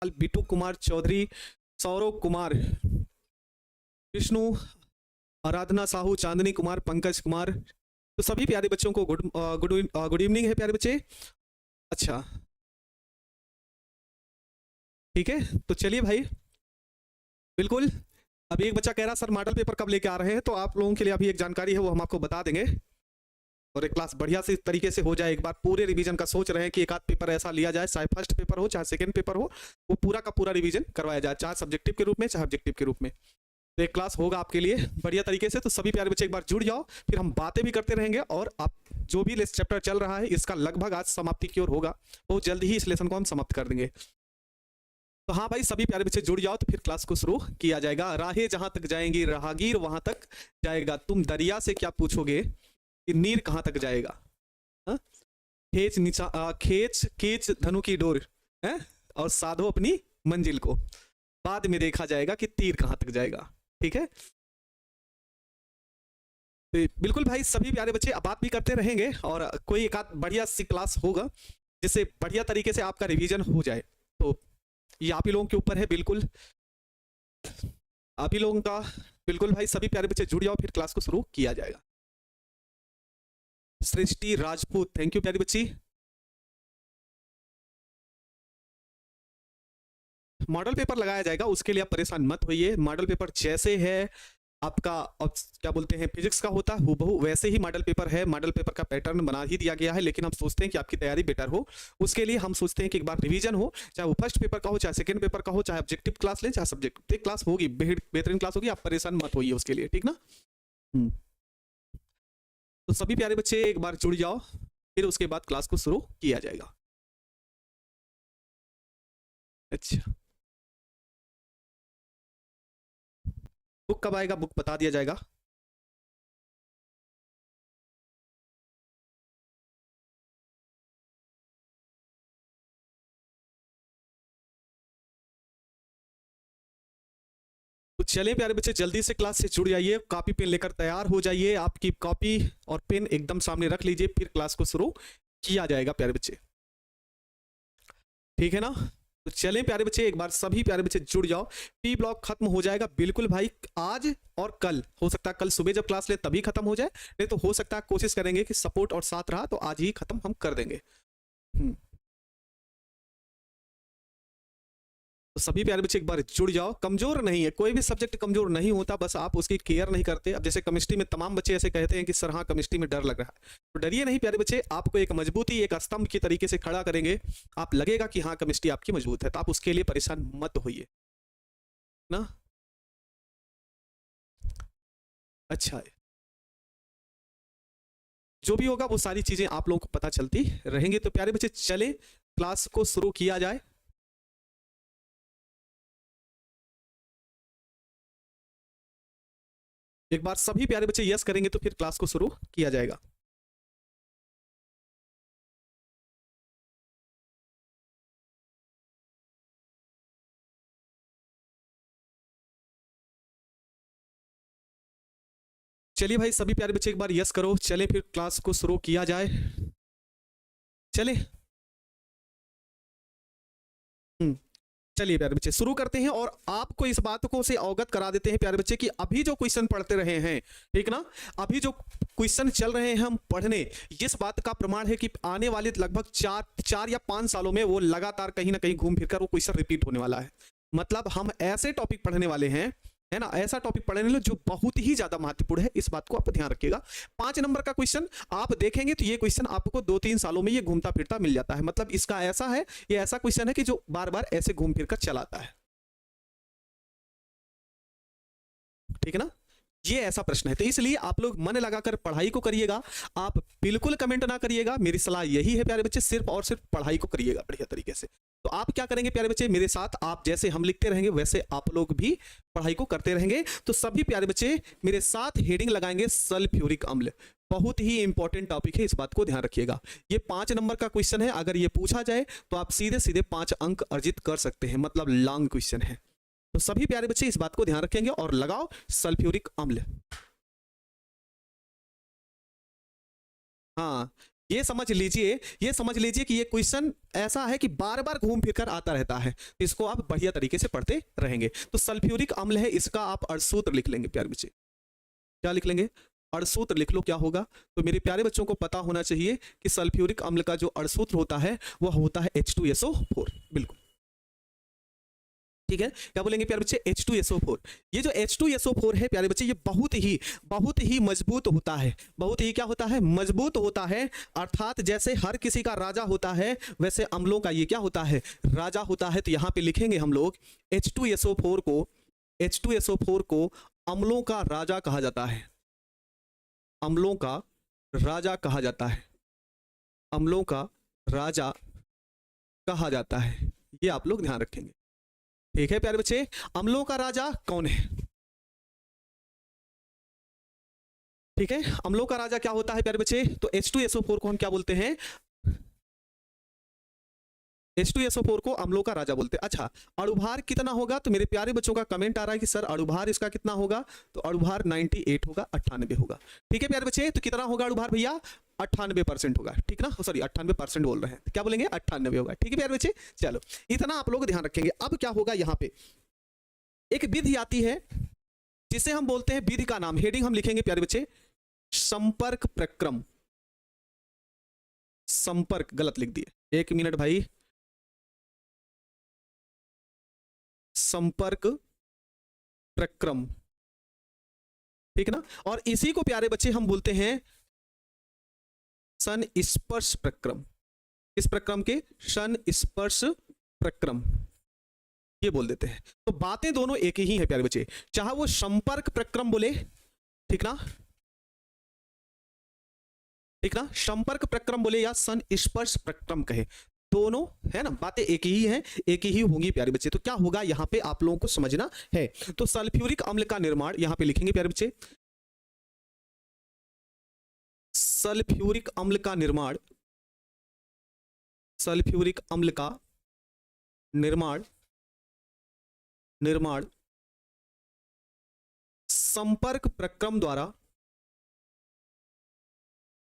बिटू कुमार चौधरी, सौरव कुमार, विष्णु, आराधना साहू, चांदनी कुमार, पंकज कुमार। तो सभी प्यारे बच्चों को गुड इवनिंग है प्यारे बच्चे। अच्छा ठीक है, तो चलिए भाई, बिल्कुल। अभी एक बच्चा कह रहा सर मॉडल पेपर कब लेके आ रहे हैं, तो आप लोगों के लिए अभी एक जानकारी है वो हम आपको बता देंगे, और एक क्लास बढ़िया से तरीके से हो जाए। एक बार पूरे रिवीजन का सोच रहे हैं कि एक आध पेपर ऐसा लिया जाए, चाहे फर्स्ट पेपर हो चाहे सेकंड पेपर हो, वो पूरा का पूरा रिवीजन करवाया जाए, चाहे सब्जेक्टिव के रूप में चाहे ऑब्जेक्टिव के रूप में। तो एक क्लास होगा आपके लिए बढ़िया तरीके से। तो सभी प्यारे बच्चे एक बार जुड़ जाओ, फिर हम बातें भी करते रहेंगे, और आप जो भी चैप्टर चल रहा है इसका लगभग आज समाप्ति की ओर होगा, बहुत जल्द ही इस लेसन को हम समाप्त कर देंगे। तो हाँ भाई, सभी प्यारे बच्चे जुड़ जाओ, तो फिर क्लास को शुरू किया जाएगा। राहें जहां तक जाएंगी राहगीर वहां तक जाएगा, तुम दरिया से क्या पूछोगे कि नीर कहां तक जाएगा। हाँ? खींच नीचा खींच धनु की डोर है, और साधो अपनी मंजिल को, बाद में देखा जाएगा कि तीर कहां तक जाएगा। ठीक है, तो बिल्कुल भाई, सभी प्यारे बच्चे अब बात भी करते रहेंगे, और कोई एक आध बढ़िया सी क्लास होगा जिससे बढ़िया तरीके से आपका रिवीजन हो जाए। तो ये आप ही लोगों के ऊपर है, बिल्कुल आप ही लोगों का। बिल्कुल भाई, सभी प्यारे बच्चे जुड़ जाओ, फिर क्लास को शुरू किया जाएगा। सृष्टि राजपूत, थैंक यू प्यारी बच्ची। मॉडल पेपर लगाया जाएगा, उसके लिए आप परेशान मत होइए। मॉडल पेपर जैसे है आपका क्या बोलते हैं फिजिक्स का होता है हूबहू वैसे ही मॉडल पेपर है। मॉडल पेपर का पैटर्न बना ही दिया गया है, लेकिन हम सोचते हैं कि आपकी तैयारी बेटर हो, उसके लिए हम सोचते हैं कि एक बार रिवीजन हो, चाहे वो फर्स्ट पेपर का हो चाहे सेकंड पेपर का हो, चाहे ऑब्जेक्टिव क्लास लें चाहे सब्जेक्टिव क्लास होगी, बेहतरीन क्लास होगी, आप परेशान मत होइए उसके लिए, ठीक ना। तो सभी प्यारे बच्चे एक बार जुड़ जाओ, फिर उसके बाद क्लास को शुरू किया जाएगा। अच्छा, बुक कब आएगा, बुक बता दिया जाएगा। तो चले प्यारे बच्चे, जल्दी से क्लास से जुड़ जाइए, कॉपी पेन लेकर तैयार हो जाइए। आपकी कॉपी और पेन एकदम सामने रख लीजिए, फिर क्लास को शुरू किया जाएगा प्यारे बच्चे, ठीक है ना। तो चलें प्यारे बच्चे, एक बार सभी प्यारे बच्चे जुड़ जाओ। पी ब्लॉक खत्म हो जाएगा बिल्कुल भाई, आज और कल। हो सकता है कल सुबह जब क्लास ले तभी खत्म हो जाए, नहीं तो हो सकता है कोशिश करेंगे कि सपोर्ट और साथ रहा तो आज ही खत्म हम कर देंगे। तो सभी प्यारे बच्चे एक बार जुड़ जाओ। कमजोर नहीं है, कोई भी सब्जेक्ट कमजोर नहीं होता, बस आप उसकी केयर नहीं करते। अब जैसे केमिस्ट्री में तमाम बच्चे ऐसे कहते हैं कि सर हाँ केमिस्ट्री में डर लग रहा है, तो डरिए नहीं प्यारे बच्चे, आपको एक मजबूती एक स्तंभ की तरीके से खड़ा करेंगे, आप लगेगा कि हाँ केमिस्ट्री आपकी मजबूत है, तो आप उसके लिए परेशान मत होइए ना। अच्छा है, जो भी होगा वो सारी चीजें आप लोगों को पता चलती रहेंगी। तो प्यारे बच्चे चले क्लास को शुरू किया जाए। एक बार सभी प्यारे बच्चे यस करेंगे तो फिर क्लास को शुरू किया जाएगा। चलिए भाई, सभी प्यारे बच्चे एक बार यस करो, चले फिर क्लास को शुरू किया जाए। चले चलिए प्यारे बच्चे शुरू करते हैं, और आपको इस बात को से अवगत करा देते हैं प्यारे बच्चे कि अभी जो क्वेश्चन पढ़ते रहे हैं, ठीक ना, अभी जो क्वेश्चन चल रहे हैं हम पढ़ने, इस बात का प्रमाण है कि आने वाले लगभग 4 या 5 सालों में वो लगातार कहीं ना कहीं घूम फिर कर वो क्वेश्चन रिपीट होने वाला है। मतलब हम ऐसे टॉपिक पढ़ने वाले हैं, है ना, ऐसा टॉपिक पढ़ने वाले जो बहुत ही ज्यादा महत्वपूर्ण है, इस बात को आप ध्यान रखिएगा। 5 नंबर का क्वेश्चन आप देखेंगे तो ये क्वेश्चन आपको 2-3 सालों में ये घूमता फिरता मिल जाता है। मतलब इसका ऐसा है, ये ऐसा क्वेश्चन है कि जो बार बार ऐसे घूम फिर कर चलाता है, ठीक है ना। ये ऐसा प्रश्न है, तो इसलिए आप लोग मन लगाकर पढ़ाई को करिएगा। आप बिल्कुल कमेंट ना करिएगा, मेरी सलाह यही है प्यारे बच्चे, सिर्फ और सिर्फ पढ़ाई को करिएगा बढ़िया तरीके से। तो आप क्या करेंगे प्यारे बच्चे, मेरे साथ आप जैसे हम लिखते रहेंगे वैसे आप लोग भी पढ़ाई को करते रहेंगे। तो सभी प्यारे बच्चे मेरे साथ हेडिंग लगाएंगे सल्फ्यूरिक अम्ल, बहुत ही इंपॉर्टेंट टॉपिक है, इस बात को ध्यान रखिएगा। ये 5 नंबर का क्वेश्चन है, अगर ये पूछा जाए तो आप सीधे सीधे 5 अंक अर्जित कर सकते हैं, मतलब लॉन्ग क्वेश्चन है। तो सभी प्यारे बच्चे इस बात को ध्यान रखेंगे और लगाओ सल्फ्यूरिक अम्ल। हाँ, ये समझ लीजिए कि ये क्वेश्चन ऐसा है कि बार बार घूम फिर कर आता रहता है, तो इसको आप बढ़िया तरीके से पढ़ते रहेंगे। तो सल्फ्यूरिक अम्ल है, इसका आप अणसूत्र लिख लेंगे प्यारे बच्चे। क्या लिख लेंगे? अणसूत्र लिख लो। क्या होगा? तो मेरे प्यारे बच्चों को पता होना चाहिए कि सल्फ्यूरिक अम्ल का जो अणसूत्र होता है वह होता है H2SO4। बिल्कुल ठीक है। क्या बोलेंगे प्यारे बच्चे? H2SO4। ये जो H2SO4 है प्यारे बच्चे, ये बहुत ही मजबूत होता है। बहुत ही क्या होता है? मजबूत होता है। अर्थात जैसे हर किसी का राजा होता है, वैसे अम्लों का ये क्या होता है? राजा होता है। तो यहां पे लिखेंगे हम लोग H2SO4 को अम्लों का राजा कहा जाता है। अम्लों का राजा कहा जाता है। अम्लों का राजा कहा जाता है। ये आप लोग ध्यान रखेंगे। ठीक है प्यारे बच्चे, अम्लों का राजा कौन है? ठीक है, अम्लों का राजा क्या होता है प्यारे बच्चे? तो H2SO4 को हम क्या बोलते हैं? H2SO4 को अम्लों का राजा बोलते हैं। अच्छा, अणुभार कितना होगा? तो मेरे प्यारे बच्चों का कमेंट आ रहा है कि सर अणुभार इसका कितना होगा? तो अणुभार 98 होगा, 98 होगा। ठीक है प्यारे बच्चे, तो कितना होगा अणुभार भैया? 98% होगा। ठीक ना, सॉरी 98% बोल रहे हैं, क्या बोलेंगे? 98 होगा। ठीक है प्यारे बच्चे, चलो इतना आप लोग ध्यान रखेंगे। अब क्या होगा, यहाँ पे एक विधि आती है जिसे हम बोलते हैं, विधि का नाम, हेडिंग हम लिखेंगे प्यारे बच्चे, संपर्क प्रक्रम। संपर्क गलत लिख दिए, 1 मिनट भाई। संपर्क प्रक्रम, ठीक ना। और इसी को प्यारे बच्चे हम बोलते हैं संस्पर्श प्रक्रम। इस प्रक्रम के संस्पर्श प्रक्रम ये बोल देते हैं। तो बातें दोनों एक ही है प्यारे बच्चे, चाहे वो संपर्क प्रक्रम बोले, ठीक ना, ठीक ना, संपर्क प्रक्रम बोले या संस्पर्श प्रक्रम कहे, दोनों है ना, बातें एक ही हैं, एक ही होंगी प्यारे बच्चे। तो क्या होगा यहां पे आप लोगों को समझना है। तो सल्फ्यूरिक अम्ल का निर्माण यहां पे लिखेंगे प्यारे बच्चे, सल्फ्यूरिक अम्ल का निर्माण, सल्फ्यूरिक अम्ल का निर्माण संपर्क प्रक्रम द्वारा,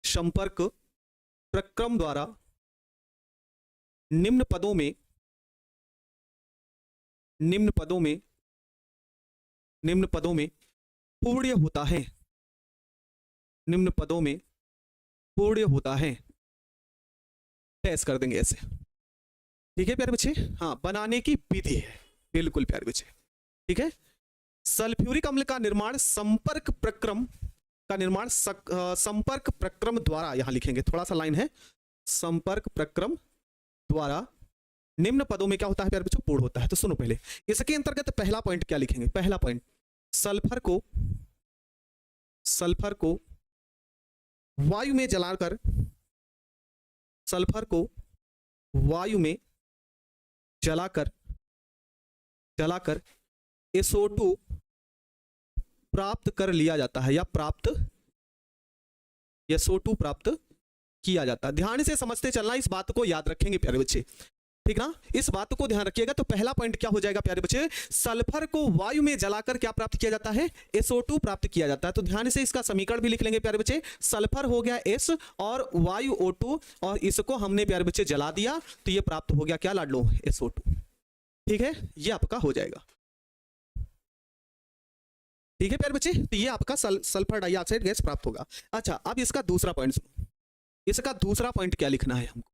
संपर्क प्रक्रम द्वारा निम्न पदों में पूर्ण होता है। निम्न पदों में पूर्ण होता है। टेस्ट कर देंगे ऐसे। ठीक है प्यारे बच्चे, हाँ, बनाने की विधि है, बिल्कुल प्यारे बच्चे। ठीक है, सल्फ्यूरिक अम्ल का निर्माण संपर्क प्रक्रम का निर्माण संपर्क प्रक्रम द्वारा, यहां लिखेंगे, थोड़ा सा लाइन है, संपर्क प्रक्रम द्वारा निम्न पदों में क्या होता है प्यारे बच्चों? पूर्ण होता है। तो सुनो पहले, इसके अंतर्गत पहला पॉइंट क्या लिखेंगे? पहला पॉइंट, सल्फर को वायु में जलाकर, सल्फर को वायु में जलाकर SO2 प्राप्त कर लिया जाता है, या SO2 प्राप्त किया जाता है। ध्यान से समझते चलना, इस बात को याद रखेंगे प्यारे बच्चे, ठीक ना, इस बात को ध्यान रखिएगा। तो पहला पॉइंट क्या हो जाएगा प्यारे बच्चे? सल्फर को वायु में जलाकर क्या प्राप्त किया जाता है? SO2 प्राप्त किया जाता है। तो ध्यान से इसका समीकरण भी लिख लेंगे प्यारे बच्चे, सल्फर हो गया S और वायु O2, और इसको हमने प्यारे बच्चे जला दिया, तो ये प्राप्त हो गया क्या लाडलो? SO2। ठीक है, ये आपका हो जाएगा। ठीक है प्यारे बच्चे, तो ये आपका सल्फर डाइऑक्साइड गैस प्राप्त होगा। अच्छा, अब इसका दूसरा पॉइंट सुनो, इसका दूसरा पॉइंट क्या लिखना है हमको,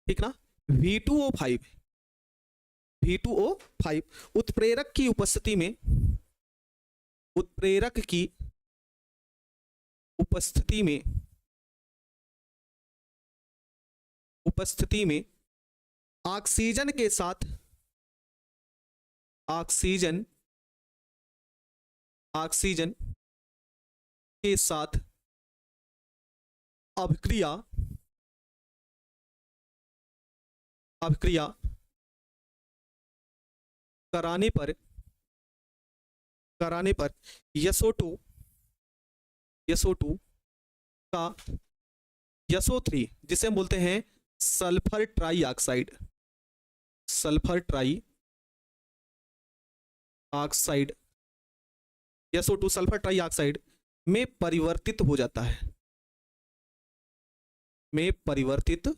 ठीक ना, V2O5 उत्प्रेरक की उपस्थिति में, उत्प्रेरक की उपस्थिति में ऑक्सीजन के साथ, ऑक्सीजन के साथ अभिक्रिया कराने पर SO2 का SO3, जिसे हम बोलते हैं sulphur trioxide, SO2 sulphur trioxide में परिवर्तित हो जाता है, में परिवर्तित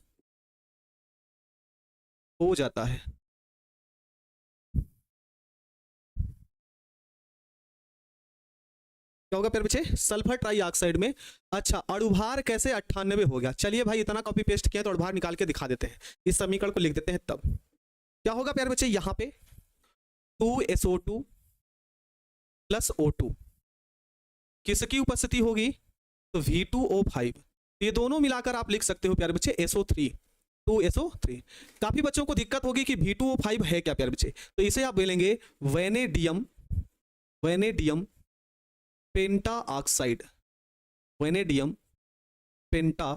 हो जाता है। क्या होगा प्यारे बच्चे? सल्फर ट्राइऑक्साइड में। अच्छा, अणुभार कैसे 98 हो गया? चलिए भाई, इतना कॉपी पेस्ट किया तो अणुभार निकाल के दिखा देते हैं, इस समीकरण को लिख देते हैं। तब क्या होगा प्यारे बच्चे? यहाँ पे 2SO2 प्लस O2 किसकी उपस्थिति होगी? तो V2O5। ये दोनों मिलाकर आप लिख सकते हो प्यारे बच्चे SO3, 2SO3। काफी बच्चों को दिक्कत होगी कि V2O5 है क्या प्यारे बच्चे, तो इसे आप बोलेंगे वेनेडियम पेंटा ऑक्साइड, वेनेडियम पेंटा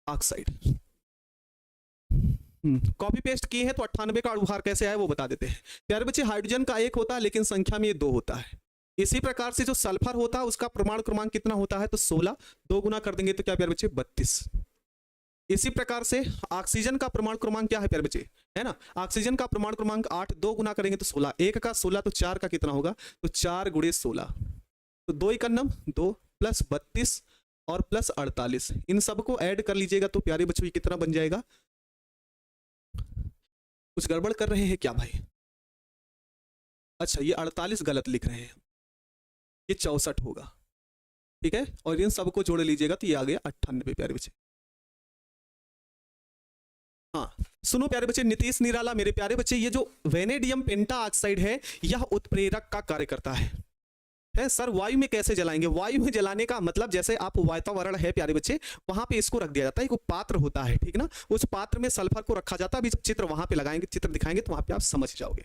ऑक्साइड। कॉपी पेस्ट किए हैं तो 98 का अणुभार कैसे आए वो बता देते हैं प्यारे बच्चे। हाइड्रोजन का 1 होता है लेकिन संख्या में ये 2 होता है। इसी प्रकार से जो सल्फर होता है उसका परमाणु क्रमांक कितना होता है? तो 16, 2 गुना कर देंगे तो क्या प्यारे बच्चे? 32। इसी प्रकार से ऑक्सीजन का परमाणु क्रमांक क्या है प्यारे बच्चे? है ना, ऑक्सीजन का परमाणु क्रमांक 8, 2 गुना करेंगे तो 16, 1 का 16 तो 4 का कितना होगा? तो 4 गुणे 16, तो 2 × 9 2 प्लस 32 और प्लस 48, इन सबको ऐड कर लीजिएगा तो प्यारे बच्चों ये कितना बन जाएगा? कुछ गड़बड़ कर रहे हैं क्या भाई? अच्छा, ये 48 गलत लिख रहे हैं, ये 64 होगा, ठीक है। और इन सबको जोड़ लीजिएगा तो ये आ गया 98 प्यारे बच्चे। हाँ सुनो प्यारे बच्चे, नीतीश निराला मेरे प्यारे बच्चे, ये जो वेनेडियम पेंटा ऑक्साइड है यह उत्प्रेरक का कार्य करता है। सर वायु में कैसे जलाएंगे? वायु में जलाने का मतलब जैसे आप वातावरण है प्यारे बच्चे, वहां पे इसको रख दिया जाता है, एक पात्र होता है, ठीक ना, उस पात्र में सल्फर को रखा जाता है। अभी चित्र वहां पे लगाएंगे, चित्र दिखाएंगे तो वहां पे आप समझ जाओगे,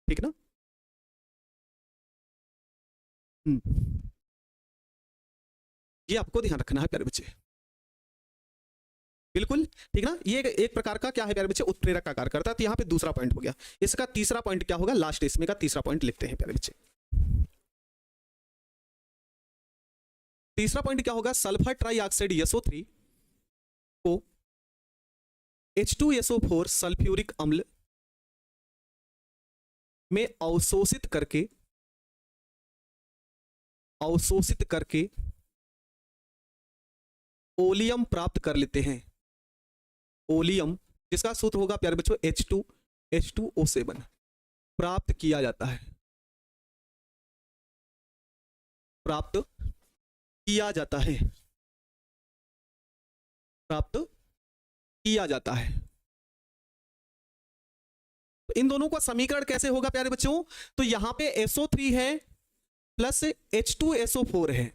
ठीक ना। ये आपको ध्यान रखना है प्यारे बच्चे, बिल्कुल ठीक ना। ये एक प्रकार का क्या है प्यारे बच्चे? उत्प्रेरक का कार्य करता है। तो यहाँ पे दूसरा पॉइंट हो गया। इसका तीसरा पॉइंट क्या होगा? लास्ट इसमें का तीसरा पॉइंट लिखते हैं प्यारे बच्चे। तीसरा पॉइंट क्या होगा? सल्फर ट्राइऑक्साइड SO3 को H2SO4 सल्फ्यूरिक अम्ल में अवशोषित करके ओलियम प्राप्त कर लेते हैं। ओलियम जिसका सूत्र होगा प्यारे बच्चों H2O7 प्राप्त किया जाता है, प्राप्त किया जाता है। तो इन दोनों का समीकरण कैसे होगा प्यारे बच्चों? तो यहां पे SO3 है प्लस H2SO4 है,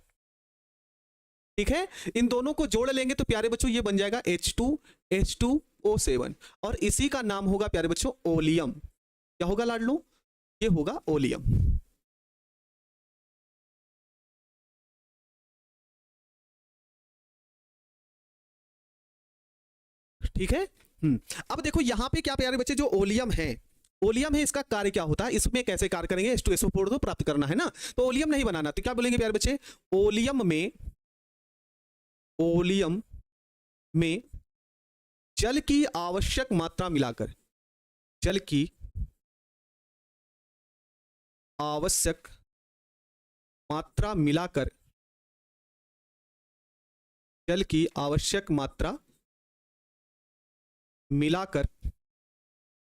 ठीक है। इन दोनों को जोड़ लेंगे तो प्यारे बच्चों ये बन जाएगा H2O7 और इसी का नाम होगा प्यारे बच्चों ओलियम। क्या होगा लाडलो? ये होगा ओलियम। ठीक है। अब देखो यहां पे क्या प्यारे बच्चे, जो ओलियम है इसका कार्य क्या होता है? इसमें कैसे कार्य करेंगे? H2SO4 तो प्राप्त करना है ना, तो ओलियम नहीं बनाना, तो क्या बोलेंगे प्यारे बच्चे? ओलियम में जल की आवश्यक मात्रा मिलाकर, जल की आवश्यक मात्रा मिलाकर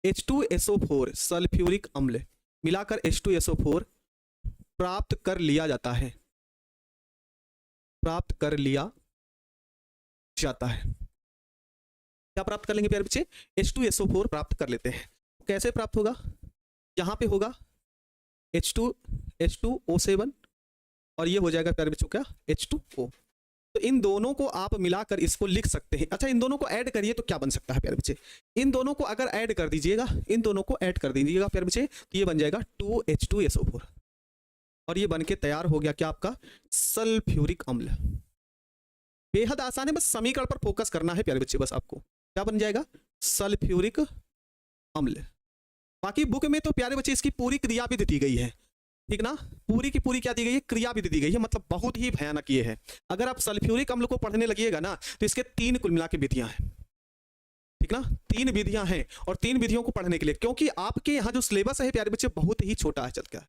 H2SO4 सल्फ्यूरिक अम्ल मिलाकर H2SO4 प्राप्त कर लिया जाता है, क्या प्राप्त कर लेंगे प्यारे बच्चे? H2SO4 प्राप्त कर लेते हैं। कैसे प्राप्त होगा? यहां पे होगा H2O7 और ये हो जाएगा प्यारे बच्चों क्या? H2O। तो इन दोनों को आप मिलाकर इसको लिख सकते हैं। अच्छा, इन दोनों को ऐड करिए तो क्या बन सकता है प्यारे बच्चे? इन दोनों को अगर ऐड कर दीजिएगा, प्यारे बच्चे, तो ये बन जाएगा 2H2SO4 और ये बन के तैयार हो गया क्या आपका? सल्फ्यूरिक अम्ल। बेहद आसान है, बस समीकरण पर फोकस करना है प्यारे बच्चे, बस आपको क्या बन जाएगा? सल्फ्यूरिक अम्ल। बाकी बुक में तो प्यारे बच्चे इसकी पूरी क्रिया भी दी गई है, ठीक ना, पूरी की पूरी क्या दी गई है? क्रिया भी दी गई है, मतलब बहुत ही भयानक ये है। अगर आप सल्फ्यूरिक अम्ल को पढ़ने लगिएगा ना तो इसके 3 कुल मिला के विधियां हैं, ठीक ना, 3 विधियां हैं और 3 विधियों को पढ़ने के लिए, क्योंकि आपके यहाँ जो सिलेबस है प्यारे बच्चे बहुत ही छोटा है, चल क्या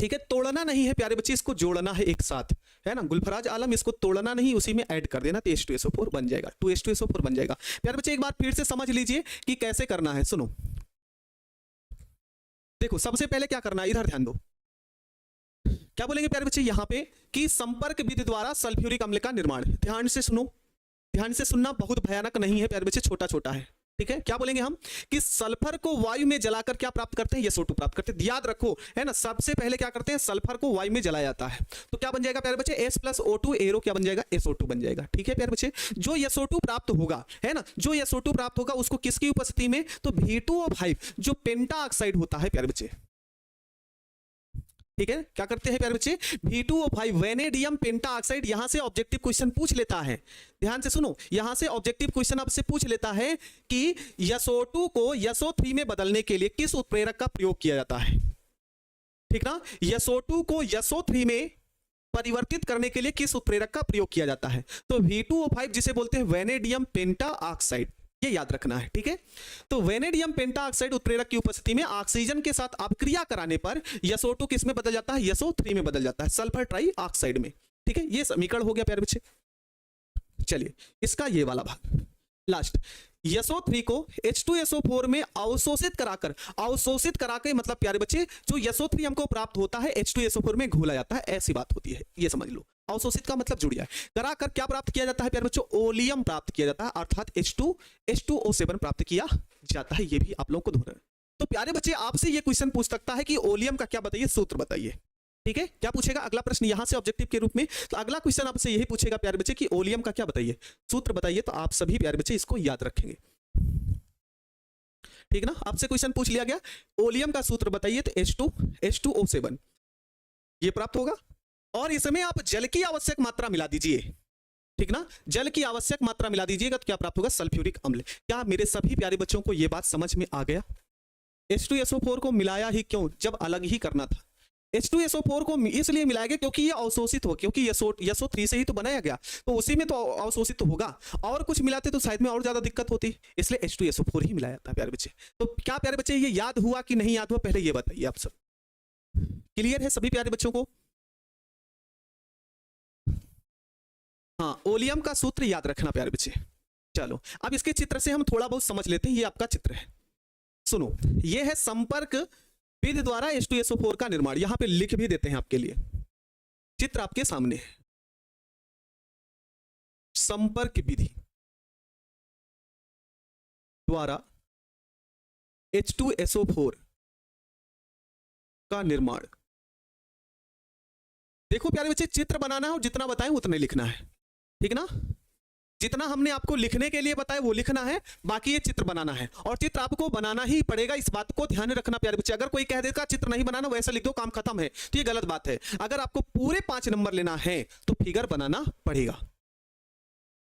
ठीक है, तोड़ना नहीं है प्यारे बच्चे, इसको जोड़ना है एक साथ, है ना। गुलफराज आलम, इसको तोड़ना नहीं, उसी में ऐड कर देना तो H2SO4 बन जाएगा, 2H2SO4 बन जाएगा। प्यारे बच्चे एक बार फिर से समझ लीजिए कि कैसे करना है। सुनो, देखो सबसे पहले क्या करना है, इधर ध्यान दो। क्या बोलेंगे प्यारे बच्चे यहाँ पे कि संपर्क विधि द्वारा सल्फ्यूरिक अम्ल का निर्माण। ध्यान से सुनो, ध्यान से सुनना, बहुत भयानक नहीं है प्यारे बच्चे, छोटा छोटा है, ठीक है। क्या बोलेंगे हम कि सल्फर को वायु में जलाकर क्या प्राप्त करते हैं, SO2 प्राप्त करते हैं। याद रखो, है ना, सबसे पहले क्या करते हैं, सल्फर को वायु में जलाया जाता है, तो क्या बन जाएगा प्यारे बच्चे, S+O2 एरो क्या बन जाएगा, SO2 बन जाएगा, ठीक है प्यारे बच्चे। जो SO2 प्राप्त होगा, है ना, जो SO2 प्राप्त होगा उसको किसकी उपस्थिति में, तो V2O5 जो पेंटा ऑक्साइड होता है प्यारे बच्चे, ठीक है। क्या करते हैं प्यारे बच्चे, V2O5 वेनेडियम पेंटा ऑक्साइड, यहां से ऑब्जेक्टिव क्वेश्चन पूछ लेता है, ध्यान से सुनो, यहां से ऑब्जेक्टिव क्वेश्चन आपसे पूछ लेता है कि SO2 को SO3 में बदलने के लिए किस उत्प्रेरक का प्रयोग किया जाता है, ठीक ना। SO2 को SO3 में परिवर्तित करने के लिए किस उत्प्रेरक का प्रयोग किया जाता है, तो V2O5 जिसे बोलते हैं वेनेडियम पेंटा ऑक्साइड, ये याद रखना है, ठीक है। तो वेनेडियम पेंटा ऑक्साइड उत्प्रेरक की उपस्थिति में ऑक्सीजन के साथ अपक्रिया कराने पर SO2 किस में बदल जाता है, SO3 में बदल जाता है, सल्फर ट्राई ऑक्साइड में, ठीक है। ये समीकरण हो गया प्यारे बच्चे। चलिए इसका ये वाला भाग लास्ट, SO3 को H2SO4 में अवशोषित कराकर मतलब प्यारे बच्चे जो SO3 हमको प्राप्त होता है H2SO4 में घोला जाता है, ऐसी बात होती है, ये समझ लो। अवशोषित का मतलब जुड़ जाए, कराकर क्या प्राप्त किया जाता है प्यारे बच्चों, ओलियम प्राप्त किया जाता है, अर्थात H2O7 प्राप्त किया जाता है, ये भी आप लोगों को ध्यान। तो प्यारे बच्चे आपसे ये क्वेश्चन पूछ सकता है कि ओलियम का क्या बताइए, सूत्र बताइए, ठीक है। क्या पूछेगा अगला प्रश्न यहां से ऑब्जेक्टिव के रूप में, तो अगला क्वेश्चन आपसे यही पूछेगा प्यारे बच्चे कि ओलियम का क्या बताइए, सूत्र बताइए। तो आप सभी प्यारे बच्चे इसको याद रखेंगे, ठीक ना। आपसे क्वेश्चन पूछ लिया गया ओलियम का सूत्र बताइए, तो H2O7 ये प्राप्त होगा, और इसमें आप जल की आवश्यक मात्रा मिला दीजिए, ठीक ना, जल की आवश्यक मात्रा मिला दीजिएगा तो क्या प्राप्त होगा, सल्फ्यूरिक अम्ल। क्या मेरे सभी प्यारे बच्चों को यह बात समझ में आ गया। H2SO4 को मिलाया ही क्यों, जब अलग ही करना था। H2SO4 को इसलिए मिलाया गया क्योंकि ये अवशोषित हो, क्योंकि SO3 से ही तो बनाया गया, तो उसी में तो अवशोषित तो होगा, और कुछ मिलाते तो शायद में और ज्यादा दिक्कत होती, इसलिए H2SO4 ही मिलाया था प्यारे बच्चे। तो क्या प्यारे बच्चे ये याद हुआ कि नहीं याद हुआ, पहले ये बताइए आप सब। क्लियर है सभी प्यारे बच्चों को। हाँ, ओलियम का सूत्र याद रखना प्यारे बच्चे। चलो अब इसके चित्र से हम थोड़ा बहुत समझ लेते हैं, ये आपका चित्र है, सुनो, ये है संपर्क विधि द्वारा H2SO4 का निर्माण, यहां पे लिख भी देते हैं आपके लिए, चित्र आपके सामने है, संपर्क विधि द्वारा H2SO4 का निर्माण। देखो प्यारे बच्चे, चित्र बनाना है और जितना बताएं उतना लिखना है, ठीक ना। जितना हमने आपको लिखने के लिए बताया वो लिखना है, बाकी ये चित्र बनाना है, और चित्र आपको बनाना ही पड़ेगा, इस बात को ध्यान रखना प्यारे बच्चे। अगर कोई कह देगा चित्र नहीं बनाना, वैसा लिख दो काम खत्म है, तो ये गलत बात है। अगर आपको पूरे 5 नंबर लेना है तो फिगर बनाना पड़ेगा,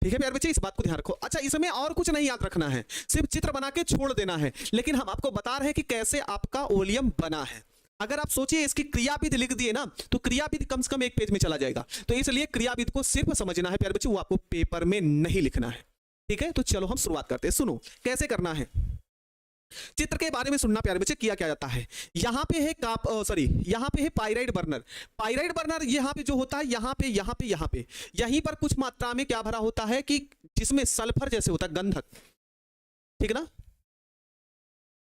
ठीक है प्यारे बच्चे, इस बात को ध्यान रखो। अच्छा, इसमें और कुछ नहीं याद रखना है, सिर्फ चित्र बना के छोड़ देना है, लेकिन हम आपको बता रहे हैं कि कैसे आपका ओलियम बना है। अगर आप सोचिए इसकी क्रियाविधि लिख दिए ना, तो क्रियाविधि कम से कम 1 पेज में चला जाएगा, तो इसलिए क्रियाविधि को सिर्फ समझना है प्यारे बच्चे, वो आपको पेपर में नहीं लिखना है, ठीक है। तो चलो हम शुरुआत करते हैं, सुनो कैसे करना है। चित्र के बारे में सुनना प्यारे बच्चे, किया क्या जाता है, यहाँ पे है यहाँ पे है पाइराइड बर्नर। पाइराइड बर्नर यहाँ पे जो होता है, यहाँ पे यहीं पर कुछ मात्रा में क्या भरा होता है कि जिसमें सल्फर जैसे होता है, गंधक, ठीक ना।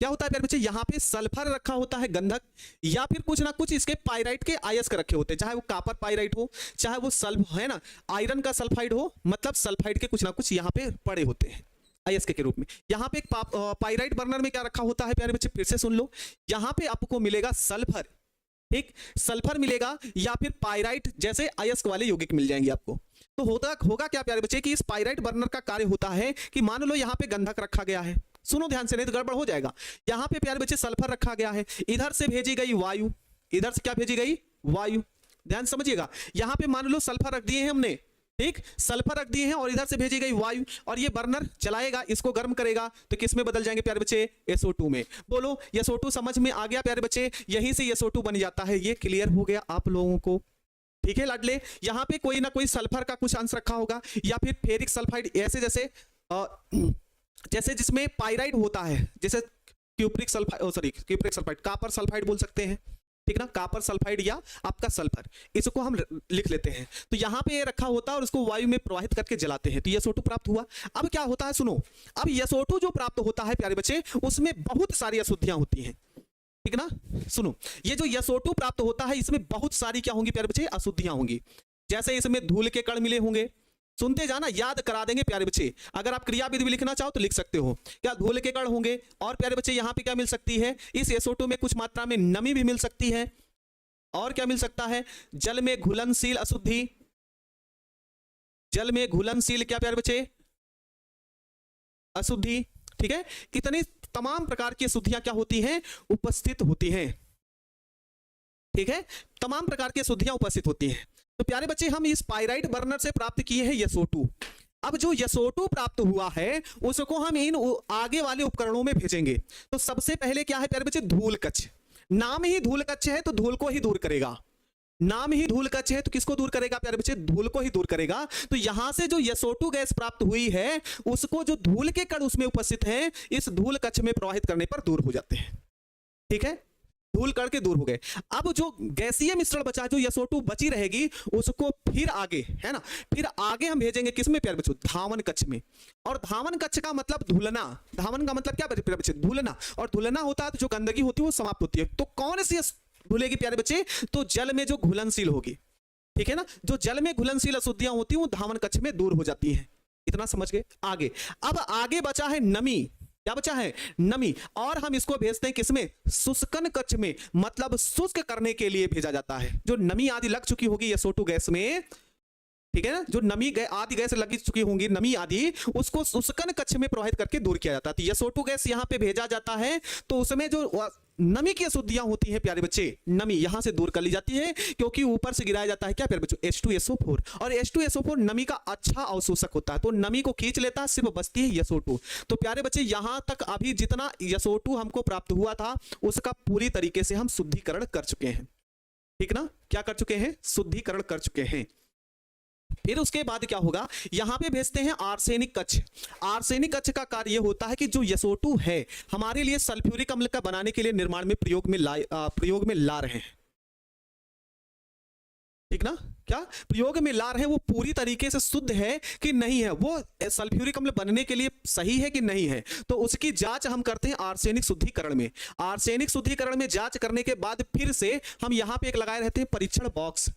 क्या होता है प्यारे बच्चे, यहाँ पे सल्फर रखा होता है, गंधक, या फिर कुछ ना कुछ इसके पाइराइट के अयस्क रखे होते हैं, चाहे वो कॉपर पाइराइट हो, चाहे वो सल्फ है ना आयरन का सल्फाइड हो, मतलब सल्फाइड के कुछ ना कुछ यहाँ पे पड़े होते हैं अयस्क के रूप में। यहाँ पे एक पाइराइट बर्नर में क्या रखा होता है प्यारे बच्चे, फिर से सुन लो, यहाँ पे आपको मिलेगा सल्फर, ठीक, सल्फर मिलेगा, या फिर पाइराइट जैसे अयस्क वाले यौगिक मिल जाएंगे आपको। तो होगा क्या प्यारे बच्चे कि इस पाइराइट बर्नर का कार्य होता है कि मान लो यहाँ पे गंधक रखा गया है, सुनो ध्यान से नहीं तो गड़बड़ हो जाएगा। यहाँ पे प्यारे बच्चे सल्फर रखा गया है, इधर से भेजी गई वायु, इधर से क्या भेजी गई वायु, ध्यान समझिएगा। यहाँ पे मान लो सल्फर रख दिए हैं हमने, ठीक, सल्फर रख दिए हैं और इधर से भेजी गई वायु, और ये बर्नर चलाएगा, इसको गर्म करेगा, तो किस में बदल जाएंगे प्यारे बच्चे, SO2 में। बोलो SO2 समझ में आ गया प्यारे बच्चे, यहीं से SO2 बन जाता है, ये क्लियर हो गया आप लोगों को, ठीक है लाडले। यहाँ पे कोई ना कोई सल्फर का कुछ अंश रखा होगा, या फिर फेरिक सल्फाइड, ऐसे जैसे जिसमें पाइराइड होता है, जैसे क्यूप्रिक सल्फाइड कॉपर सल्फाइड बोल सकते हैं, ठीक ना, कॉपर सल्फाइड या आपका सल्फर, इसको हम लिख लेते हैं। तो यहाँ पे ये रखा होता है और इसको वायु में प्रवाहित करके जलाते हैं, तो SO2 प्राप्त हुआ। अब क्या होता है सुनो, अब SO2 जो प्राप्त होता है प्यारे बच्चे, उसमें बहुत सारी अशुद्धियां होती हैं, ठीक ना। सुनो, ये जो SO2 प्राप्त होता है इसमें बहुत सारी क्या होंगी प्यारे बच्चे, अशुद्धियां होंगी। जैसे इसमें धूल के कण मिले होंगे, सुनते जाना, याद करा देंगे प्यारे बच्चे। अगर आप क्रियाविधि भी लिखना चाहो तो लिख सकते हो। क्या धूल के कण होंगे, और प्यारे बच्चे यहाँ पे क्या मिल सकती है, इस SO2 में कुछ मात्रा में नमी भी मिल सकती है, और क्या मिल सकता है, जल में घुलनशील अशुद्धि, जल में घुलनशील क्या प्यारे बच्चे, अशुद्धि, ठीक है। इतनी तमाम प्रकार की अशुद्धियां क्या होती हैं, उपस्थित होती हैं, ठीक है, तमाम प्रकार की अशुद्धियां उपस्थित होती हैं। तो प्यारे बच्चे हम इस पाइराइट बर्नर से प्राप्त किए हैं SO2। अब जो SO2 प्राप्त हुआ है उसको हम इन आगे वाले उपकरणों में भेजेंगे। तो सबसे पहले क्या है प्यारे बच्चे, धूल कक्ष। नाम ही धूल कक्ष है तो धूल को ही दूर करेगा, नाम ही धूल कक्ष है तो किसको दूर करेगा प्यारे बच्चे, धूल को ही दूर करेगा। तो यहां से जो SO2 गैस प्राप्त हुई है उसको जो धूल के कण उसमें उपस्थित हैं इस धूल कक्ष में प्रवाहित करने पर दूर हो जाते हैं, ठीक है, धूल कण के दूर हो गए। अब जो गैसीय मिश्रण बचा, जो SO2 बची रहेगी, उसको फिर आगे, है ना, फिर आगे हम भेजेंगे किसमें प्यारे बच्चों, धावन कक्ष में। और धावन कक्ष का मतलब धुलना, धावन का मतलब क्या प्यारे बच्चे, धुलना, और धुलना होता है तो जो गंदगी होती है वो समाप्त होती है। तो कौन सी धुलेगी प्यारे बच्चे, तो जल में जो घुलनशील होगी, ठीक है ना, जो जल में घुलनशील अशुद्धियां होती हैं वो धावन कक्ष में दूर हो जाती हैं। इतना समझ गए। आगे, अब आगे बचा है नमी, क्या बचा है, नमी, और हम इसको भेजते हैं किसमें, शुष्कन कक्ष में, मतलब शुष्क करने के लिए भेजा जाता है। जो नमी आदि लग चुकी होगी SO2 गैस में, ठीक है ना, जो नमी आदि गैस लगी चुकी होंगी, नमी आदि, उसको शुष्कन कक्ष में प्रवाहित करके दूर किया जाता है। तो SO2 गैस यहां पे भेजा जाता है तो उसमें जो नमी की अशुद्धियां होती हैं प्यारे बच्चे, नमी यहां से दूर कर ली जाती है, क्योंकि ऊपर से गिराया जाता है क्या प्यारे बच्चों, H2SO4, और H2SO4 नमी का अच्छा अवशोषक होता है, तो नमी को खींच लेता है, सिर्फ बचती है SO2। तो प्यारे बच्चे यहां तक अभी जितना SO2 हमको प्राप्त हुआ था उसका पूरी तरीके से हम शुद्धिकरण कर चुके हैं, ठीक ना, क्या कर चुके हैं, शुद्धिकरण कर चुके हैं। फिर उसके बाद क्या होगा, यहां पे भेजते हैं आर्सेनिक कक्ष। आर्सेनिक कक्ष का कार्य यह होता है कि जो SO2 है हमारे लिए सल्फ्यूरिक अम्ल का बनाने के लिए निर्माण में प्रयोग में ला रहे हैं, ठीक ना, क्या प्रयोग में ला रहे हैं, वो पूरी तरीके से शुद्ध है कि नहीं है, वो सल्फ्यूरिक अम्ल बनने के लिए सही है कि नहीं है, तो उसकी जांच हम करते हैं आर्सेनिक शुद्धिकरण में। आर्सेनिक शुद्धिकरण में जांच करने के बाद फिर से हम यहां पे एक लगाए रहते हैं परीक्षण बॉक्स,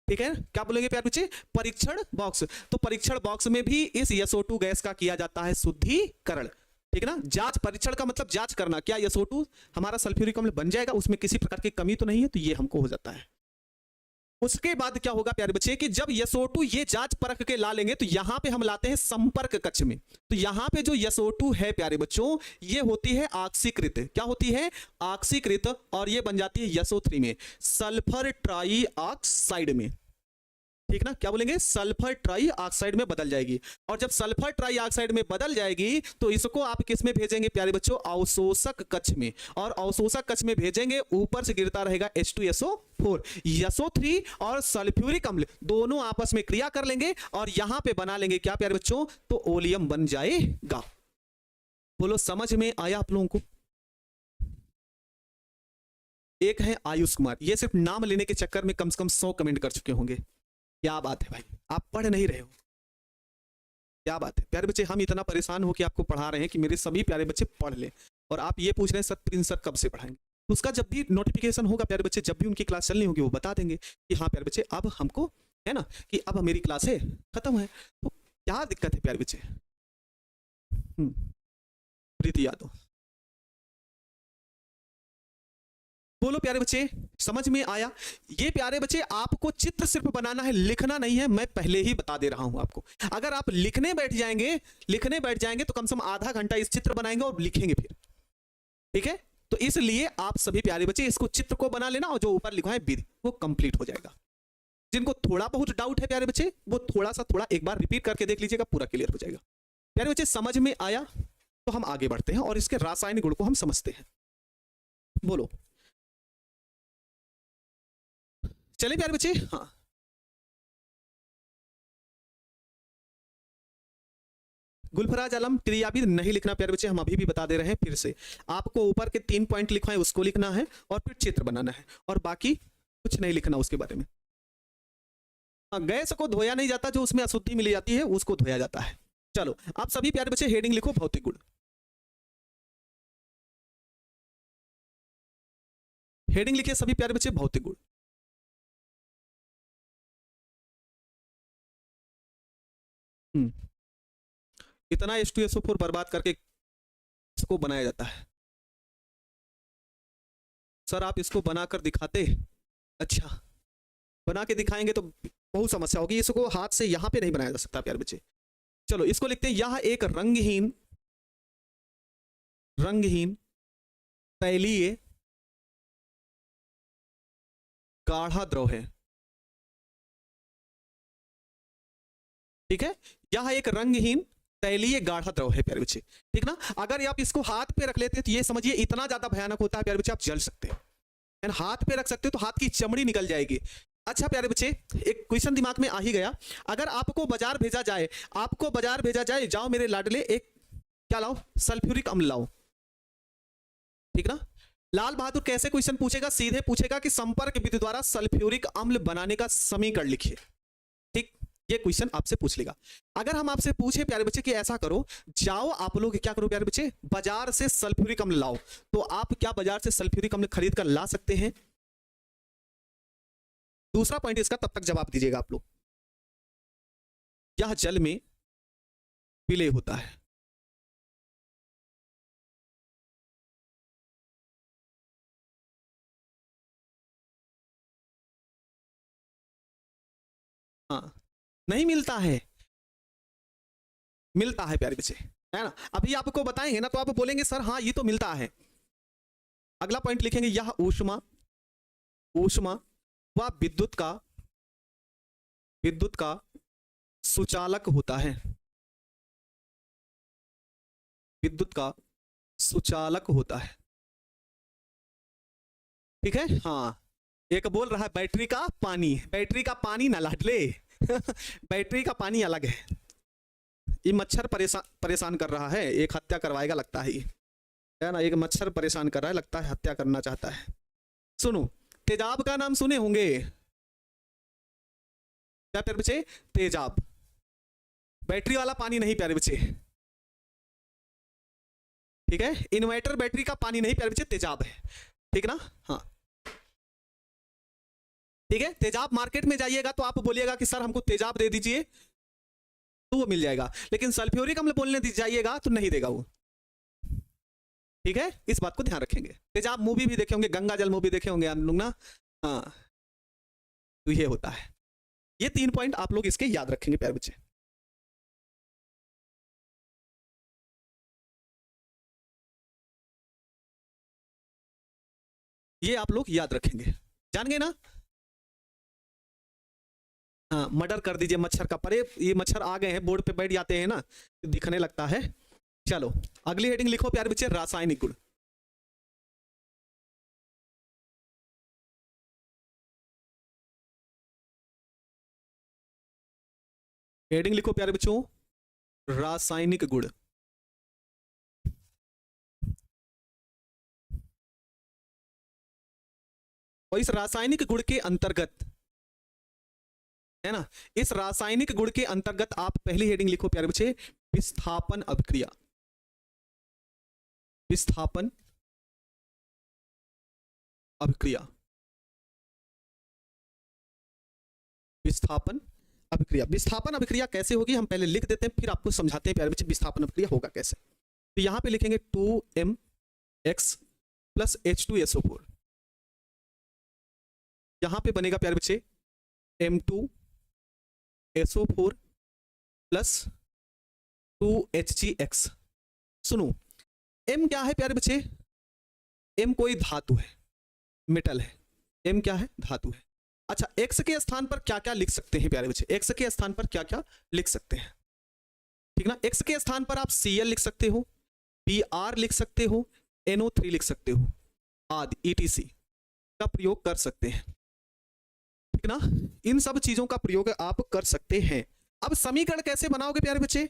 ठीक है, क्या बोलेंगे प्यारे बच्चे, परीक्षण बॉक्स। तो परीक्षण बॉक्स में भी इस SO2 गैस का किया जाता है शुद्धिकरण, ठीक ना। जांच, परीक्षण का मतलब जांच करना, क्या SO2 हमारा सल्फ्यूरिक अम्ल बन जाएगा, उसमें किसी प्रकार की कमी तो नहीं है, तो ये हमको हो जाता है। उसके बाद क्या होगा प्यारे बच्चे कि जब SO2 ये जांच परख के ला लेंगे तो यहां पे हम लाते हैं संपर्क कक्ष में। तो यहां पे जो SO2 है प्यारे बच्चों, ये होती है ऑक्सीकृत, क्या होती है, ऑक्सीकृत, और ये बन जाती है SO3 में, सल्फर ट्राई ऑक्साइड में, ठीक ना, क्या बोलेंगे, सल्फर ट्राई ऑक्साइड में बदल जाएगी। और जब सल्फर ट्राई ऑक्साइड में बदल जाएगी तो इसको आप किस में भेजेंगे प्यारे बच्चों, अवशोषक कक्ष में, और अवशोषक कक्ष में भेजेंगे, ऊपर से गिरता रहेगा H2SO4, SO3 और सल्फ्यूरिक अम्ल दोनों आपस में क्रिया कर लेंगे और यहां पे बना लेंगे क्या प्यारे बच्चों, तो ओलियम बन जाएगा। बोलो समझ में आया आप लोगों को। एक है आयुष कुमार, ये सिर्फ नाम लेने के चक्कर में कम से कम 100 कमेंट कर चुके होंगे। क्या बात है भाई, आप पढ़ नहीं रहे हो, क्या बात है प्यारे बच्चे, हम इतना परेशान हो कि आपको पढ़ा रहे हैं कि मेरे सभी प्यारे बच्चे पढ़ ले, और आप ये पूछ रहे हैं सर प्रिंस सर कब से पढ़ाएंगे। तो उसका जब भी नोटिफिकेशन होगा प्यारे बच्चे, जब भी उनकी क्लास चलनी होगी वो बता देंगे कि हाँ प्यारे बच्चे अब हमको, है ना, कि अब मेरी क्लास है खत्म है। तो क्या दिक्कत है प्यारे बच्चे, प्रीति यादव, बोलो प्यारे बच्चे समझ में आया। ये प्यारे बच्चे आपको चित्र सिर्फ बनाना है, लिखना नहीं है, मैं पहले ही बता दे रहा हूं आपको। अगर आप लिखने बैठ जाएंगे तो कम से कम आधा घंटा इस चित्र बनाएंगे और लिखेंगे फिर, ठीक है। तो इसलिए आप सभी प्यारे बच्चे इसको चित्र को बना लेना और जो ऊपर लिखा है विधि वो कंप्लीट हो जाएगा। जिनको थोड़ा बहुत डाउट है प्यारे बच्चे वो थोड़ा एक बार रिपीट करके देख लीजिएगा, पूरा क्लियर हो जाएगा। प्यारे बच्चे समझ में आया, तो हम आगे बढ़ते हैं और इसके रासायनिक गुण को हम समझते हैं। बोलो चलिए प्यारे बच्चे, हाँ गुलफराज आलम क्रियाविद नहीं लिखना प्यारे बच्चे, हम अभी भी बता दे रहे हैं फिर से। आपको ऊपर के 3 पॉइंट लिखवाएं उसको लिखना है और फिर चित्र बनाना है, और बाकी कुछ नहीं लिखना उसके बारे में। गैस को धोया नहीं जाता, जो उसमें अशुद्धि मिली जाती है उसको धोया जाता है। चलो आप सभी प्यारे बच्चे हेडिंग लिखो भौतिक गुण। हेडिंग लिखिए सभी प्यारे बच्चे भौतिक गुण। इतना H2SO4 बर्बाद करके इसको बनाया जाता है। सर आप इसको बनाकर दिखाते, अच्छा बना के दिखाएंगे तो बहुत समस्या होगी, इसको हाथ से यहां पे नहीं बनाया जा सकता प्यारे बच्चे। चलो इसको लिखते हैं, यह एक रंगहीन तैलीय गाढ़ा द्रव है। ठीक है, यह एक रंगहीन तैलीय गाढ़ा द्रव है प्यारे बच्चे, ठीक ना। अगर आप इसको हाथ पे रख लेते हैं तो ये समझिए इतना ज्यादा भयानक होता है प्यारे बच्चे, आप जल सकते हैं। हाथ पे रख सकते हो तो हाथ की चमड़ी निकल जाएगी। अच्छा प्यारे बच्चे, एक क्वेश्चन दिमाग में आ ही गया, अगर आपको बाजार भेजा जाए, जाओ मेरे लाडले एक क्या लाओ, सल्फ्यूरिक अम्ल लाओ, ठीक ना। लाल बहादुर कैसे क्वेश्चन पूछेगा, सीधे पूछेगा कि संपर्क विधि द्वारा सल्फ्यूरिक अम्ल बनाने का समीकरण लिखिए। ठीक, ये क्वेश्चन आपसे पूछ लेगा। अगर हम आपसे पूछे प्यारे बच्चे कि ऐसा करो, जाओ आप लोग क्या करो प्यारे बच्चे, बाजार से सल्फ्यूरिक अम्ल लाओ, तो आप क्या बाजार से सल्फ्यूरिक अम्ल खरीद कर ला सकते हैं? दूसरा पॉइंट इसका तब तक जवाब दीजिएगा आप लोग। यह जल में विलय होता है। हाँ, नहीं मिलता है, मिलता है प्यारे बच्चे, है ना। अभी आपको बताएंगे ना तो आप बोलेंगे सर हाँ ये तो मिलता है। अगला पॉइंट लिखेंगे, यह ऊष्मा व विद्युत का सुचालक होता है। विद्युत का सुचालक होता है, ठीक है। हाँ, एक बोल रहा है बैटरी का पानी ना लाडले बैटरी का पानी अलग है। ये मच्छर परेशान कर रहा है, एक हत्या करवाएगा लगता है ना। एक मच्छर परेशान कर रहा है, लगता है हत्या करना चाहता है। सुनो, तेजाब का नाम सुने होंगे, क्या प्यारे बच्चे, तेजाब। बैटरी वाला पानी नहीं प्यारे बच्चे, ठीक है। इन्वर्टर बैटरी का पानी नहीं प्यारे बच्चे, तेजाब है, ठीक ना। हाँ ठीक है, तेजाब मार्केट में जाइएगा तो आप बोलिएगा कि सर हमको तेजाब दे दीजिए, तो वो मिल जाएगा, लेकिन सल्फ्यूरिक अम्ल बोलने जाइएगा तो नहीं देगा वो, ठीक है। इस बात को ध्यान रखेंगे। तेजाब मूवी भी देखे होंगे, गंगा जल मूवी देखे होंगे आप लोग ना। हाँ, तो ये होता है। ये 3 पॉइंट आप लोग इसके याद रखेंगे प्यारे बच्चे। ये आप लोग याद रखेंगे, जान गए ना। हाँ, मर्डर कर दीजिए मच्छर का, परे ये मच्छर आ गए हैं, बोर्ड पे बैठ जाते हैं ना, दिखने लगता है। चलो अगली हेडिंग लिखो प्यारे बच्चे, रासायनिक गुण। हेडिंग लिखो प्यारे बच्चों, रासायनिक गुण। और इस रासायनिक गुण के अंतर्गत, है ना, इस रासायनिक गुण के अंतर्गत आप पहली हेडिंग लिखो प्यारे बच्चे, विस्थापन अभिक्रिया। विस्थापन अभिक्रिया, विस्थापन अभिक्रिया। विस्थापन अभिक्रिया कैसे होगी हम पहले लिख देते हैं, फिर आपको समझाते हैं प्यारे बच्चे विस्थापन अभिक्रिया होगा कैसे। तो यहां पे लिखेंगे 2mx प्लस H2SO4, यहां पे बनेगा प्यारे बच्चे M2SO4 प्लस 2HGX। सुनो, M क्या है प्यारे बच्चे, M कोई धातु है, मेटल है। M क्या है, धातु है। अच्छा, X के स्थान पर क्या क्या लिख सकते हैं प्यारे बच्चे, X के स्थान पर क्या क्या लिख सकते हैं, ठीक ना। X के स्थान पर आप Cl लिख सकते हो, Br लिख सकते हो, NO3 लिख सकते हो, आदि ETC का प्रयोग कर सकते हैं, ठीक ना। इन सब चीजों का प्रयोग आप कर सकते हैं। अब समीकरण कैसे बनाओगे प्यारे बच्चे,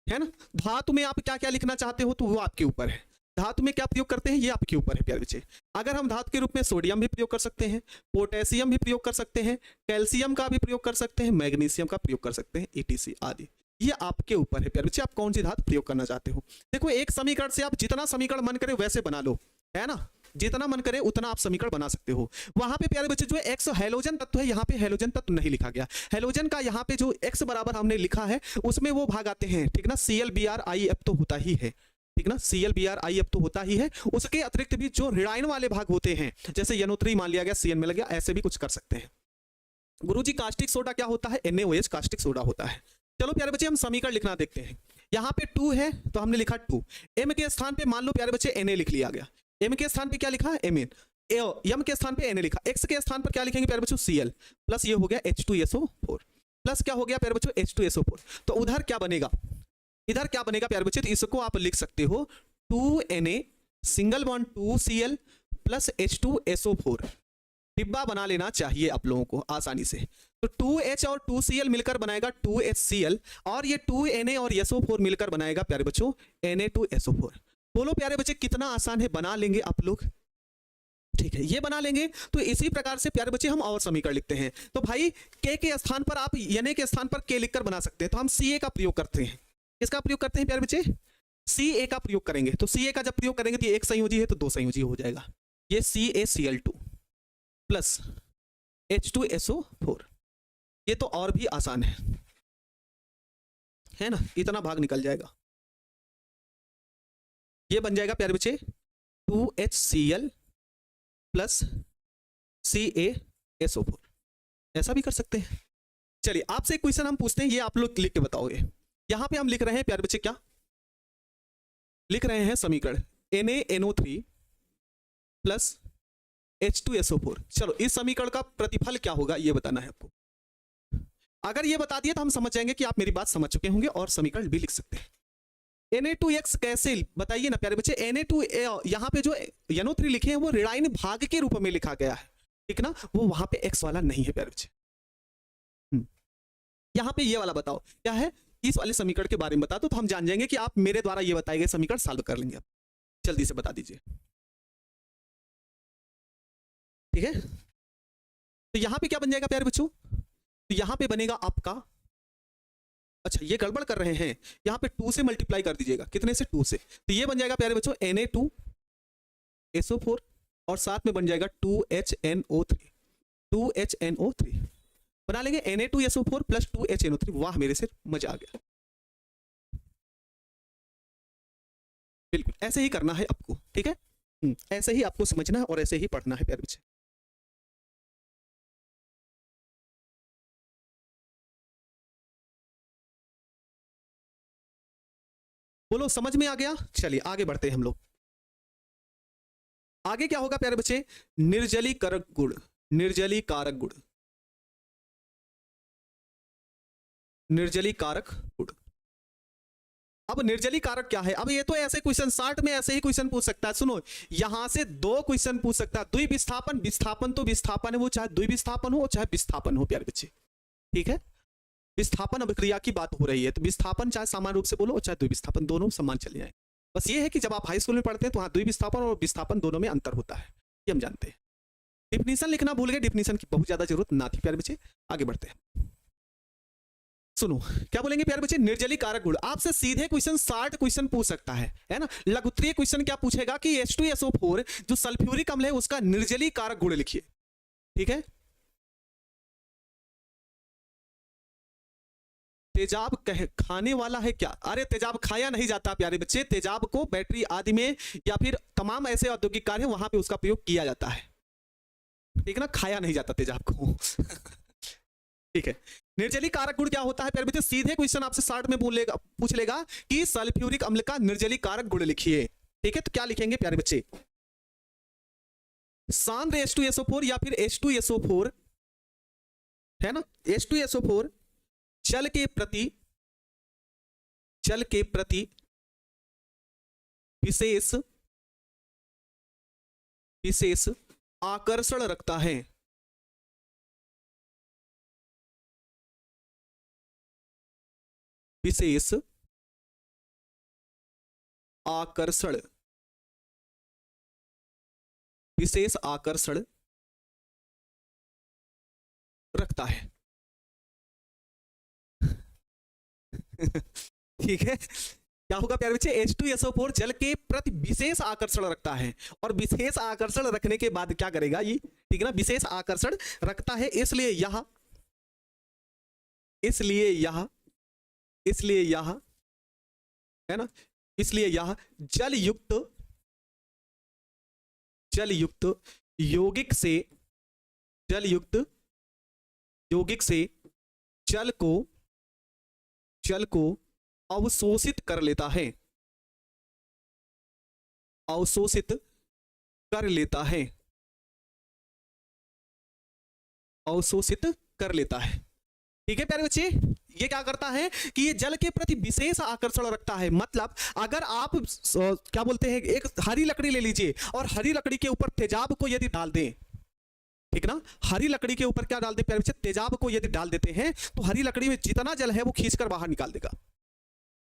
है ना। धातु में आप क्या क्या लिखना चाहते हो तो वो आपके ऊपर है। धातु में क्या प्रयोग करते हैं ये आपके ऊपर है प्यारे बच्चे। अगर हम धातु के रूप में सोडियम भी प्रयोग कर सकते हैं, पोटेशियम भी प्रयोग कर सकते हैं, कैल्शियम का भी प्रयोग कर सकते हैं, मैग्नीशियम का प्रयोग कर सकते हैं, ETC आदि। ये आपके ऊपर है प्यारे बच्चे, आप कौन सी धातु प्रयोग करना चाहते हो। देखो एक समीकरण से आप जितना समीकरण मन करे वैसे बना लो, है ना, जितना मन करे उतना आप समीकरण बना सकते हो। वहां पे प्यारे बच्चे जो है एक्स हेलोजन तत्व है, यहाँ पे हेलोजन तत्व नहीं लिखा गया। हेलोजन का यहाँ पे जो एक्स बराबर हमने लिखा है उसमें वो भाग आते हैं, ठीक ना, ClBrIF तो होता ही है, ठीक ना, ClBrIF तो होता ही है। उसके अतिरिक्त भी जो ऋणायन वाले भाग होते हैं, जैसे NO3 मान लिया गया, CN में लग गया, ऐसे भी कुछ कर सकते हैं। गुरुजी कास्टिक सोडा क्या होता है, NaOH कास्टिक सोडा होता है। चलो प्यारे बच्चे हम समीकरण लिखना देखते हैं। यहाँ पे 2 है तो हमने लिखा 2, M के स्थान पे मान लो प्यारे बच्चे Na लिख लिया गया, M के स्थान पे क्या लिखा Mn, M के स्थान पे Na लिखा, X के स्थान पर क्या लिखेंगे प्यारे बच्चों Cl, प्लस ये हो गया H2SO4, प्लस क्या हो गया प्यारे बच्चों H2SO4। तो उधर क्या बनेगा, इधर क्या बनेगा प्यारे बच्चे, तो इसको आप लिख सकते हो 2Na single bond 2Cl plus H2SO4। डिब्बा बना लेना चाहिए आप लोगों को आसानी से। तो 2H और 2Cl मिलकर बनाएगा 2HCl, और ये 2Na और SO4 मिलकर बनाएगा प्यारे बच्चों Na2SO4। बोलो प्यारे बच्चे कितना आसान है, बना लेंगे आप लोग, ठीक है, ये बना लेंगे। तो इसी प्रकार से प्यारे बच्चे हम और समीकरण लिखते हैं। तो भाई K के स्थान पर आप Na के स्थान पर K लिखकर बना सकते हैं, तो हम Ca का प्रयोग करते हैं। किसका प्रयोग करते हैं प्यारे बच्चे, Ca का प्रयोग करेंगे। तो Ca का जब प्रयोग करेंगे तो ये एक संयोजी है तो दो संयोजी हो जाएगा, ये CaCl2 प्लस H2SO4। ये तो और भी आसान है ना, इतना भाग निकल जाएगा। ये बन जाएगा प्यारे बच्चे 2HCl प्लस CaSO4, ऐसा भी कर सकते हैं। चलिए आपसे एक क्वेश्चन हम पूछते हैं, ये आप लोग लिख के बताओगे। यहां पे हम लिख रहे हैं प्यारे बच्चे, क्या लिख रहे हैं, समीकरण NaNO3 प्लस H2SO4। चलो इस समीकरण का प्रतिफल क्या होगा ये बताना है आपको। अगर ये बता दिए तो हम समझ जाएंगे कि आप मेरी बात समझ चुके होंगे और समीकरण भी लिख सकते हैं। Na2X कैसे बताइए ना प्यारे बच्चे, Na2 यहाँ पे जो NO3 लिखे हैं वो ऋणायन भाग के रूप में लिखा गया है, ठीक ना, वो वहां पे X वाला नहीं है प्यारे बच्चे। यहाँ पे ये वाला बताओ क्या है, इस वाले समीकरण के बारे में बता दो तो हम जान जाएंगे कि आप मेरे द्वारा ये बताए गए समीकरण सॉल्व कर लेंगे। आप जल्दी से बता दीजिए, ठीक है। तो यहां पे क्या बन जाएगा प्यारे बच्चों, तो यहां पे बनेगा आपका, अच्छा ये गड़बड़ कर रहे हैं, यहां पे 2 से मल्टीप्लाई कर दीजिएगा, कितने से 2 से, तो ये बन जाएगा प्यारे बच्चों Na2SO4 और साथ में बन जाएगा 2HNO3 बना लेंगे, Na2SO4 प्लस 2HNO3। वाह मेरे से मजा आ गया, बिल्कुल ऐसे ही करना है आपको, ठीक है, ऐसे ही आपको समझना है और ऐसे ही पढ़ना है प्यारे बच्चे। बोलो समझ में आ गया। चलिए आगे बढ़ते हैं हम लोग। आगे क्या होगा प्यारे बच्चे, निर्जलीकारक गुण, निर्जलीकारक गुण, निर्जलीकारक गुण। अब निर्जलीकारक क्या है, अब ये तो ऐसे क्वेश्चन 60 में ऐसे ही क्वेश्चन पूछ सकता है। सुनो यहां से 2 क्वेश्चन पूछ सकता है, द्विविस्थापन, विस्थापन तो विस्थापन है, वो चाहे द्विविस्थापन हो चाहे विस्थापन हो प्यारे बच्चे, ठीक है। विस्थापन अभिक्रिया की बात हो रही है, तो विस्थापन चाहे सामान्य रूप से बोलो चाहे द्विविस्थापन, दोनों समान चले जाए। बस ये है कि जब आप हाई स्कूल में पढ़ते हैं तो वहां द्विविस्थापन और विस्थापन दोनों में अंतर होता है, ये हम जानते हैं। डिफिनीशन लिखना भूल गए, डिफिनीशन की बहुत ज्यादा जरूरत ना थी प्यारे बच्चे। आगे बढ़ते हैं, सुनो क्या बोलेंगे प्यारे बच्चे, निर्जलीकारक गुण। आपसे सीधे क्वेश्चन 60 क्वेश्चन पूछ सकता है ना। लघुत्तरीय क्वेश्चन क्या पूछेगा कि H2SO4 जो सल्फ्यूरिक अम्ल है उसका निर्जलीकारक गुण लिखिए, ठीक है। तेजाब खाने वाला है क्या, अरे तेजाब खाया नहीं जाता प्यारे बच्चे, तेजाब को बैटरी आदि में या फिर तमाम ऐसे औद्योगिक कार्य वहां पे उसका प्रयोग किया जाता है, ठीक है ना, खाया नहीं जाता तेजाब को ठीक है। निर्जलीकारक गुण क्या होता है प्यारे बच्चे, सीधे क्वेश्चन आपसे 60 में पूछ लेगा कि सल्फ्यूरिक अम्ल का निर्जलीकारक गुण लिखिए, ठीक है। तो क्या लिखेंगे प्यारे बच्चे, सांद्र H2SO4 या फिर H2SO4 है ना, H2SO4 जल के प्रति विशेष आकर्षण रखता है, विशेष आकर्षण, विशेष आकर्षण रखता है। ठीक है, क्या होगा प्यारे बच्चे, H2SO4 जल के प्रति विशेष आकर्षण रखता है, और विशेष आकर्षण रखने के बाद क्या करेगा ये, ठीक है ना, विशेष आकर्षण रखता है, इसलिए यह है ना, इसलिए यह जलयुक्त यौगिक से जल को अवशोषित कर लेता है, अवशोषित कर लेता है। ठीक है प्यारे बच्चे, ये क्या करता है कि ये जल के प्रति विशेष आकर्षण रखता है। मतलब अगर आप क्या बोलते हैं, एक हरी लकड़ी ले लीजिए और हरी लकड़ी के ऊपर तेजाब को यदि डाल दें, ठीक ना, हरी लकड़ी के ऊपर क्या डाल दें प्यारे बच्चे, तेजाब को यदि डाल देते हैं तो हरी लकड़ी में जितना जल है वो खींचकर बाहर निकाल देगा।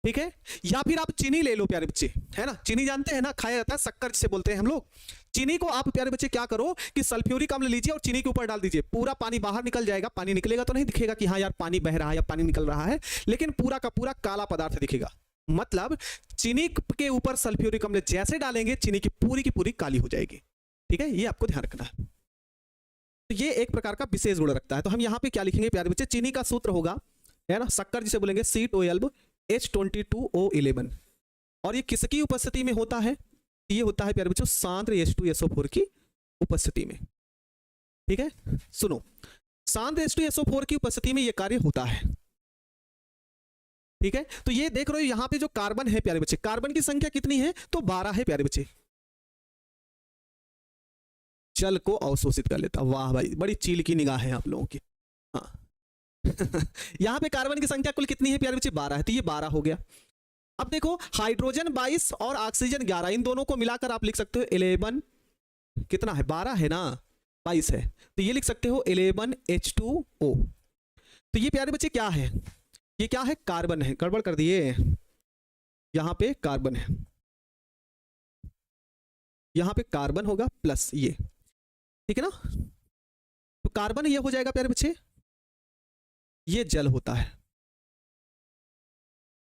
ठीक है, या फिर आप चीनी ले लो प्यारे बच्चे, है ना, चीनी जानते हैं ना, खाया जाता है, शक्कर जिसे बोलते हैं हम लोग। चीनी को आप प्यारे बच्चे क्या करो कि सल्फ्यूरिक अम्ल लीजिए और चीनी के ऊपर डाल दीजिए, पूरा पानी बाहर निकल जाएगा। पानी निकलेगा तो नहीं दिखेगा कि हाँ यार पानी बह रहा है या पानी निकल रहा है, लेकिन पूरा का पूरा काला पदार्थ दिखेगा। मतलब चीनी के ऊपर सल्फ्यूरिक अम्ल जैसे डालेंगे चीनी की पूरी काली हो जाएगी। ठीक है, ये आपको ध्यान रखना है। तो ये एक प्रकार का विशेष गुण रखता है। तो हम यहाँ पे क्या लिखेंगे प्यारे बच्चे, चीनी का सूत्र होगा, है ना, शक्कर जिसे बोलेंगे C12H22O11, और ये किसकी उपस्थिति में होता है, ये होता है प्यारे बच्चों सांद्र H2SO4 की उपस्थिति में। ठीक है, सुनो, सांद्र H2SO4 की उपस्थिति में ये कार्य होता है। ठीक है, तो ये देख रहे हो यहाँ पे जो कार्बन है प्यारे बच्चे, कार्बन की संख्या कितनी है, तो 12 है प्यारे बच्चे, जल को अवशोषित कर लेता। वाह भाई, बड़ी चील की निगाह है आप लोगों की। हाँ यहाँ पे कार्बन की संख्या कुल कितनी है प्यारे बच्चे, 12 है, तो ये 12 हो गया। अब देखो हाइड्रोजन 22 और ऑक्सीजन 11, इन दोनों को मिलाकर आप लिख सकते हो 11, कितना है, 12 है ना, 22 है, तो ये लिख सकते हो 11H2O। तो ये प्यारे बच्चे क्या है, ये क्या है, कार्बन है, गड़बड़ कर दिए, यहां पे कार्बन है, यहां पे कार्बन होगा प्लस ये, ठीक है ना, तो कार्बन ये हो जाएगा प्यारे बच्चे, ये जल होता है,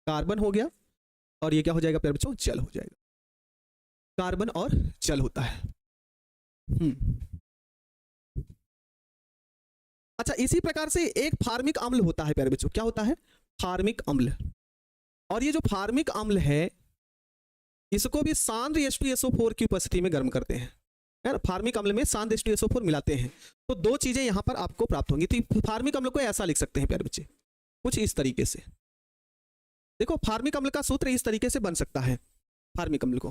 कार्बन हो गया, और ये क्या हो जाएगा प्यारे बच्चों, जल हो जाएगा, कार्बन और जल होता है। अच्छा, इसी प्रकार से एक फार्मिक अम्ल होता है प्यारे बच्चों, क्या होता है, फार्मिक अम्ल, और ये जो फार्मिक अम्ल है इसको भी सांद्र H2SO4 की उपस्थिति में गर्म करते हैं, है ना, फार्मिक अम्ल में सांद्र H2SO4 मिलाते हैं, तो दो चीजें यहां पर आपको प्राप्त होंगी। तो फार्मिक अम्ल को ऐसा लिख सकते हैं प्यारे बच्चे, कुछ इस तरीके से, देखो फार्मिक अम्ल का सूत्र इस तरीके से बन सकता है फार्मिक अम्ल को।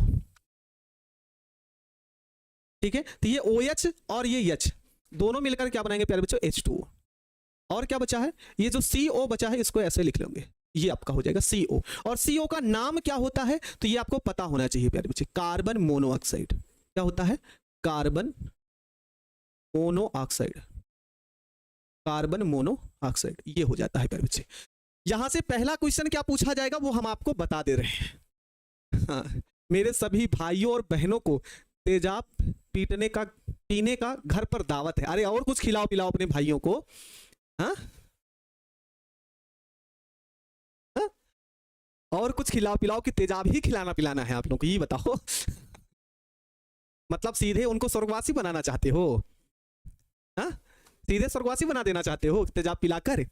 ठीक है, तो ये OH और ये H दोनों मिलकर क्या बनाएंगे प्यारे बच्चों, H2O, और क्या बचा है, ये जो CO बचा है इसको ऐसे लिख लेंगे, ये आपका हो जाएगा CO, और CO का नाम क्या होता है, तो ये आपको पता होना चाहिए प्यारे बच्चे, कार्बन मोनोऑक्साइड। क्या होता है, कार्बन मोनोऑक्साइड, कार्बन मोनोऑक्साइड, ये हो जाता है प्यारे बच्चे। यहां से पहला क्वेश्चन क्या पूछा जाएगा वो हम आपको बता दे रहे हैं। हाँ, मेरे सभी भाइयों और बहनों को तेजाब पीने का घर पर दावत है। अरे और कुछ खिलाओ पिलाओ अपने भाइयों को, हाँ, और कुछ खिलाओ पिलाओ कि तेजाब ही खिलाना पिलाना है आप लोगों को, ये बताओ। मतलब सीधे उनको स्वर्गवासी बनाना चाहते हो, हाँ, सीधे स्वर्गवासी बना देना चाहते हो तेजाब पिलाकर।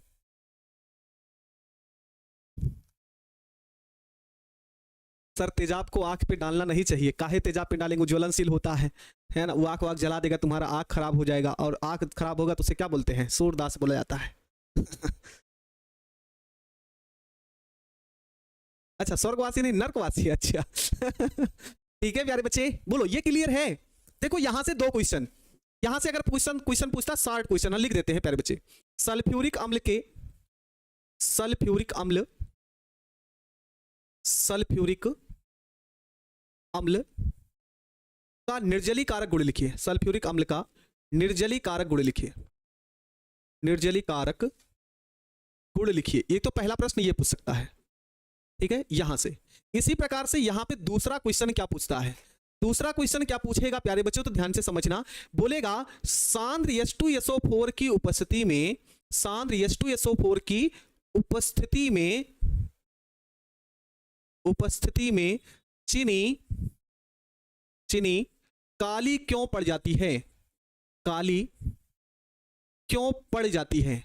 सर तेजाब को आंख पे डालना नहीं चाहिए, काहे तेजाब पे डालेंगे, ज्वलनशील होता है ना, वो आंख वाक जला देगा, तुम्हारा आंख खराब हो जाएगा, और आंख खराब होगा तो उसे क्या बोलते हैं, सूरदास बोला जाता है। अच्छा स्वर्गवासी नहीं, नरकवासी, अच्छा। ठीक है प्यारे बच्चे, बोलो ये क्लियर है। देखो यहां से दो क्वेश्चन, यहां से अगर क्वेश्चन पूछता 60 क्वेश्चन लिख देते हैं प्यारे बच्चे। सल्फ्यूरिक अम्ल का निर्जलीकारक गुण लिखिए, सल्फ्यूरिक अम्ल का निर्जलीकारक गुण लिखिए, निर्जलीकारक गुण लिखिए। ये तो पहला प्रश्न ये पूछ सकता है, ठीक है। यहां से इसी प्रकार से यहां पे दूसरा क्वेश्चन क्या पूछता है, दूसरा क्वेश्चन क्या पूछेगा प्यारे बच्चों, तो ध्यान से समझना। बोलेगा सांद्र H2SO4 की उपस्थिति में, सांद्र H2SO4 की उपस्थिति में चीनी काली क्यों पड़ जाती है, काली क्यों पड़ जाती है,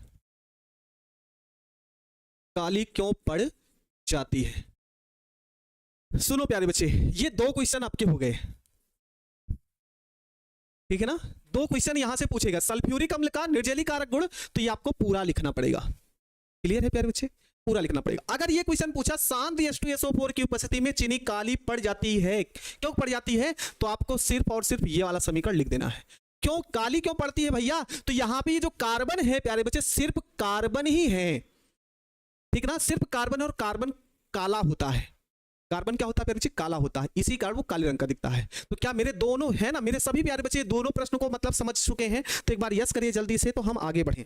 काली क्यों पड़ जाती है। सुनो प्यारे बच्चे, ये दो क्वेश्चन आपके हो गए, ठीक है ना। दो क्वेश्चन यहां से पूछेगा। सल्फ्यूरिक अम्ल का निर्जलीकारक गुण, तो ये आपको पूरा लिखना पड़ेगा। क्लियर है प्यारे बच्चे, पूरा लिखना पड़ेगा। अगर ये क्वेश्चन पूछा सांद्र H2SO4 की उपस्थिति में चीनी काली पड़ जाती है, क्यों पड़ जाती है, तो आपको सिर्फ और सिर्फ ये वाला समीकरण लिख देना है। क्यों काली क्यों पड़ती है भैया, तो यहां पे ये जो कार्बन है प्यारे बच्चे, सिर्फ कार्बन ही है, ठीक ना, सिर्फ कार्बन, और कार्बन काला होता है। कार्बन क्या होता है प्यारे बच्चे, काला होता है, इसी कारण वो काले रंग का दिखता है। तो क्या मेरे दोनों है ना, मेरे सभी प्यारे बच्चे दोनों प्रश्नों को मतलब समझ चुके हैं, तो एक बार यस करिए जल्दी से, तो हम आगे बढ़ें।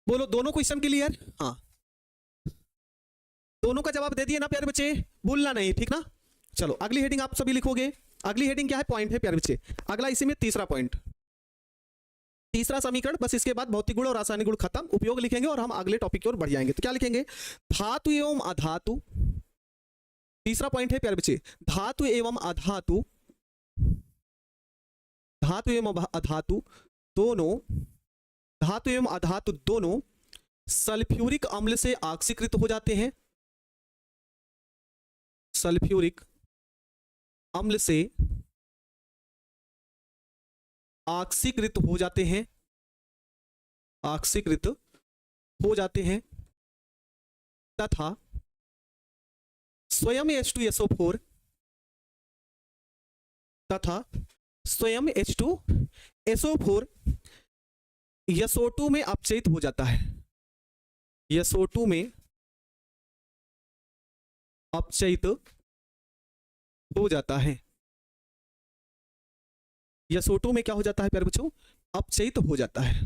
बोलो दोनों क्वेश्चन क्लियर, हाँ दोनों का जवाब दे दिए ना प्यारे बच्चे, भूलना नहीं, ठीक ना। चलो अगली हेडिंग आप सभी लिखोगे। अगली हेडिंग क्या है, पॉइंट है प्यारे बच्चे। अगला इसी में तीसरा पॉइंट, तीसरा समीकरण, बस इसके बाद भौतिक गुण और रासायनिक गुण खत्म, उपयोग लिखेंगे और हम अगले टॉपिक की ओर बढ़ जाएंगे। तो क्या लिखेंगे, धातु एवं अधातु, तीसरा पॉइंट है प्यारे बच्चे, धातु एवं अधातु, धातु एवं अधातु दोनों, धातु एवं अधातु दोनों सल्फ्यूरिक अम्ल से ऑक्सीकृत हो जाते हैं, सल्फ्यूरिक अम्ल से ऑक्सीकृत हो जाते हैं, ऑक्सीकृत हो जाते हैं, तथा स्वयं H2SO4, तथा स्वयं H2SO4 SO2 में अपचयित हो जाता है, SO2 में अपचयित हो जाता है, SO2 में क्या हो जाता है प्यारे बच्चों, अपचयित हो जाता है,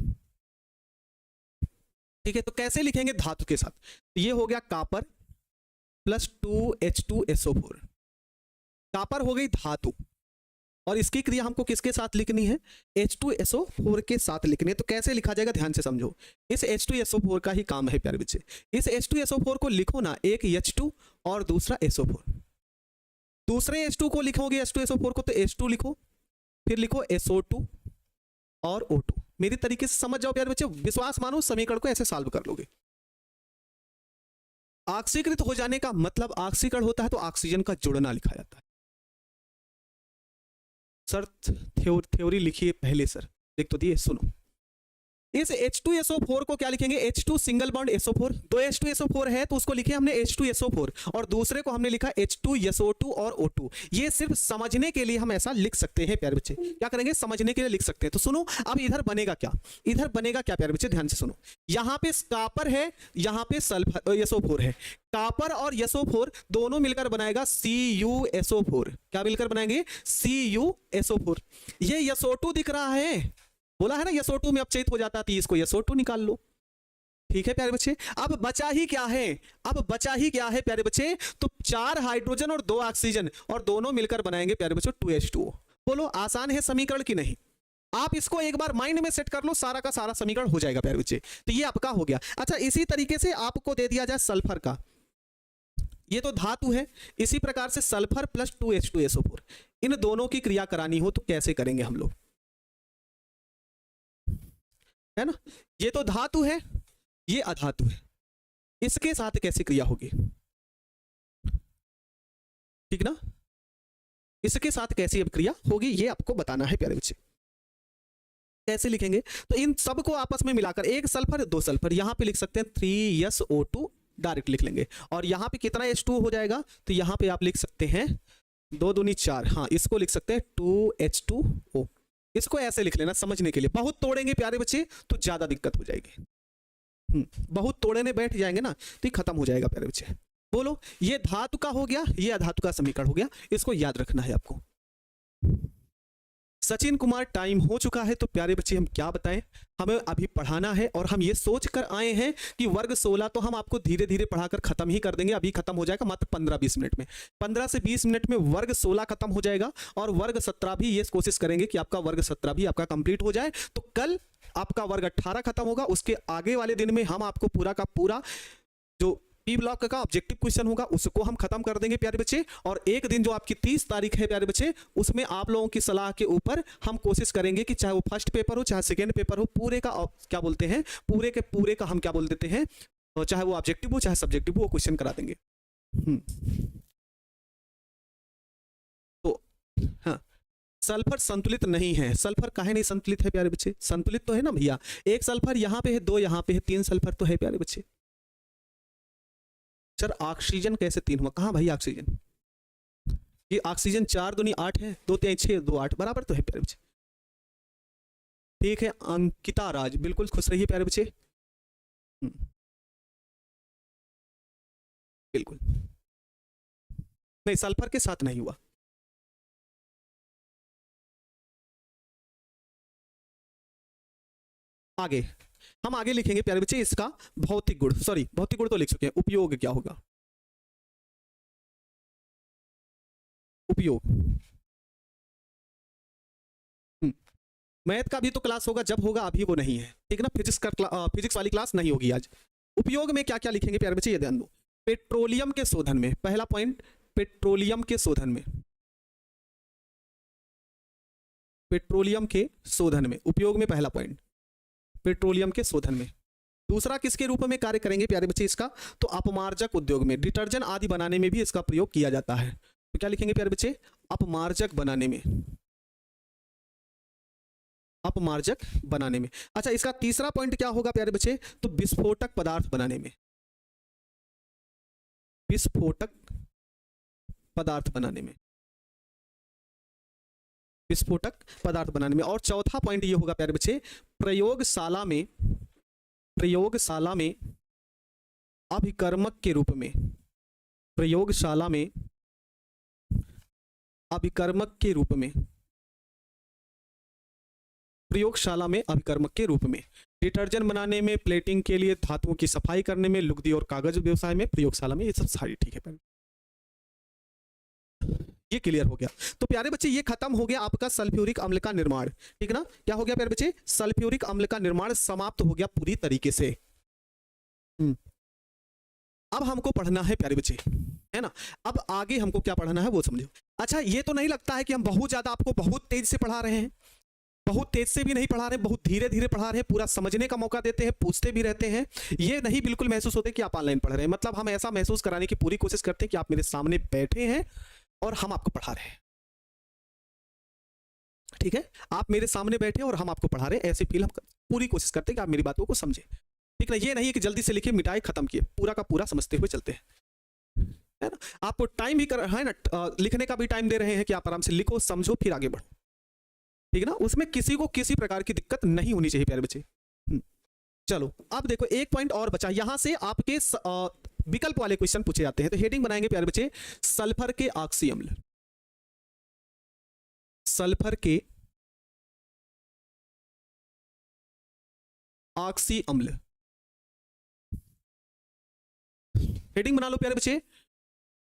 ठीक है। तो कैसे लिखेंगे, धातु के साथ, तो ये हो गया कॉपर प्लस 2H2SO4, कॉपर हो गई धातु, और इसकी क्रिया हमको किसके साथ लिखनी है, H2SO4 के साथ लिखनी है। तो कैसे लिखा जाएगा, ध्यान से समझो, इस H2SO4 का ही काम है प्यारे बच्चे। इस H2SO4 को लिखो ना, एक H2 और दूसरा SO4, दूसरे H2 को लिखोगे H2SO4 को, तो H2 लिखो, फिर लिखो SO2 और O2। मेरी तरीके से समझ जाओ प्यारे बच्चे, विश्वास मानो, समीकरण को ऐसे सॉल्व कर लोगे। ऑक्सीकृत हो जाने का मतलब, ऑक्सीकरण होता है तो ऑक्सीजन का जुड़ना लिखा जाता है। सर थ्योरी लिखिए पहले, सर देख तो दिए, सुनो। इस H2SO4 को क्या लिखेंगे, H2 सिंगल बॉन्ड SO4, दो H2SO4 है तो उसको लिखे हमने H2SO4, और दूसरे को हमने लिखा H2SO2 और O2। ये सिर्फ समझने के लिए हम ऐसा लिख सकते हैं प्यारे बच्चे, क्या करेंगे, समझने के लिए लिख सकते हैं। तो सुनो, अब इधर बनेगा क्या, इधर बनेगा क्या प्यारे बच्चे, ध्यान से सुनो। यहाँ पे कॉपर है, यहाँ पे सल्फर SO4 है, कॉपर और SO4 दोनों मिलकर बनाएगा CuSO4। क्या मिलकर बनाएंगे, CuSO4। ये SO2 दिख रहा है, बोला है ना SO2 में अपचयित हो जाता है, इसको SO2 निकाल लो, ठीक है प्यारे बच्चे। अब बचा ही क्या है, अब बचा ही क्या है प्यारे बच्चे, तो 4 हाइड्रोजन और 2 ऑक्सीजन, और दोनों मिलकर बनाएंगे प्यारे बच्चों 2H2O। बोलो आसान है समीकरण की नहीं, आप इसको एक बार माइंड में सेट कर लो, सारा का सारा समीकरण हो जाएगा प्यारे बच्चे। तो ये आपका हो गया। अच्छा, इसी तरीके से आपको दे दिया जाए सल्फर का, ये तो धातु है, इसी प्रकार से सल्फर प्लस 2H2SO4, इन दोनों की क्रिया करानी हो तो कैसे करेंगे हम लोग, है ना। ये तो धातु है, ये अधातु है, इसके साथ कैसे क्रिया होगी, ठीक ना, इसके साथ कैसी अब क्रिया होगी ये आपको बताना है प्यारे बच्चे। कैसे लिखेंगे, तो इन सबको आपस में मिलाकर, एक सल्फर 2 सल्फर, यहां पे लिख सकते हैं 3SO2 डायरेक्ट लिख लेंगे, और यहां पे कितना H2 हो जाएगा, तो यहां पे आप लिख सकते हैं 2 दूनी 4, हाँ इसको लिख सकते हैं 2H2O। इसको ऐसे लिख लेना समझने के लिए, बहुत तोड़ेंगे प्यारे बच्चे तो ज्यादा दिक्कत हो जाएगी, बहुत तोड़ने बैठ जाएंगे ना तो ये खत्म हो जाएगा प्यारे बच्चे। बोलो, ये धातु का हो गया, ये अधातु का समीकरण हो गया, इसको याद रखना है आपको। सचिन कुमार, टाइम हो चुका है, तो प्यारे बच्चे हम क्या बताएं, हमें अभी पढ़ाना है और हम ये सोच कर आए हैं कि वर्ग 16 तो हम आपको धीरे धीरे पढ़ाकर खत्म ही कर देंगे, अभी खत्म हो जाएगा मात्र 15-20 मिनट में, 15 से 20 मिनट में वर्ग 16 खत्म हो जाएगा और वर्ग 17 भी ये कोशिश करेंगे कि आपका वर्ग 17 भी आपका कंप्लीट हो जाए। तो कल आपका वर्ग 18 खत्म होगा, उसके आगे वाले दिन में हम आपको पूरा का पूरा जो पी ब्लॉक का ऑब्जेक्टिव क्वेश्चन होगा उसको हम खत्म कर देंगे प्यारे बच्चे। और एक दिन जो आपकी 30 तारीख है प्यारे बच्चे, उसमें आप लोगों की सलाह के ऊपर हम कोशिश करेंगे कि चाहे वो फर्स्ट पेपर हो चाहे सेकेंड पेपर हो, पूरे का क्या बोलते हैं, पूरे के पूरे का हम क्या बोल देते हैं, चाहे वो ऑब्जेक्टिव हो चाहे सब्जेक्टिव हो, वो क्वेश्चन करा देंगे। तो हाँ, सल्फर संतुलित नहीं है, सल्फर काहे नहीं संतुलित है प्यारे बच्चे, संतुलित तो है ना भैया, एक सल्फर यहाँ पे है, दो यहाँ पे है, 3 सल्फर तो है प्यारे बच्चे। सर ऑक्सीजन कैसे 3 हुआ, कहाँ भाई ऑक्सीजन, ये ऑक्सीजन 4 दूनी 8 है, 2 3 6 2 8 बराबर तो है प्यारे बच्चे। ठीक है, अंकिता राज, बिल्कुल खुश रहिए प्यारे बच्चे। बिल्कुल नहीं, सल्फर के साथ नहीं हुआ। आगे हम आगे लिखेंगे प्यारे बच्चे इसका भौतिक गुण, सॉरी भौतिक गुण तो लिख चुके हैं, उपयोग क्या होगा, उपयोग। मैथ का भी तो क्लास होगा, जब होगा, अभी वो नहीं है, ठीक ना, फिजिक्स वाली क्लास नहीं होगी आज। उपयोग में क्या क्या लिखेंगे प्यारे बच्चे, ये ध्यान दो। पेट्रोलियम के शोधन में, पहला पॉइंट, पेट्रोलियम के शोधन में, पेट्रोलियम के शोधन में उपयोग में पहला पॉइंट, पेट्रोलियम के शोधन में। दूसरा किसके रूप में कार्य करेंगे प्यारे बच्चे इसका, तो अपमार्जक उद्योग में, डिटर्जेंट आदि बनाने में भी इसका प्रयोग किया जाता है। तो क्या लिखेंगे प्यारे बच्चे, अपमार्जक बनाने में, अपमार्जक बनाने में। अच्छा, इसका तीसरा पॉइंट क्या होगा प्यारे बच्चे, तो विस्फोटक पदार्थ बनाने में, विस्फोटक पदार्थ बनाने में, विस्फोटक पदार्थ बनाने में। और चौथा पॉइंट ये होगा प्यारे बच्चे, प्रयोगशाला में, प्रयोगशाला में अभिकर्मक के रूप में, प्रयोगशाला में अभिकर्मक के रूप में, प्रयोगशाला में अभिकर्मक के रूप में, डिटर्जेंट बनाने में, प्लेटिंग के लिए, धातुओं की सफाई करने में, लुगदी और कागज व्यवसाय में, प्रयोगशाला में, ये सब सारी ठीक है। ये क्लियर हो गया। तो प्यारे बच्चे ये खत्म हो गया आपका सल्फ्यूरिक अम्ल का निर्माण, ठीक ना, क्या हो गया प्यारे बच्चे, सल्फ्यूरिक अम्ल का निर्माण समाप्त हो गया पूरी तरीके से। अब हमको पढ़ना है प्यारे बच्चे, है ना, अब आगे हमको क्या पढ़ना है वो समझो। अच्छा, ये तो नहीं लगता है कि हम बहुत ज्यादा आपको बहुत तेज से पढ़ा रहे हैं, बहुत तेज से भी नहीं पढ़ा रहे, बहुत धीरे धीरे पढ़ा रहे हैं, पूरा समझने का मौका देते हैं, पूछते भी रहते हैं, ये नहीं बिल्कुल महसूस होते कि आप ऑनलाइन पढ़ रहे हैं। मतलब हम ऐसा महसूस कराने की पूरी कोशिश करते हैं कि आप मेरे सामने बैठे हैं और हम आपको पढ़ा रहे हैं, ठीक है, आप मेरे सामने बैठे और हम आपको पढ़ा रहे हैं, ऐसे फील हम पूरी कोशिश करते हैं कि आप मेरी बातों को समझें, ठीक ना। ये नहीं कि जल्दी से लिखे मिटाए खत्म किए, पूरा का पूरा समझते हुए चलते हैं, है ना। आपको टाइम भी कर है ना, लिखने का भी टाइम दे रहे हैं कि आप आराम से लिखो, समझो, फिर आगे बढ़ो, ठीक है ना, उसमें किसी को किसी प्रकार की दिक्कत नहीं होनी चाहिए प्यारे बच्चे। चलो अब देखो एक पॉइंट और बचा, यहां से आपके विकल्प वाले क्वेश्चन पूछे जाते हैं। तो हेडिंग बनाएंगे प्यारे बच्चे, सल्फर के ऑक्सी अम्ल, सल्फर के ऑक्सी अम्ल, हेडिंग बना लो प्यारे बच्चे,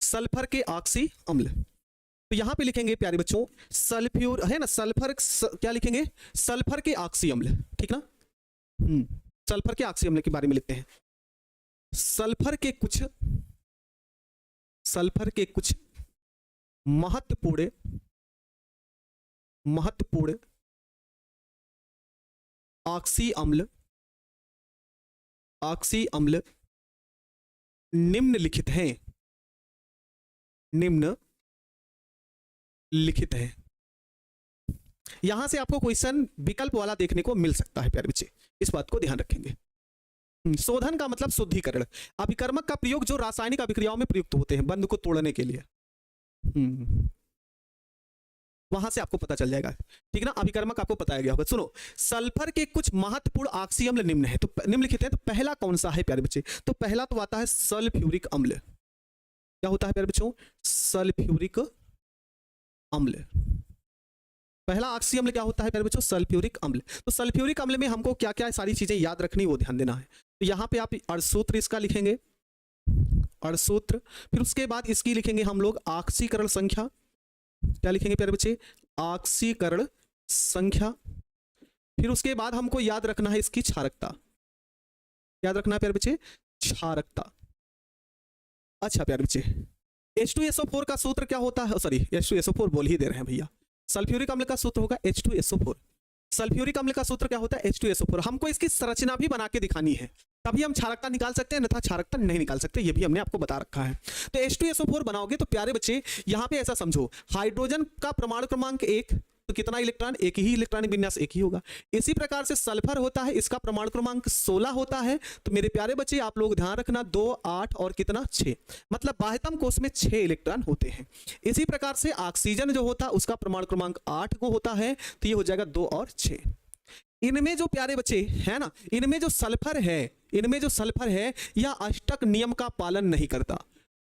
सल्फर के ऑक्सी अम्ल। तो यहां पे लिखेंगे प्यारे बच्चों सल्फ्यूर, है ना, सल्फर क्या लिखेंगे, सल्फर के ऑक्सी अम्ल, ठीक ना। सल्फर के ऑक्सी अम्ल के बारे में लिखते हैं, सल्फर के कुछ, सल्फर के कुछ महत्वपूर्ण, महत्वपूर्ण ऑक्सी अम्ल, ऑक्सी अम्ल निम्नलिखित हैं, निम्नलिखित है। यहां से आपको क्वेश्चन विकल्प वाला देखने को मिल सकता है प्यारे बच्चे, इस बात को ध्यान रखेंगे। शोधन का मतलब शुद्धिकरण, अभिकर्मक का प्रयोग जो रासायनिक अभिक्रियाओं में प्रयुक्त होते हैं बंध को तोड़ने के लिए, वहां से आपको पता चल जाएगा, ठीक ना, अभिकर्मक आपको बताया गया होगा। सुनो, सल्फर के कुछ महत्वपूर्ण ऑक्सी अम्ल निम्न है, तो निम्नलिखित है, तो पहला कौन सा है प्यारे बच्चे, तो पहला तो आता है सल्फ्यूरिक अम्ल। क्या होता है प्यारे बच्चों, सल्फ्यूरिक अम्ल पहला ऑक्सी अम्ल क्या होता है प्यारे बच्चों? सल्फ्यूरिक अम्ल। तो सल्फ्यूरिक अम्ल में हमको क्या क्या सारी चीजें याद रखनी वो ध्यान देना है। तो यहाँ पे आप अणसूत्र इसका लिखेंगे, अणसूत्र, फिर उसके बाद इसकी लिखेंगे हम लोग ऑक्सीकरण संख्या। क्या लिखेंगे प्यारे बच्चे? ऑक्सीकरण संख्या। फिर उसके बाद हमको याद रखना है इसकी क्षारकता। याद रखना है प्यारे बच्चे, क्षारकता। अच्छा प्यारे बच्चे, H2SO4 का सूत्र क्या होता है? सॉरी, H2SO4 बोल ही दे रहे हैं भैया। सल्फ्यूरिक अम्ल का सूत्र होगा H2SO4। सल्फ्यूरिक अम्ल का सूत्र क्या होता है? H2SO4। हमको इसकी संरचना भी बना के दिखानी है, तभी हम क्षारकता निकाल सकते हैं, अन्यथा क्षारकता नहीं निकाल सकते। ये भी हमने आपको बता रखा है। तो H2SO4 बनाओगे तो प्यारे बच्चे यहाँ पे ऐसा समझो, हाइड्रोजन का परमाणु क्रमांक 1, तो कितना इलेक्ट्रॉन? एक ही इलेक्ट्रॉनिक विन्यास एक ही होगा। इसी प्रकार से सल्फर होता है, इसका परमाणु क्रमांक 16 होता है। तो मेरे प्यारे बच्चे आप लोग ध्यान रखना, 2, 8 और कितना? 6, मतलब बाह्यतम कोश में 6 इलेक्ट्रॉन होते हैं। इसी प्रकार से ऑक्सीजन जो होता है उसका परमाणु क्रमांक 8 को होता है, तो ये हो जाएगा 2 और 6। इनमें जो प्यारे बच्चे है ना, इनमें जो सल्फर है यह अष्टक नियम का पालन नहीं करता।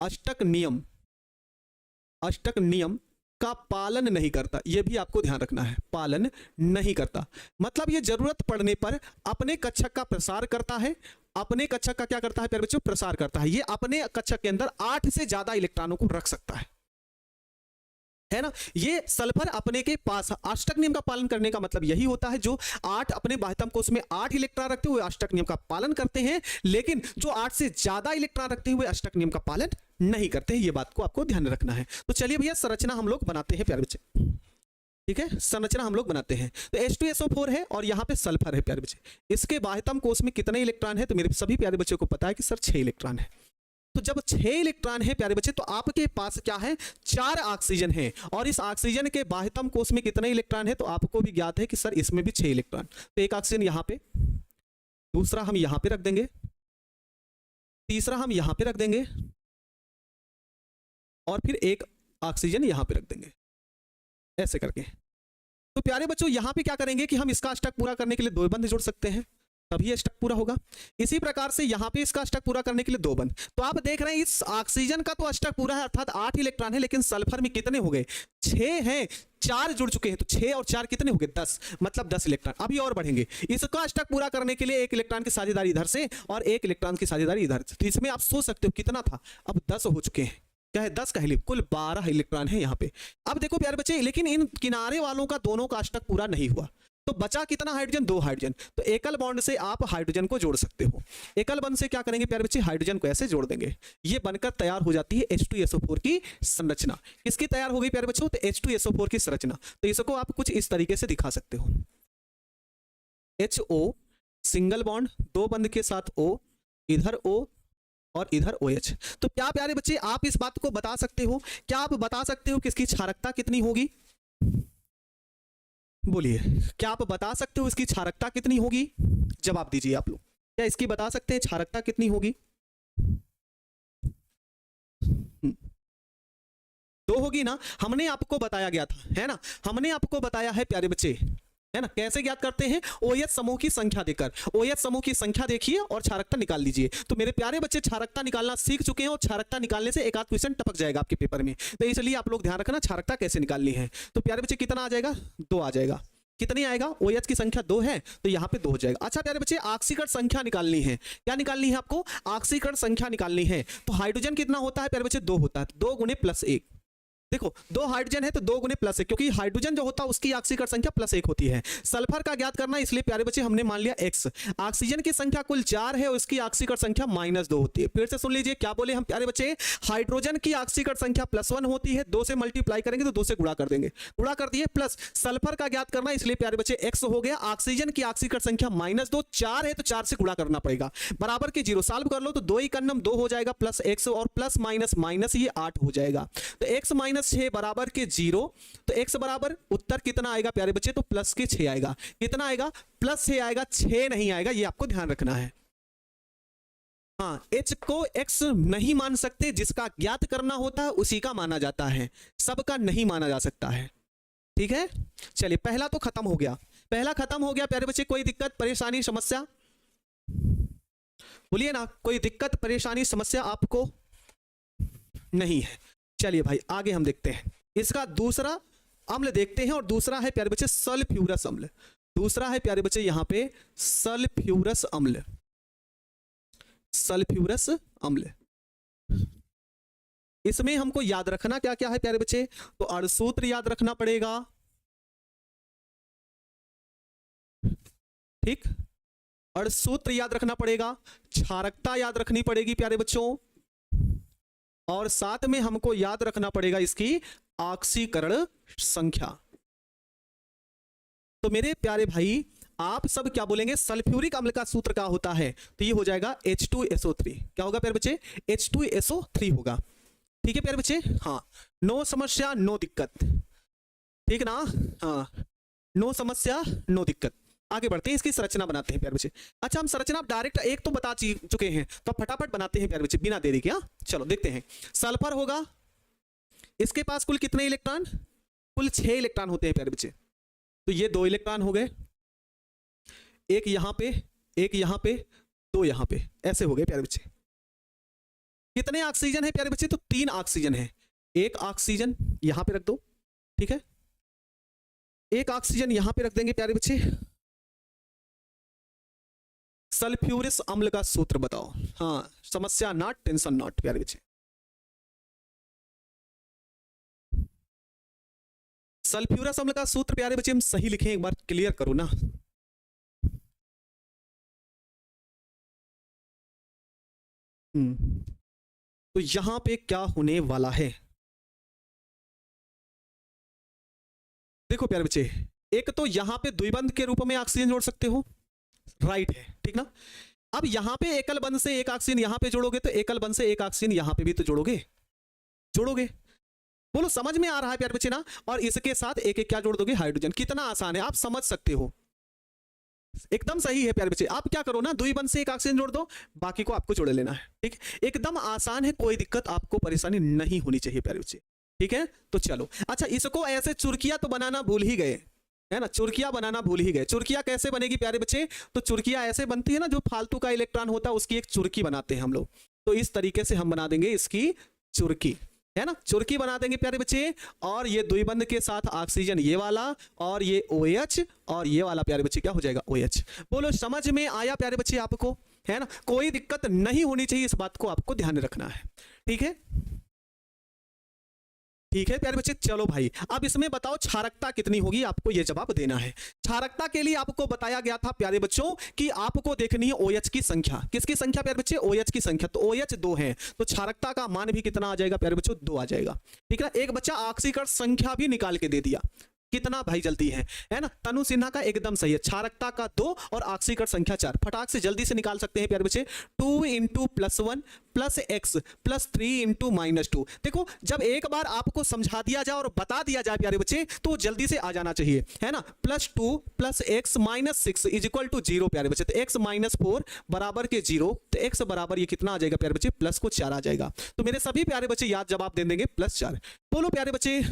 अष्टक नियम का पालन नहीं करता, यह भी आपको ध्यान रखना है, पालन नहीं करता। मतलब ये जरूरत पड़ने पर अपने कक्षक का प्रसार करता है। अपने कक्षक का क्या करता है प्यारे बच्चों? प्रसार करता है। ये अपने कक्षक के अंदर 8 से ज्यादा इलेक्ट्रॉनों को रख सकता है ना। ये सल्फर अपने के पास अष्टक नियम का पालन करने का मतलब यही होता है, जो 8 अपने बाह्यतम कोश में 8 इलेक्ट्रॉन रखते हुए अष्टक नियम का पालन करते हैं, लेकिन जो 8 से ज्यादा इलेक्ट्रॉन रखते हुए अष्टक नियम का पालन नहीं करते हैं। ये बात को आपको ध्यान रखना है। तो चलिए भैया, संरचना हम लोग बनाते हैं प्यारे बच्चे। ठीक है, संरचना हम लोग बनाते हैं। तो H2SO4 है और यहाँ पे सल्फर है प्यारे बच्चे। इसके बाह्यतम कोश में कितने इलेक्ट्रॉन है? तो मेरे सभी प्यारे बच्चों को पता है कि सर 6 इलेक्ट्रॉन है। तो जब 6 इलेक्ट्रॉन है प्यारे बच्चे, तो आपके पास क्या है? 4 ऑक्सीजन है। और इस ऑक्सीजन के बाह्यतम कोश में कितने इलेक्ट्रॉन है? तो आपको भी ज्ञात है कि सर इसमें भी 6 इलेक्ट्रॉन। तो एक ऑक्सीजन यहाँ पे, दूसरा हम यहाँ पे रख देंगे, तीसरा हम यहाँ पे रख देंगे, और फिर एक ऑक्सीजन यहाँ पे रख देंगे, ऐसे करके। तो प्यारे बच्चों यहाँ पे क्या करेंगे कि हम इसका अष्टक पूरा करने के लिए 2 बंध जोड़ सकते हैं, तभी अष्टक पूरा होगा। इसी प्रकार से यहाँ पे इसका अष्टक पूरा करने के लिए 2 बंध। तो आप देख रहे हैं इस ऑक्सीजन का तो अष्टक पूरा है, अर्थात 8 इलेक्ट्रॉन है, लेकिन सल्फर में कितने हो गए? 6 हैं, 4 जुड़ चुके हैं। तो 6 और 4 कितने हो गए? 10, मतलब 10 इलेक्ट्रॉन। अभी और बढ़ेंगे। इसका अष्टक पूरा करने के लिए 1 इलेक्ट्रॉन की साझेदारी इधर से और 1 इलेक्ट्रॉन की साझेदारी इधर से। तो इसमें आप सोच सकते हो कितना था, अब 10 हो चुके हैं। क्या है? 10 कह ली, कुल 12 इलेक्ट्रॉन है यहाँ पे। अब देखो प्यारे बच्चे, लेकिन इन किनारे वालों का दोनों का अष्टक पूरा नहीं हुआ, तो बचा कितना हाइड्रोजन? 2 हाइड्रोजन। तो एकल बॉन्ड से आप हाइड्रोजन को जोड़ सकते हो। एकल बॉन्ड से क्या करेंगे प्यारे बच्चे? हाइड्रोजन को ऐसे जोड़ देंगे। ये बनकर तैयार हो जाती है H2SO4 की संरचना। किसकी तैयार हो गई प्यारे बच्चों? तो H2SO4 की संरचना। तो इसको आप कुछ इस तरीके से दिखा सकते हो। HO सिंगल बॉन्ड, 2 बंध के साथ O, इधर O और इधर OH। तो क्या प्यारे बच्चे आप इस बात को बता सकते हो? क्या आप बता सकते हो कि इसकी क्षारकता कितनी होगी? बोलिए, क्या आप बता सकते हो इसकी क्षारकता कितनी होगी? जवाब दीजिए आप लोग। क्या इसकी बता सकते हैं क्षारकता कितनी होगी? 2 होगी ना, हमने आपको बताया गया था, है ना। हमने आपको बताया है प्यारे बच्चे, है ना। कैसे ज्ञात करते हैं? OH समूह की संख्या देकर। OH समूह की संख्या देखिए और क्षारकता निकाल लीजिए। तो मेरे प्यारे बच्चे क्षारकता निकालना सीख चुके हैं, और क्षारकता निकालने से एक आध क्वेश्चन टपक जाएगा आपके पेपर में। तो इसलिए आप लोग ध्यान रखना क्षारकता कैसे निकालनी है। तो प्यारे बच्चे कितना आ जाएगा? 2 आ जाएगा। कितनी आएगा? OH की संख्या 2 है, तो यहाँ पे 2 हो जाएगा। अच्छा प्यारे बच्चे, ऑक्सीकरण संख्या निकालनी है। क्या निकालनी है आपको? ऑक्सीकरण संख्या निकालनी है। तो हाइड्रोजन कितना होता है प्यारे बच्चे? 2 होता है। 2 गुणे +1। देखो 2 हाइड्रोजन है तो 2 गुणे +1, क्योंकि हाइड्रोजन जो होता है उसकी ऑक्सीकरण संख्या +1 होती है। सल्फर का ज्ञात करना, इसलिए प्यारे बच्चे हमने मान लिया x। ऑक्सीजन की संख्या कुल 4 है और उसकी ऑक्सीकरण संख्या -2 होती है। फिर से सुन लीजिए क्या बोले हम प्यारे बच्चे? हाइड्रोजन की ऑक्सीकरण संख्या +1 होती है, 2 से मल्टीप्लाई करेंगे तो 2 से गुणा कर देंगे, गुणा कर दिए, प्लस सल्फर का ज्ञात करना, इसलिए प्यारे बच्चे x हो गया। ऑक्सीजन की ऑक्सीकरण संख्या -2, 4 है तो 4 से गुणा करना पड़ेगा, बराबर के 0। सॉल्व कर लो तो 2 × 2 हो जाएगा, प्लस x और प्लस माइनस माइनस ये 8 हो जाएगा। तो x - 6 बराबर के 0। तो x बराबर उत्तर कितना आएगा प्यारे बच्चे? तो +6 आएगा। कितना आएगा? +6 आएगा, 6 नहीं आएगा, ये आपको ध्यान रखना है। हाँ, h को x नहीं मान सकते, जिसका ज्ञात करना होता है उसी का माना जाता है, सबका नहीं माना जा सकता है। ठीक है, चलिए पहला तो खत्म हो गया। पहला खत्म हो गया प्यारे बच्चे। कोई दिक्कत परेशानी समस्या? बोलिए ना, कोई दिक्कत परेशानी समस्या आपको नहीं है? चलिए भाई आगे हम देखते हैं। इसका दूसरा अम्ल देखते हैं, और दूसरा है प्यारे बच्चे सल्फ्यूरस अम्ल। दूसरा है प्यारे बच्चे यहाँ पे सल्फ्यूरस अम्ल। सल्फ्यूरस अम्ल, इसमें हमको याद रखना क्या क्या है प्यारे बच्चे, तो अणुसूत्र याद रखना पड़ेगा, ठीक, अणुसूत्र याद रखना पड़ेगा, क्षारकता याद रखनी पड़ेगी प्यारे बच्चों, और साथ में हमको याद रखना पड़ेगा इसकी ऑक्सीकरण संख्या। तो मेरे प्यारे भाई आप सब क्या बोलेंगे, सल्फ्यूरिक अम्ल का सूत्र क्या होता है, तो ये हो जाएगा H2SO3। क्या होगा प्यारे बच्चे, H2SO3 होगा। ठीक है प्यारे बच्चे, हाँ, नो समस्या नो दिक्कत, ठीक ना, हाँ, नो समस्या नो दिक्कत। आगे बढ़ते हैं, इसकी संरचना बनाते हैं प्यारे बच्चे। अच्छा, हम संरचना डायरेक्ट एक तो बता चुके हैं, तो फटाफट बनाते हैं प्यारे बच्चे बिना देरी के। चलो देखते हैं। सल्फर होगा, इसके पास कुल कितने इलेक्ट्रॉन, कुल 6 इलेक्ट्रॉन होते हैं प्यारे बच्चे। तो ये 2 इलेक्ट्रॉन हो गए, एक यहां पे, एक यहां पे, 2 यहां पे, ऐसे हो गए प्यारे बच्चे। कितने ऑक्सीजन है प्यारे बच्चे, तो 3 ऑक्सीजन है। एक ऑक्सीजन यहां पे रख दो, ठीक है, एक ऑक्सीजन यहां पे रख देंगे प्यारे बच्चे। सल्फ्यूरिक अम्ल का सूत्र बताओ, हाँ, समस्या नॉट, टेंशन नॉट प्यारे बच्चे। सल्फ्यूरस अम्ल का सूत्र प्यारे बच्चे हम सही लिखें, एक बार क्लियर करो ना। तो यहां पे क्या होने वाला है, देखो प्यारे बच्चे, एक तो यहां पे द्विबंध के रूप में ऑक्सीजन जोड़ सकते हो, राइट है, ठीक ना। अब यहां पे एकल बंध से एक ऑक्सीजन यहां पे जोड़ोगे, तो एकल बंध से एक ऑक्सीजन यहां पे भी तो जोड़ोगे, जोड़ोगे, बोलो समझ में आ रहा है प्यारे बच्चे ना। और इसके साथ एक एक क्या जोड़ दोगे, हाइड्रोजन। कितना आसान है, आप समझ सकते हो, एकदम सही है प्यारे बच्चे। आप क्या करो ना, द्विबंध से एक ऑक्सीजन जोड़ दो, बाकी को आपको जोड़ लेना है, ठीक, एकदम आसान है, कोई दिक्कत आपको परेशानी नहीं होनी चाहिए प्यारे बच्चे, ठीक है। तो चलो, अच्छा, इसको ऐसे चुरकिया तो बनाना भूल ही गए, है ना, चुरकिया बनाना भूल ही गए। चुरकिया कैसे बनेगी प्यारे बच्चे, तो चुरकिया ऐसे बनती है ना, जो फालतू का इलेक्ट्रॉन होता है उसकी एक चुरकी बनाते हैं हम लोग। तो इस तरीके से हम बना देंगे इसकी चुरकी, है ना, चुरकी बना देंगे प्यारे बच्चे। और ये द्विबंध के साथ ऑक्सीजन ये वाला, और ये OH, और ये वाला प्यारे बच्चे क्या हो जाएगा, OH। बोलो समझ में आया प्यारे बच्चे आपको, है ना, कोई दिक्कत नहीं होनी चाहिए, इस बात को आपको ध्यान रखना है, ठीक है, ठीक है प्यारे बच्चे। चलो भाई, अब इसमें बताओ क्षारकता कितनी होगी, आपको यह जवाब देना है। क्षारकता के लिए आपको बताया गया था प्यारे बच्चों कि आपको देखनी है OH की संख्या। किसकी संख्या प्यारे बच्चे, OH की संख्या। तो OH 2 है, तो क्षारकता का मान भी कितना आ जाएगा प्यारे बच्चों, 2 आ जाएगा, ठीक है। एक बच्चा ऑक्सीकरण संख्या भी निकाल के दे दिया, कितना भाई जल्दी है ना, तनु सिन्हा का एकदम सही है, क्षारकता का 2 और ऑक्सीकरण संख्या 4। फटाक से जल्दी से निकाल सकते हैं प्यारे बच्चे, 2 × +1 + x + 3 × -2। देखो, जब एक बार आपको समझा दिया जाए और बता दिया जाए प्यारे बच्चे, तो जल्दी से आ जाना चाहिए, है ना। +2 + x - 6 = 0 प्यारे बच्चे। तो x - 4 बराबर के 0, तो x बराबर ये कितना आ जाएगा प्यारे बच्चे, प्लस को 4 आ जाएगा। तो मेरे सभी प्यारे बच्चे याद जवाब दे देंगे +4। बोलो प्यारे बच्चे,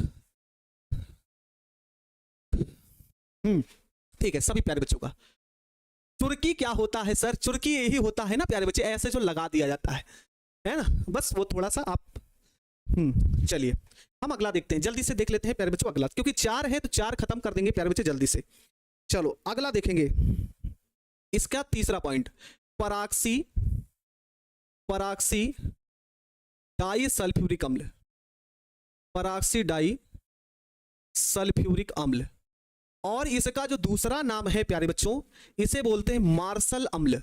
ठीक है, सभी प्यारे बच्चों का। चुरकी क्या होता है सर, चुरकी यही होता है ना प्यारे बच्चे, ऐसे जो लगा दिया जाता है ना, बस वो थोड़ा सा आप चलिए हम अगला देखते हैं, जल्दी से देख लेते हैं प्यारे बच्चों अगला, क्योंकि 4 है तो 4 खत्म कर देंगे प्यारे बच्चे जल्दी से। चलो अगला देखेंगे, इसका तीसरा पॉइंट, पराक्सी डाई सल्फ्यूरिक अम्ल, पराक्सी डाई सल्फ्यूरिक अम्ल। और इसका जो दूसरा नाम है प्यारे बच्चों, इसे बोलते हैं मार्शल अम्ल।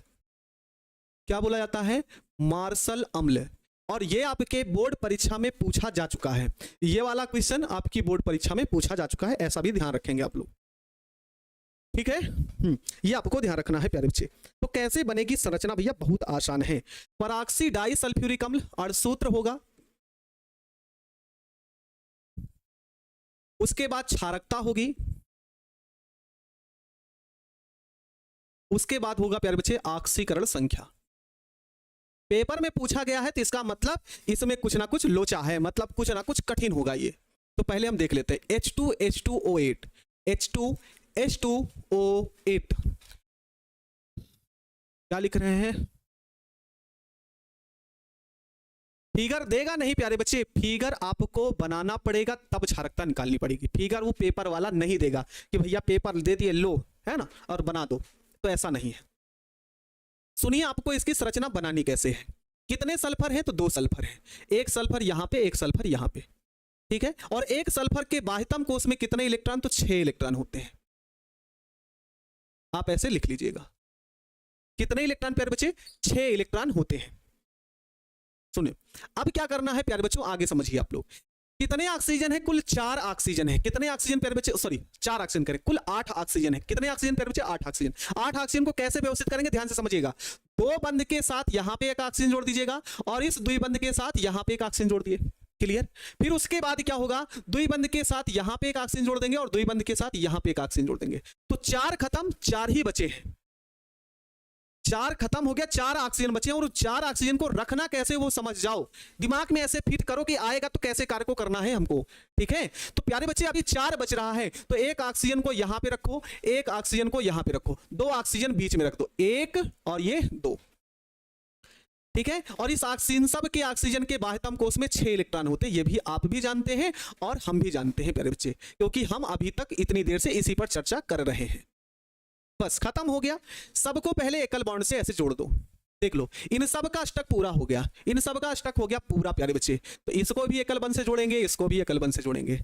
क्या बोला जाता है, मार्शल अम्ल। और ये आपके बोर्ड परीक्षा में पूछा जा चुका है, ये वाला क्वेश्चन आपकी बोर्ड परीक्षा में पूछा जा चुका है, ऐसा भी ध्यान रखेंगे आप लोग, ठीक है। ये आपको ध्यान रखना है प्यारे बच्चे। तो कैसे बनेगी संरचना भैया, बहुत आसान है। पराक्सी डाई सल्फ्यूरिक अम्ल अणुसूत्र होगा, उसके बाद क्षारकता होगी, उसके बाद होगा प्यारे बच्चे ऑक्सीकरण संख्या। पेपर में पूछा गया है तो इसका मतलब इसमें कुछ ना कुछ लोचा है, मतलब कुछ ना कुछ कठिन होगा ये। तो पहले हम देख लेते हैं, H2H2O8, H2H2O8 क्या लिख रहे हैं, फिगर देगा नहीं प्यारे बच्चे, फिगर आपको बनाना पड़ेगा, तब क्षारकता निकालनी पड़ेगी। फिगर वो पेपर वाला नहीं देगा कि भैया पेपर दे दिए लो, है ना, और बना दो, तो ऐसा नहीं है। सुनिए आपको इसकी संरचना बनानी कैसे है। कितने सल्फर हैं, तो 2 सल्फर हैं, एक सल्फर यहां पे, एक सल्फर यहां पे, ठीक है। और एक सल्फर के बाह्यतम कोश में कितने इलेक्ट्रॉन, तो 6 इलेक्ट्रॉन होते हैं। आप ऐसे लिख लीजिएगा, कितने इलेक्ट्रॉन प्यारे बच्चे, 6 इलेक्ट्रॉन होते हैं। सुनिए अब क्या करना है प्यारे बच्चों, आगे समझिए आप लोग। कितने ऑक्सीजन है, कुल 4 ऑक्सीजन है। कितने ऑक्सीजन प्यारे बच्चे, सॉरी 4 ऑक्सीजन करें, कुल 8 ऑक्सीजन है। कितने ऑक्सीजन प्यारे बच्चे, 8 ऑक्सीजन। 8 ऑक्सीजन को कैसे व्यवस्थित करेंगे, ध्यान से समझिएगा। 2 बंध के साथ यहां पे एक ऑक्सीजन जोड़ दीजिएगा, और इस द्विबंध के साथ यहां पे एक ऑक्सीजन जोड़ दिए, क्लियर। फिर उसके बाद क्या होगा, द्विबंध के साथ यहां पे एक ऑक्सीजन जोड़ देंगे, और द्विबंध के साथ यहां पे एक ऑक्सीजन जोड़ देंगे। तो 4 खत्म, 4 ही बचे हैं। 4 खत्म हो गया, 4 ऑक्सीजन बचे हैं। और 4 ऑक्सीजन को रखना कैसे वो समझ जाओ, दिमाग में ऐसे फिट करो कि आएगा तो कैसे कार्य को करना है हमको, ठीक है। तो प्यारे बच्चे अभी 4 बच रहा है, तो एक ऑक्सीजन को यहां पे रखो, एक ऑक्सीजन को यहां पे रखो, 2 ऑक्सीजन बीच में रख दो, 1 और ये 2, ठीक है। और इस ऑक्सीजन, सब के ऑक्सीजन के बाह्यतम कोश में 6 इलेक्ट्रॉन होते हैं। ये भी आप भी जानते हैं और हम भी जानते हैं प्यारे बच्चे, क्योंकि हम अभी तक इतनी देर से इसी पर चर्चा कर रहे हैं। बस खत्म हो गया। सबको पहले एकल बॉन्ड से ऐसे जोड़ दो, देख लो इन सब का अष्टक पूरा हो गया, इन सब का अष्टक हो गया पूरा प्यारे बच्चे। तो इसको भी एकल बंध से जोड़ेंगे, इसको भी एकल बंध से जोड़ेंगे।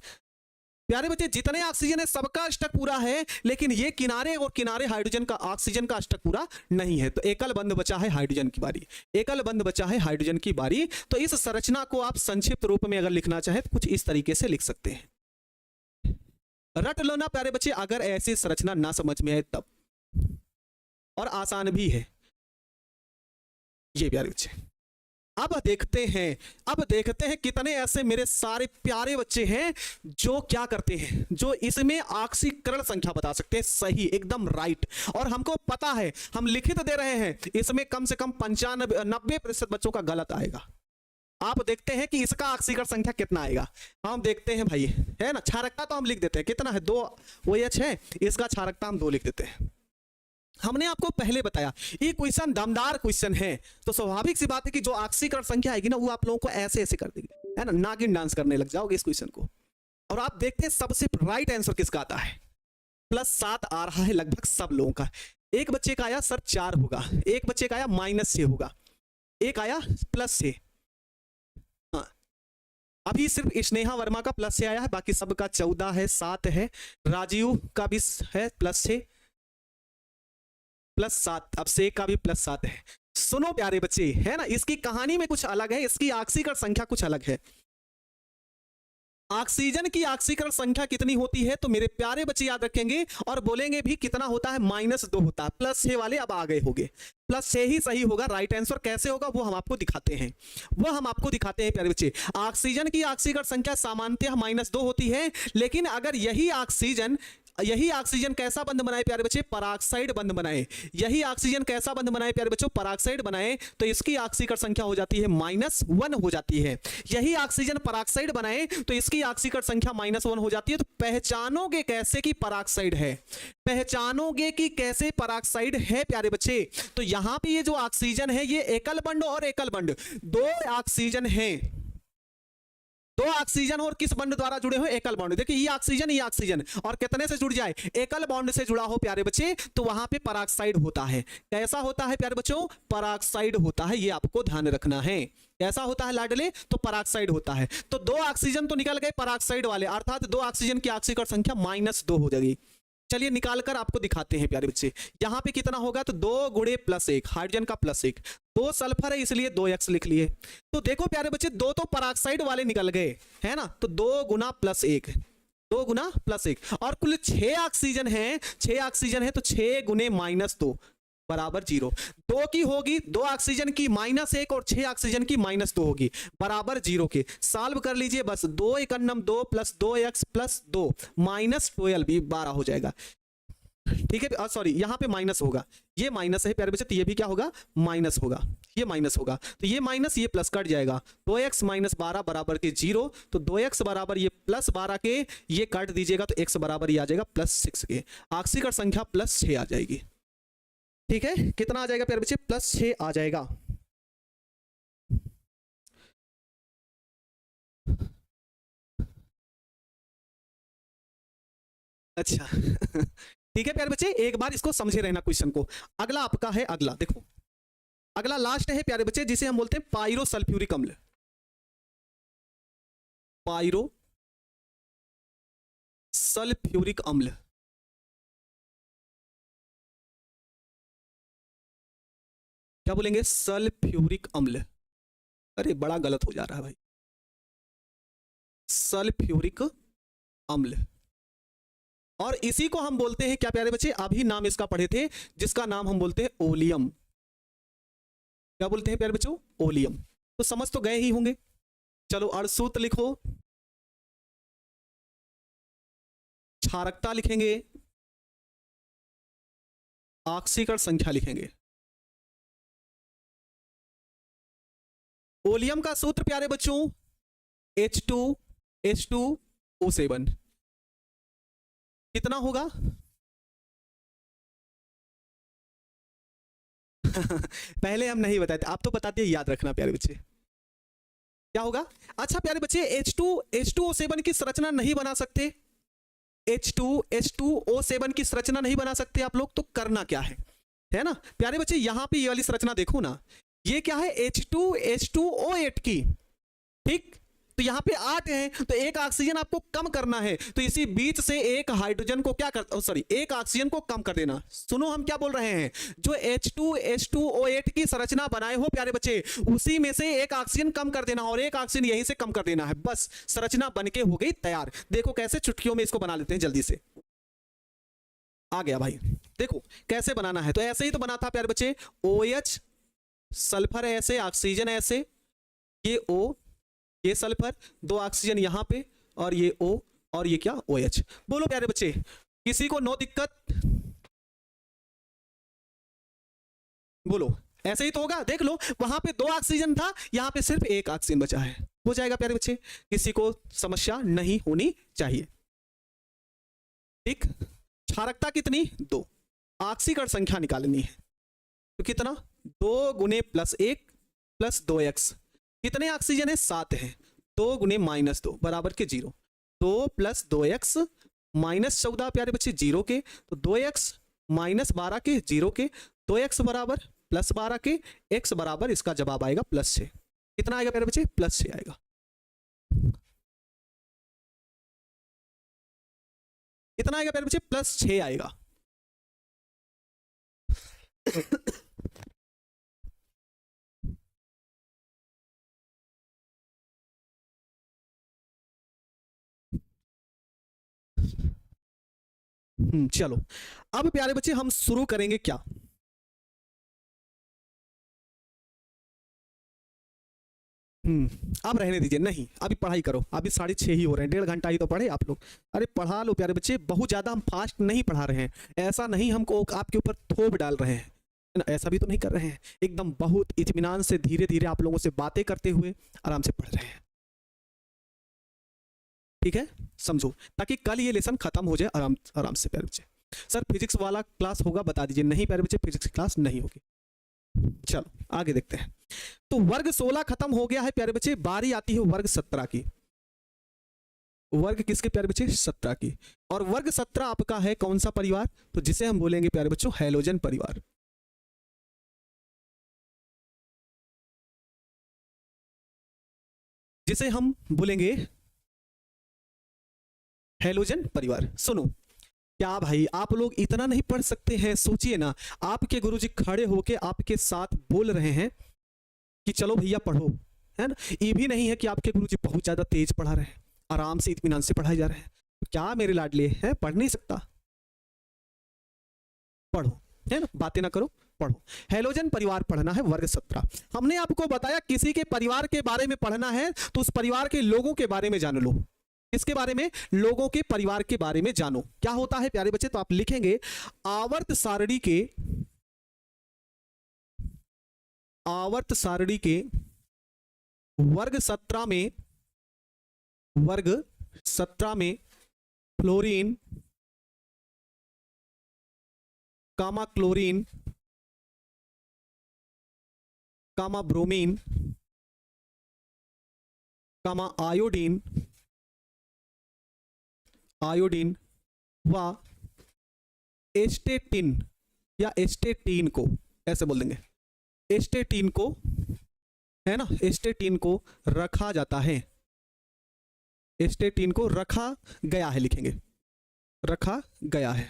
प्यारे बच्चे जितने ऑक्सीजन है सबका अष्टक पूरा है, लेकिन ये किनारे और किनारे हाइड्रोजन का, ऑक्सीजन का अष्टक पूरा नहीं है। तो एकल बंध बचा है हाइड्रोजन की बारी, एकल बंध बचा है हाइड्रोजन की बारी। तो इस संरचना को आप संक्षिप्त रूप में अगर लिखना चाहे तो कुछ इस तरीके से लिख सकते हैं। रट लो ना प्यारे बच्चे, अगर ऐसी संरचना ना समझ में आए तब, और आसान भी है ये प्यारे बच्चे। अब देखते हैं कितने ऐसे मेरे सारे प्यारे बच्चे हैं जो क्या करते हैं, जो इसमें ऑक्सीकरण संख्या बता सकते हैं सही, एकदम राइट। और हमको पता है, हम लिखित दे रहे हैं, इसमें कम से कम 95-90% बच्चों का गलत आएगा। आप देखते हैं कि इसका ऑक्सीकरण संख्या कितना आएगा। हम देखते हैं भाई, है ना। क्षारकता तो हम लिख देते हैं, कितना है, 2 OH है, इसका क्षारकता हम 2 लिख देते हैं। हमने आपको पहले बताया ये क्वेश्चन दमदार क्वेश्चन है, तो स्वाभाविक सी बात है कि जो ऑक्सीकरण संख्या आएगी ना, वो आप लोगों को ऐसे ऐसे कर देगी, है ना, नागिन डांस करने लग जाओगे इस क्वेश्चन को। और आप देखते हैं सबसे राइट आंसर किसका आता है, +7 आ रहा है लगभग सब लोगों का। एक बच्चे का आया सर 4 होगा, एक बच्चे का आया -6 होगा, एक आया +6। हाँ, अभी सिर्फ स्नेहा वर्मा का +6 आया है, बाकी सबका 14 है, 7 है। राजीव का भी है +6 +7, अब से का भी +7 है। सुनो प्यारे बच्चे, है ना, इसकी कहानी में कुछ अलग है, इसकी ऑक्सीकरण संख्या कुछ अलग है। ऑक्सीजन की ऑक्सीकरण संख्या कितनी होती है, तो मेरे प्यारे बच्चे याद रखेंगे और बोलेंगे भी कितना होता है, -2 होता है। +6 वाले अब आ गए होंगे, +6 ही सही होगा, राइट आंसर। कैसे होगा वो हम आपको दिखाते हैं, प्यारे बच्चे। ऑक्सीजन की ऑक्सीकरण संख्या सामान्यतः -2 होती है, लेकिन अगर यही ऑक्सीजन कैसा बंध बनाए प्यारे बच्चे, पराक्साइड बंध बनाए। यही ऑक्सीजन कैसा बंध बनाए प्यारे बच्चों, पराक्साइड बनाए, तो इसकी ऑक्सीकरण संख्या हो जाती है -1 हो जाती है। यही ऑक्सीजन पराक्साइड बनाए तो इसकी ऑक्सीकरण संख्या -1 हो जाती है। तो पहचानोगे कैसे कि पराक्साइड है, पहचानोगे कि कैसे पराक्साइड है प्यारे बच्चे। तो यहां पे ये जो ऑक्सीजन है, ये एकल बंध और एकल बंध 2 ऑक्सीजन है, 2 ऑक्सीजन और किस बॉन्ड द्वारा जुड़े हो, एकल बॉन्ड। देखिए ये ऑक्सीजन और कितने से जुड़ जाए, एकल बॉन्ड से जुड़ा हो प्यारे बच्चे, तो वहां पे पराक्साइड होता है। कैसा होता है प्यारे बच्चों, पराक्साइड होता है, ये आपको ध्यान रखना है। कैसा होता है लाडले, तो पराक्साइड होता है। तो 2 ऑक्सीजन तो निकल गए पराक्साइड वाले, अर्थात 2 ऑक्सीजन की ऑक्सीकरण संख्या -2 हो जाएगी। चलिए निकालकर आपको दिखाते हैं प्यारे बच्चे। यहां पे कितना होगा, तो 2 × +1, हाइड्रोजन का +1, 2 सल्फर है इसलिए 2x लिख लिए। तो देखो प्यारे बच्चे, 2 तो पराक्साइड वाले निकल गए, है ना, तो 2 × +1, 2 × +1, और कुल 6 ऑक्सीजन है, 6 ऑक्सीजन है, तो 6 × -2 बराबर 0। 2 की होगी, 2 ऑक्सीजन की -1 और 6 ऑक्सीजन की -2 होगी, बराबर 0 के। सॉल्व कर लीजिए बस, 2 × 2 + 2x + 2 -12 भी 12 हो जाएगा, ठीक है। सॉरी यहाँ पे माइनस होगा, ये माइनस है प्यारे बच्चे, तो ये भी क्या होगा, माइनस होगा, ये माइनस होगा, तो ये माइनस ये प्लस कट जाएगा। 2x - 12 बराबर के 0, तो 2x बराबर ये +12 के, ये काट दीजिएगा तो x बराबर ये आ जाएगा +6 के। ऑक्सीकरण संख्या +6 आ जाएगी, ठीक है। कितना आ जाएगा प्यारे बच्चे, +6 आ जाएगा। अच्छा ठीक है प्यारे बच्चे, एक बार इसको समझे रहना क्वेश्चन को। अगला आपका है, अगला देखो, अगला लास्ट है प्यारे बच्चे, जिसे हम बोलते हैं पायरो सल्फ्यूरिक अम्ल। पायरो सल्फ्यूरिक अम्ल। क्या बोलेंगे? सल्फ्यूरिक अम्ल। अरे बड़ा गलत हो जा रहा है भाई। सल्फ्यूरिक अम्ल, और इसी को हम बोलते हैं क्या प्यारे बच्चे? अभी नाम इसका पढ़े थे, जिसका नाम हम बोलते हैं ओलियम। क्या बोलते हैं प्यारे बच्चों? ओलियम। तो समझ तो गए ही होंगे। चलो अड़सूत्र लिखो, क्षारकता लिखेंगे, ऑक्सीकरण संख्या लिखेंगे। ओलियम का सूत्र प्यारे बच्चों H2H2O7 कितना होगा? पहले हम नहीं बताते, आप तो बताते हैं, याद रखना प्यारे बच्चे। क्या होगा? अच्छा प्यारे बच्चे, H2H2O7 की संरचना नहीं बना सकते, H2H2O7 की संरचना नहीं बना सकते आप लोग, तो करना क्या है ना प्यारे बच्चे? यहां पे ये वाली संरचना देखो ना, ये क्या है? H2H2O8 की, ठीक? तो यहां पे 8 है, तो एक ऑक्सीजन आपको कम करना है, तो इसी बीच से एक हाइड्रोजन को क्या कर, सॉरी, एक ऑक्सीजन को कम कर देना। सुनो हम क्या बोल रहे हैं, जो H2H2O8 की संरचना बनाए हो प्यारे बच्चे, उसी में से एक ऑक्सीजन कम कर देना, और एक ऑक्सीजन यहीं से कम कर देना है, बस संरचना बनके हो गई तैयार। देखो कैसे चुटकियों में इसको बना लेते हैं जल्दी से। आ गया भाई, देखो कैसे बनाना है। तो ऐसे ही तो बना था प्यारे बच्चे, OH, सल्फर ऐसे, ऑक्सीजन ऐसे, ये O, ये सल्फर, 2 ऑक्सीजन यहां पे, और ये O, और ये क्या? OH। बोलो प्यारे बच्चे, किसी को नो दिक्कत? बोलो, ऐसे ही तो होगा। देख लो, वहां पे 2 ऑक्सीजन था, यहां पे सिर्फ 1 ऑक्सीजन बचा है। हो जाएगा प्यारे बच्चे, किसी को समस्या नहीं होनी चाहिए, ठीक? क्षारकता कितनी? 2। ऑक्सीकरण संख्या निकालनी है, तो कितना? 2 गुने +1 + 2x। कितने ऑक्सीजन है? 7 है। 2 गुने -2 बराबर के 0। 2 + 2x -14 प्यारे बच्चे 0 के, तो 2x -12 के 0 के, 2x बराबर +12 के, x बराबर, इसका जवाब आएगा +6। कितना आएगा प्यारे बच्चे? +6 आएगा। कितना आएगा प्यारे बच्चे? +6 आएगा। चलो अब प्यारे बच्चे हम शुरू करेंगे क्या? अब रहने दीजिए, नहीं अभी पढ़ाई करो, अभी 6:30 ही हो रहे हैं, 1.5 घंटा ही तो पढ़े आप लोग। अरे पढ़ा लो प्यारे बच्चे, बहुत ज्यादा हम फास्ट नहीं पढ़ा रहे हैं, ऐसा नहीं हमको आपके ऊपर थोप डाल रहे हैं, ऐसा भी तो नहीं कर रहे हैं। एकदम बहुत इत्मीनान से धीरे धीरे आप लोगों से बातें करते हुए आराम से पढ़ रहे हैं, ठीक है? समझो, ताकि कल ये लेसन खत्म हो जाए आराम आराम से प्यारे बच्चे। सर फिजिक्स वाला क्लास होगा? बता दीजिए। नहीं प्यारे बच्चे, फिजिक्स क्लास नहीं होगी। चलो आगे देखते हैं। तो वर्ग 16 खत्म हो गया है प्यारे बच्चे, बारी आती है वर्ग 17 की। वर्ग किसके प्यारे बच्चे? 17 की। और वर्ग 17 आपका है कौन सा परिवार? तो जिसे हम बोलेंगे प्यारे बच्चों हैलोजन परिवार। जिसे हम बोलेंगे हैलोजन परिवार। सुनो, क्या भाई आप लोग इतना नहीं पढ़ सकते हैं? सोचिए ना, आपके गुरुजी खड़े होके आपके साथ बोल रहे हैं कि चलो भैया पढ़ो, है ना? ये भी नहीं है कि आपके गुरुजी बहुत ज्यादा तेज पढ़ा रहे हैं, आराम से इत्मीनान से पढ़ाए जा रहे हैं। तो क्या मेरे लाडले हैं, पढ़ नहीं सकता? पढ़ो, है ना? बातें ना करो, पढ़ो। हैलोजन परिवार पढ़ना है, वर्ग 17। हमने आपको बताया किसी के परिवार के बारे में पढ़ना है तो उस परिवार के लोगों के बारे में जान लो। किसके बारे में? लोगों के परिवार के बारे में जानो। क्या होता है प्यारे बच्चे? तो आप लिखेंगे आवर्त सारणी के, आवर्त सारणी के वर्ग 17 में, वर्ग 17 में फ्लोरीन, कामा क्लोरीन, कामा ब्रोमीन, कामा आयोडीन, आयोडीन, व एस्टेटिन या एस्टेटीन को, ऐसे बोल देंगे, एस्टेटीन को, है ना, एस्टेटीन को रखा जाता है, एस्टेटीन को रखा गया है, लिखेंगे रखा गया है।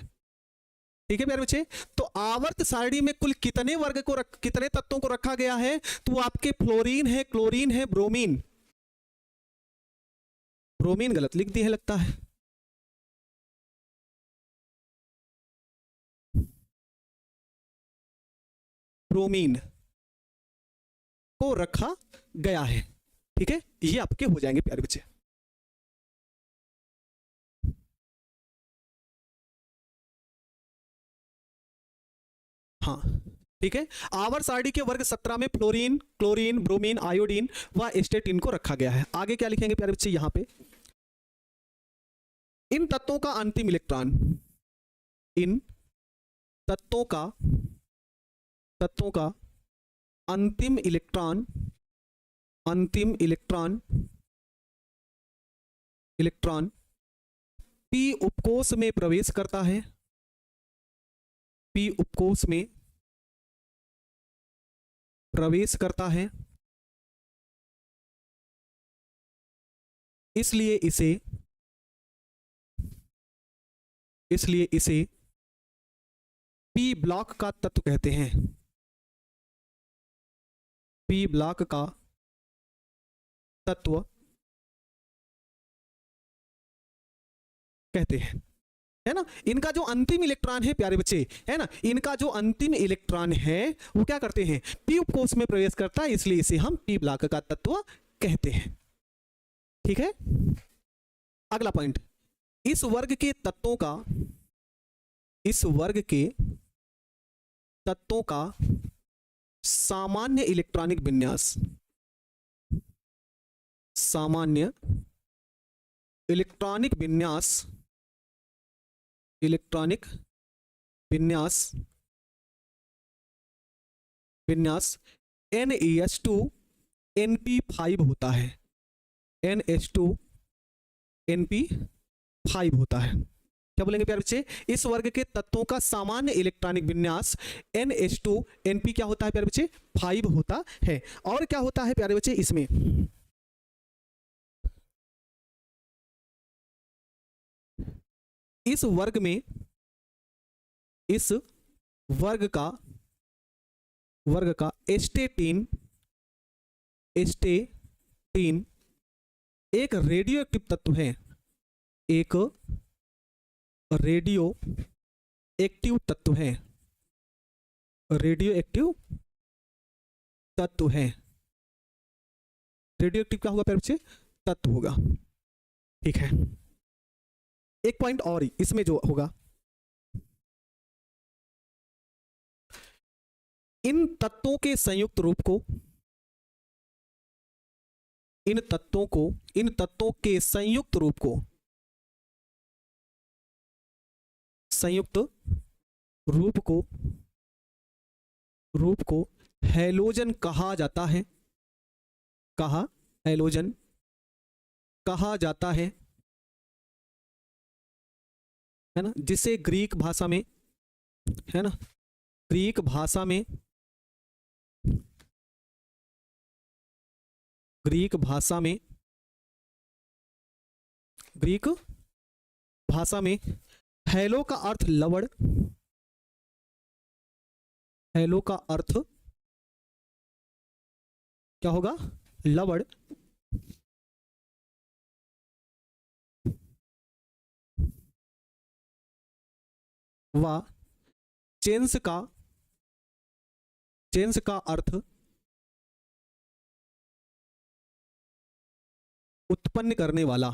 ठीक है प्यारे बच्चे, तो आवर्त सारणी में कुल कितने वर्ग को कितने तत्वों को रखा गया है? तो आपके फ्लोरीन है, क्लोरीन है, ब्रोमीन, ब्रोमीन गलत लिख दी है लगता है, ब्रोमीन को रखा गया है। ठीक है, ये आपके हो जाएंगे प्यारे बच्चे। हाँ ठीक है, आवर्त सारणी के वर्ग 17 में फ्लोरीन, क्लोरीन, ब्रोमीन, आयोडीन व एस्टेटिन को रखा गया है। आगे क्या लिखेंगे प्यारे बच्चे यहां पे? इन तत्वों का अंतिम इलेक्ट्रॉन, इन तत्वों का अंतिम इलेक्ट्रॉन, अंतिम इलेक्ट्रॉन पी उपकोष में प्रवेश करता है, पी उपकोष में प्रवेश करता है, इसलिए इसे पी ब्लॉक का तत्व कहते हैं, पी ब्लॉक का तत्व कहते हैं, है ना। इनका जो अंतिम इलेक्ट्रॉन है प्यारे बच्चे, है ना, इनका जो अंतिम इलेक्ट्रॉन है वो क्या करते हैं? पी उपकोष में प्रवेश करता है, इसलिए इसे हम पी ब्लॉक का तत्व कहते हैं। ठीक है, अगला पॉइंट, इस वर्ग के तत्वों का सामान्य इलेक्ट्रॉनिक विन्यास, सामान्य इलेक्ट्रॉनिक विन्यास NH2NP5 होता है, NH2NP5 होता है। क्या बोलेंगे प्यारे बच्चे? इस वर्ग के तत्वों का सामान्य इलेक्ट्रॉनिक विन्यास NH2NP क्या होता है प्यारे बच्चे? 5 होता है। और क्या होता है प्यारे बच्चे इसमें? इस वर्ग का एस्टेटीन एक रेडियो एक्टिव तत्व है, एक रेडियो एक्टिव तत्व है, रेडियो एक्टिव तत्व है। रेडियो एक्टिव क्या होगा प्यारे बच्चे? तत्व होगा। ठीक है, एक पॉइंट और इसमें जो होगा, इन तत्वों के संयुक्त रूप को, इन तत्वों के संयुक्त रूप को हैलोजन कहा जाता है, हैलोजन कहा जाता है ना, जिसे ग्रीक भाषा में, है ना, ग्रीक भाषा में हैलो का अर्थ लवण, हैलो का अर्थ क्या होगा? लवण। व चेंस का अर्थ उत्पन्न करने वाला,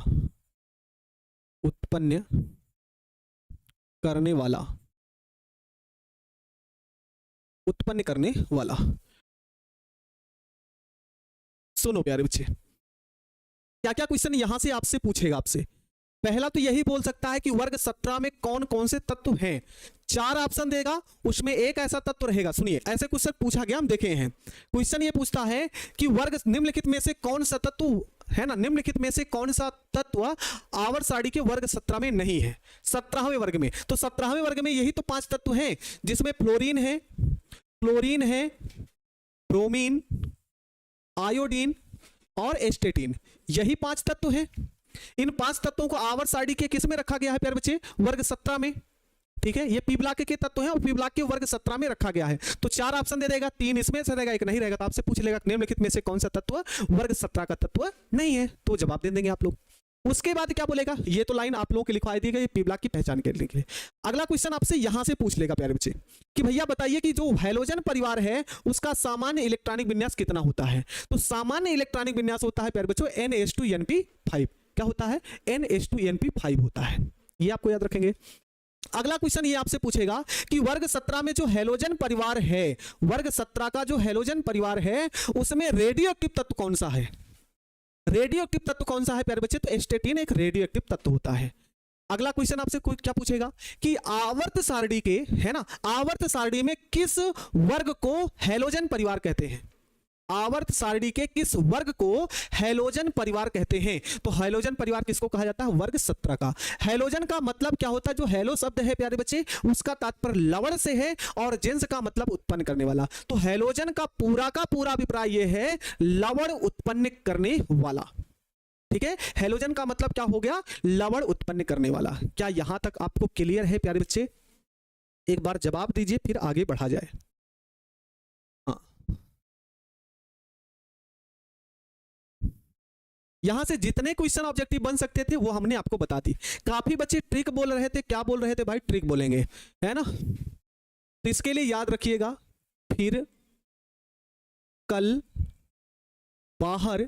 सुनो प्यारे बच्चे, क्या क्या क्वेश्चन यहां से आपसे पूछेगा आपसे। पहला तो यही बोल सकता है कि वर्ग 17 में कौन कौन से तत्व हैं। 4 ऑप्शन देगा, उसमें एक ऐसा तत्व रहेगा। सुनिए, ऐसे क्वेश्चन पूछा गया, हम देखे हैं। क्वेश्चन ये पूछता है कि वर्ग निम्नलिखित में से कौन सा तत्व है ना, निम्नलिखित में से कौन सा तत्व आवर्त सारणी के वर्ग 17 में नहीं है? 17वें वर्ग में। तो 17वें वर्ग में यही तो 5 तत्व हैं, जिसमें फ्लोरीन है, ब्रोमीन, आयोडीन और एस्टेटिन, यही 5 तत्व हैं। इन 5 तत्वों को आवर्त सारणी के किस में रखा गया है प्यारे बच्चे? वर्ग 17 में। ठीक है, ये पी ब्लॉक के तत्व हैं और पी ब्लॉक के वर्ग 17 में रखा गया है। तो 4 ऑप्शन दे देगा, 3 इसमें से रहेगा, 1 नहीं रहेगा। तो आपसे पूछ लेगा निम्नलिखित में से कौन सा तत्व वर्ग 17 का तत्व नहीं है, तो जवाब दे देंगे आप लोग। उसके बाद क्या बोलेगा? ये तो लाइन आप लोगों के लिखवाई दी गई पी ब्लॉक की पहचान करने के लिए। अगला क्वेश्चन आपसे यहां से पूछ लेगा प्यारे बच्चे कि भैया बताइए कि जो हैलोजन परिवार है उसका सामान्य इलेक्ट्रॉनिक विन्यास कितना होता है? तो सामान्य इलेक्ट्रॉनिक विन्यास होता है प्यारे बच्चों NH2NP5। क्या होता है? NH2NP5 होता है, ये आपको याद रखेंगे। अगला क्वेश्चन ये आपसे पूछेगा कि वर्ग 17 में जो हैलोजन परिवार है, वर्ग 17 का जो हैलोजन परिवार है उसमें रेडियोएक्टिव तत्व कौन सा है? रेडियोएक्टिव तत्व कौन सा है प्यारे बच्चे? तो एस्टेटिन एक रेडियोएक्टिव तत्व होता है। अगला क्वेश्चन आपसे क्या पूछेगा कि आवर्त सारणी के, है ना, आवर्त सारणी में किस वर्ग को हैलोजन परिवार कहते हैं? आवर्त सारणी के किस वर्ग को हैलोजन परिवार कहते हैं? तो हैलोजन परिवार किसको कहा जाता है? वर्ग 17 का। हैलोजन का मतलब क्या होता है? जो हैलो शब्द है प्यारे बच्चे उसका तात्पर्य लवण से है और जेंस का मतलब उत्पन्न करने वाला। तो हैलोजन का पूरा अभिप्राय यह है लवण उत्पन्न करने वाला। ठीक है, हैलोजन का मतलब क्या हो गया? लवण उत्पन्न करने वाला। क्या यहां तक आपको क्लियर है प्यारे बच्चे? एक बार जवाब दीजिए फिर आगे बढ़ा जाए। यहां से जितने क्वेश्चन ऑब्जेक्टिव बन सकते थे वो हमने आपको बता दी। काफी बच्चे ट्रिक बोल रहे थे, क्या बोल रहे थे भाई? ट्रिक बोलेंगे, है ना। तो इसके लिए याद रखिएगा, फिर कल बाहर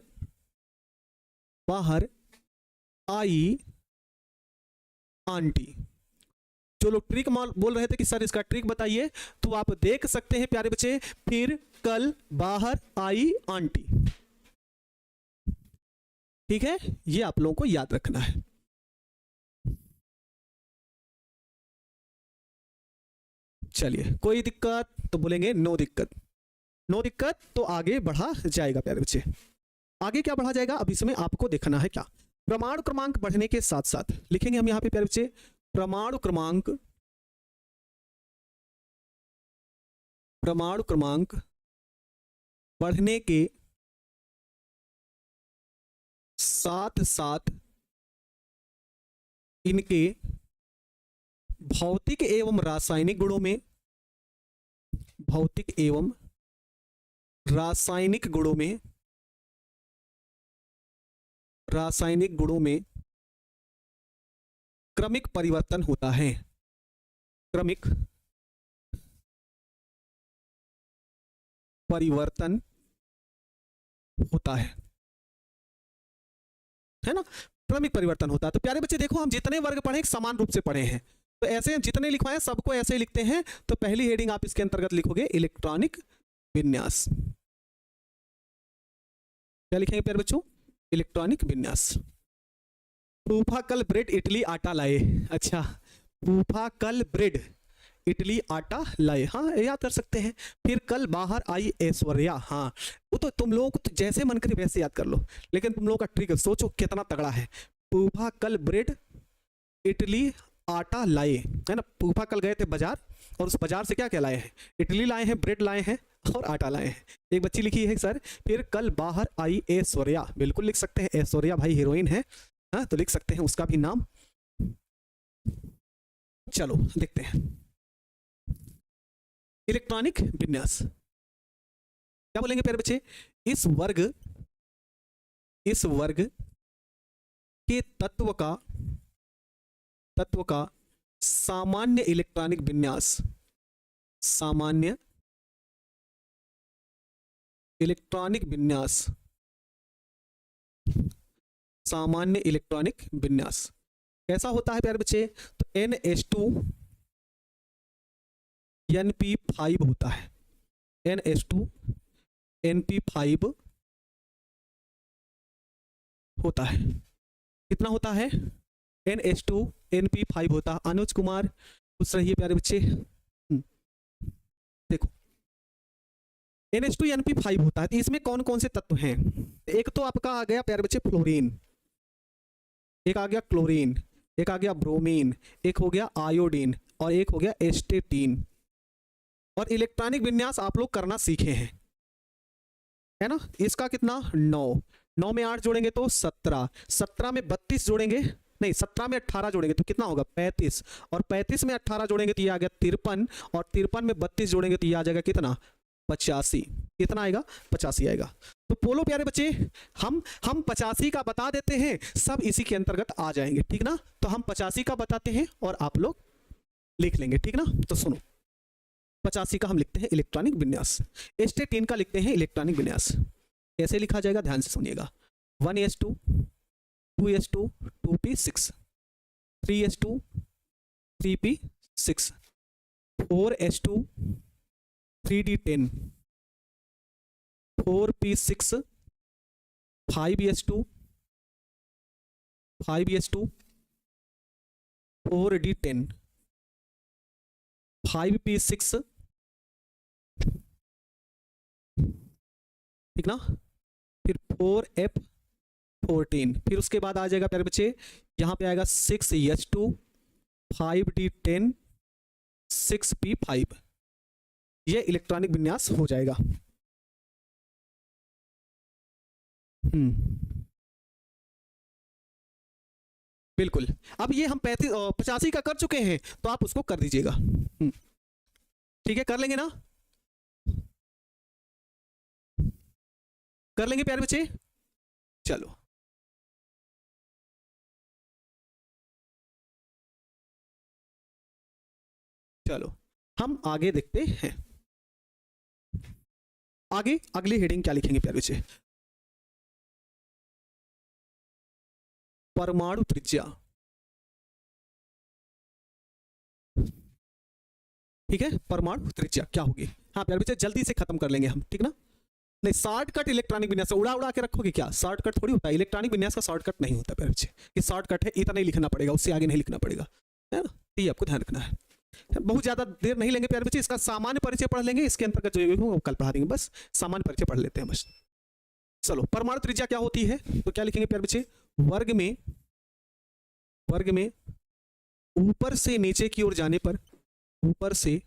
आई आंटी। जो लोग ट्रिक बोल रहे थे कि सर इसका ट्रिक बताइए, तो आप देख सकते हैं प्यारे बच्चे, फिर कल बाहर आई आंटी। ठीक है, ये आप लोगों को याद रखना है। चलिए, कोई दिक्कत तो बोलेंगे नो दिक्कत। नो दिक्कत तो आगे बढ़ा जाएगा प्यारे बच्चे। आगे क्या बढ़ा जाएगा अब इसमें आपको देखना है क्या? परमाणु क्रमांक बढ़ने के साथ साथ लिखेंगे हम यहां पे प्यारे बच्चे परमाणु क्रमांक बढ़ने के साथ साथ इनके भौतिक एवं रासायनिक गुणों में क्रमिक परिवर्तन होता है। क्रमिक परिवर्तन होता है ना, क्रमिक परिवर्तन होता है। तो प्यारे बच्चे देखो, हम जितने वर्ग पढ़े समान रूप से पढ़े हैं, तो ऐसे जितने लिखवाए सबको ऐसे ही लिखते हैं। तो पहली हेडिंग आप इसके अंतर्गत लिखोगे इलेक्ट्रॉनिक विन्यास। क्या लिखेंगे प्यारे बच्चों? इलेक्ट्रॉनिक विन्यास। फूफा कल ब्रेड इडली आटा लाए। अच्छा, फूफा कल ब्रेड इडली आटा लाए, हाँ याद कर सकते हैं। फिर कल बाहर आई ऐश्वर्या, हाँ वो तो तुम लोगों को तो जैसे मन करे वैसे याद कर लो, लेकिन तुम लोगों का ट्रिक सोचो कितना तगड़ा है। फूफा कल ब्रेड इडली आटा लाए, है ना। फूफा कल गए थे बाजार और उस बाजार से क्या क्या लाए हैं? इडली लाए हैं, ब्रेड लाए हैं और आटा लाए हैं। एक बच्ची लिखी है सर, फिर कल बाहर आई ऐश्वर्या, बिल्कुल लिख सकते हैं, ऐश्वर्या भाई हीरोइन है, हाँ तो लिख सकते हैं उसका भी नाम। चलो देखते हैं इलेक्ट्रॉनिक विन्यास। क्या बोलेंगे प्यारे बच्चे? इस वर्ग के तत्व का सामान्य इलेक्ट्रॉनिक विन्यास, सामान्य इलेक्ट्रॉनिक विन्यास कैसा होता है प्यारे बच्चे? तो NH2NP5 होता है। NH2NP5 होता है। कितना होता है? NH2NP5 होता है। अनुज कुमार पूछ रही है प्यारे बच्चे, देखो NH2NP5 होता है, तो इसमें कौन कौन से तत्व हैं? एक तो आपका आ गया प्यारे बच्चे फ्लोरीन, एक आ गया क्लोरीन, एक आ गया ब्रोमीन, एक हो गया आयोडीन और एक हो गया एस्टेटीन। और इलेक्ट्रॉनिक विन्यास आप लोग करना सीखे हैं, है ना। इसका कितना 9, 9 में 8 जोड़ेंगे तो 17, 17 में 32 जोड़ेंगे, नहीं 17 में 18 जोड़ेंगे तो कितना होगा 35, और 35 में 18 जोड़ेंगे तो ये आ गया 53, और 53 में 32 जोड़ेंगे तो ये आ जाएगा कितना 85। कितना आएगा 85 आएगा। तो बोलो प्यारे बच्चे, हम 85 का बता देते हैं, सब इसी के अंतर्गत आ जाएंगे, ठीक ना। तो हम 85 का बताते हैं और आप लोग लिख लेंगे, ठीक ना। तो सुनो, 85 का हम लिखते हैं इलेक्ट्रॉनिक विन्यास, एस्टेटीन का लिखते हैं इलेक्ट्रॉनिक विन्यास। कैसे लिखा जाएगा ध्यान से सुनिएगा। 1s2 2s2 2p6, 3s2 3p6, 4s2 3d10, 4p6, 5s2 5s2 4d10, 5p6, ठीक ना। फिर 4f14, फिर उसके बाद आ जाएगा प्यारे बच्चे, यहां पे आएगा 6s2 5d10 6p5। ये इलेक्ट्रॉनिक विन्यास हो जाएगा। बिल्कुल। अब ये हम 85 का कर चुके हैं तो आप उसको कर दीजिएगा। ठीक है, कर लेंगे ना, कर लेंगे प्यारे बच्चे। चलो चलो हम आगे देखते हैं। आगे अगली हेडिंग क्या लिखेंगे प्यारे बच्चे, परमाणु त्रिज्या। ठीक है, परमाणु त्रिज्या क्या होगी। हाँ प्यारे बच्चे जल्दी से खत्म कर लेंगे हम, ठीक ना। नहीं शॉर्टकट इलेक्ट्रॉनिक विन्यास उड़ा उड़ा के रखोगे क्या, शॉर्टकट थोड़ी होता है इलेक्ट्रॉनिक विन्यास का, शॉर्टकट नहीं होता प्यारे बच्चे। ये शॉर्टकट है, इतना ही लिखना पड़ेगा, उससे आगे नहीं लिखना पड़ेगा, है ना। ये आपको ध्यान रखना है। बहुत ज्यादा देर नहीं लेंगे प्यारे बच्चे, इसका सामान्य परिचय पढ़ लेंगे, इसके अंतर्गत जो वो कल पढ़ा देंगे, बस सामान्य परिचय पढ़ लेते हैं बस। चलो परमाणु त्रिज्या क्या होती है, तो क्या लिखेंगे प्यारे बच्चे, वर्ग में ऊपर से नीचे की ओर जाने पर, ऊपर से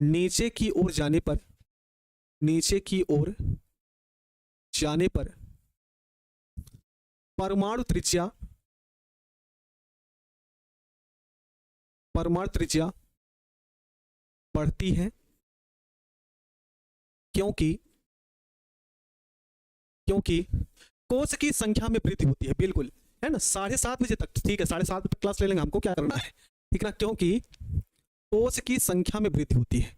नीचे की ओर जाने पर, नीचे की ओर जाने पर परमाणु त्रिज्या बढ़ती है, क्योंकि कोश की संख्या में वृद्धि होती है। बिल्कुल, है ना, 7:30 बजे तक, ठीक है 7:30 बजे तक क्लास ले लेंगे, हमको क्या करना है, ठीक ना। क्योंकि कोश की संख्या में वृद्धि होती है,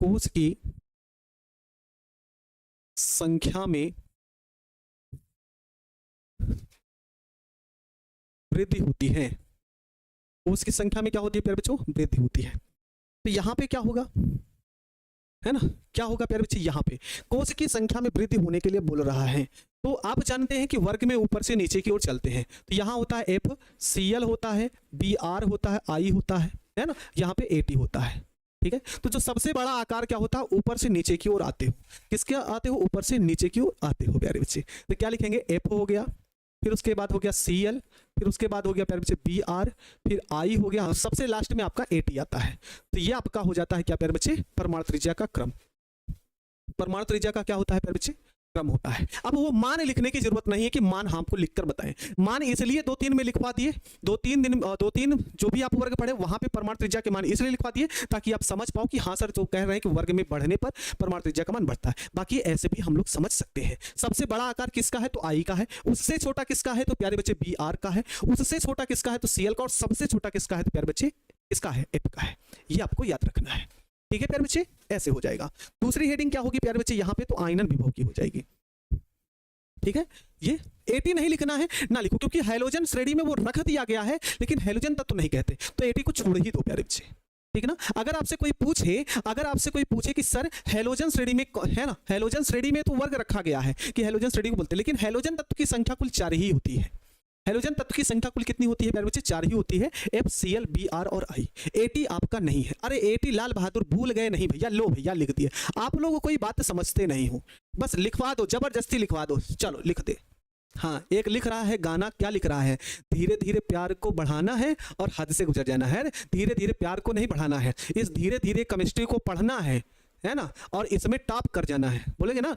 कोश की संख्या में वृद्धि होती है, कोश की संख्या में क्या होती है प्यारे बच्चों, वृद्धि होती है। तो यहां पे क्या होगा, है ना, क्या होगा प्यारे बच्चे, यहाँ पे कोश की संख्या में वृद्धि होने के लिए बोल रहा है। तो आप जानते हैं कि वर्ग में ऊपर से नीचे की ओर चलते हैं, तो यहाँ होता है एफ, सीएल होता है, बीआर होता है, आई होता है ना, यहाँ पे एटी होता है। ठीक है, तो जो सबसे बड़ा आकार क्या होता है, ऊपर से नीचे की ओर आते हो, किसके आते हो, ऊपर से नीचे की ओर आते हो प्यारे बच्चे। तो क्या लिखेंगे, एफ हो गया, फिर उसके बाद हो गया सीएल, फिर उसके बाद हो गया प्यारे बच्चे बीआर, फिर आई हो गया, सबसे लास्ट में आपका एटी आता है। तो ये आपका हो जाता है क्या प्यारे बच्चे, परमाणु त्रिज्या का क्रम। परमाणु त्रिज्या का क्या होता है प्यारे बच्चे, क्रम होता है। अब वो मान लिखने की जरूरत नहीं है कि मान हमको लिखकर बताएं, मान इसलिए 2-3 में लिखवा दिए, 2-3 जो भी आप वर्ग पढ़े वहां पे परमाणु त्रिज्या के मान इसलिए लिखवा दिए ताकि आप समझ पाओ कि हाँ सर जो कह रहे हैं कि वर्ग में बढ़ने पर परमाणु त्रिज्या का मान बढ़ता है। बाकी ऐसे भी हम लोग समझ सकते हैं। सबसे बड़ा आकार किसका है, तो आई का है, उससे छोटा किसका है, तो प्यारे बच्चे बी आर का है, उससे छोटा किसका है, तो सीएल का, और सबसे छोटा किसका है, तो प्यारे बच्चे इसका है, एफ का है। ये आपको याद रखना है, ठीक है प्यारे बच्चे, ऐसे हो जाएगा। दूसरी हेडिंग क्या होगी प्यारे बच्चे, यहाँ पे तो आयनन विभव की हो जाएगी। ठीक है, ये 80 नहीं लिखना है, ना लिखो, क्योंकि हैलोजन श्रेणी में वो रख दिया गया है, लेकिन हैलोजन तत्व नहीं कहते, तो 80 को छोड़ ही दो प्यारे बच्चे। ठीक है ना। अगर आपसे कोई पूछे कि सर हैलोजन श्रेणी में है ना, हैलोजन श्रेणी में तो वर्ग रखा गया है कि हैलोजन श्रेणी को बोलते हैं, लेकिन हैलोजन तत्व की संख्या कुल 4 ही होती है। हेलोजन तत्व की संख्या कुल कितनी होती है प्यारे बच्चे? 4 ही होती है, FCl, Br और I। AT आपका नहीं है। अरे AT लाल बहादुर भूल गए नहीं भैया, लो भैया लिख दिए। आप लोग कोई बात समझते नहीं हो, बस लिखवा दो, जबरदस्ती लिखवा दो, चलो लिख दे। हाँ, एक लिख रहा है गाना, क्या लिख रहा है? धीरे धीरे प्यार को बढ़ाना है और हद से गुजर जाना है। धीरे धीरे प्यार को नहीं बढ़ाना है, इस धीरे धीरे केमिस्ट्री को पढ़ना है ना, और इसमें टॉप कर जाना है। बोलेंगे ना,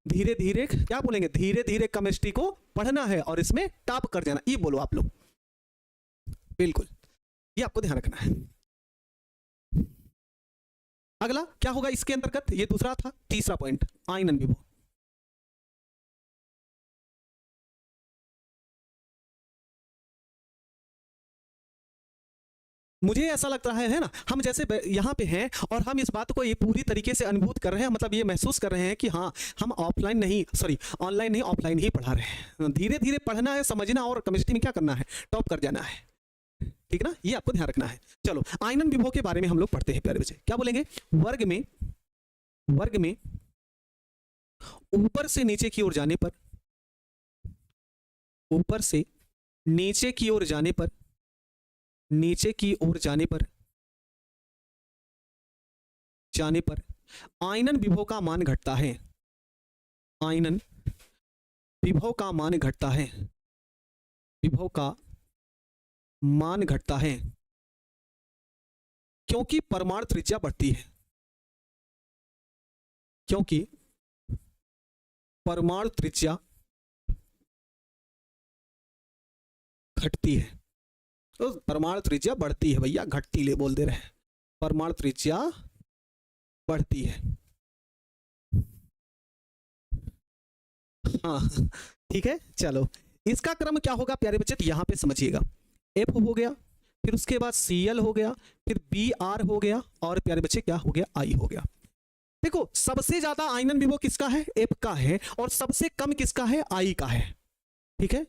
धीरे धीरे क्या बोलेंगे? धीरे धीरे केमिस्ट्री को पढ़ना है और इसमें टॉप कर जाना, ये बोलो आप लोग। बिल्कुल, ये आपको ध्यान रखना है। अगला क्या होगा इसके अंतर्गत? ये दूसरा था। तीसरा पॉइंट, आयनन विभव। मुझे ऐसा लग रहा है ना, हम जैसे यहाँ पे हैं और हम इस बात को ये पूरी तरीके से अनुभूत कर रहे हैं, मतलब ये महसूस कर रहे हैं कि हाँ, हम ऑफलाइन नहीं, सॉरी ऑनलाइन नहीं, ऑफलाइन ही पढ़ा रहे हैं। धीरे धीरे पढ़ना है, समझना, और केमिस्ट्री में क्या करना है? टॉप कर जाना है। ठीक ना, ये आपको ध्यान रखना है। चलो, आयनन विभव के बारे में हम लोग पढ़ते हैं प्यारे बच्चे। क्या बोलेंगे? वर्ग में ऊपर से नीचे की ओर जाने पर, ऊपर से नीचे की ओर जाने पर, नीचे की ओर जाने पर आयनन विभव का मान घटता है। आयनन विभव का मान घटता है, विभव का मान घटता है, क्योंकि परमाणु त्रिज्या बढ़ती है, क्योंकि परमाणु त्रिज्या घटती है। तो परमाणु त्रिज्या बढ़ती है भैया, घटती ले बोल दे रहे हैं, परमाणु त्रिज्या बढ़ती है। हाँ ठीक है, चलो इसका क्रम क्या होगा प्यारे बच्चे? तो यहां पे समझिएगा, F हो गया, फिर उसके बाद Cl हो गया, फिर Br हो गया, और प्यारे बच्चे क्या हो गया? I हो गया। देखो, सबसे ज्यादा आयनन विभव किसका है? F का है, और सबसे कम किसका है? I का है। ठीक है,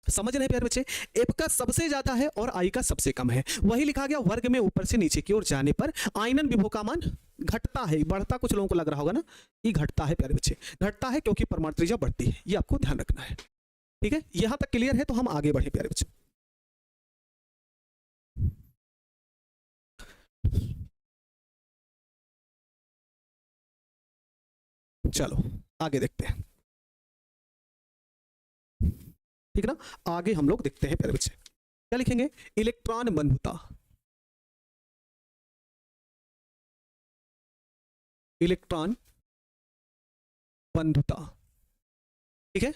समझ रहे हैं प्यारे बच्चे? F का सबसे ज्यादा है और I का सबसे कम है। वही लिखा गया, वर्ग में ऊपर से नीचे की ओर जाने पर आयनन विभव का मान घटता है। बढ़ता कुछ लोगों को लग रहा होगा ना, ये घटता है प्यारे बच्चे, घटता है क्योंकि परमाणु त्रिज्या बढ़ती है। ये आपको ध्यान रखना है। ठीक है, यहां तक क्लियर है? तो हम आगे बढ़े प्यारे बच्चे। चलो आगे देखते हैं। ठीक है ना, आगे हम लोग देखते हैं प्यारे बच्चे। क्या लिखेंगे? इलेक्ट्रॉन बंधुता, इलेक्ट्रॉन बंधुता। ठीक है,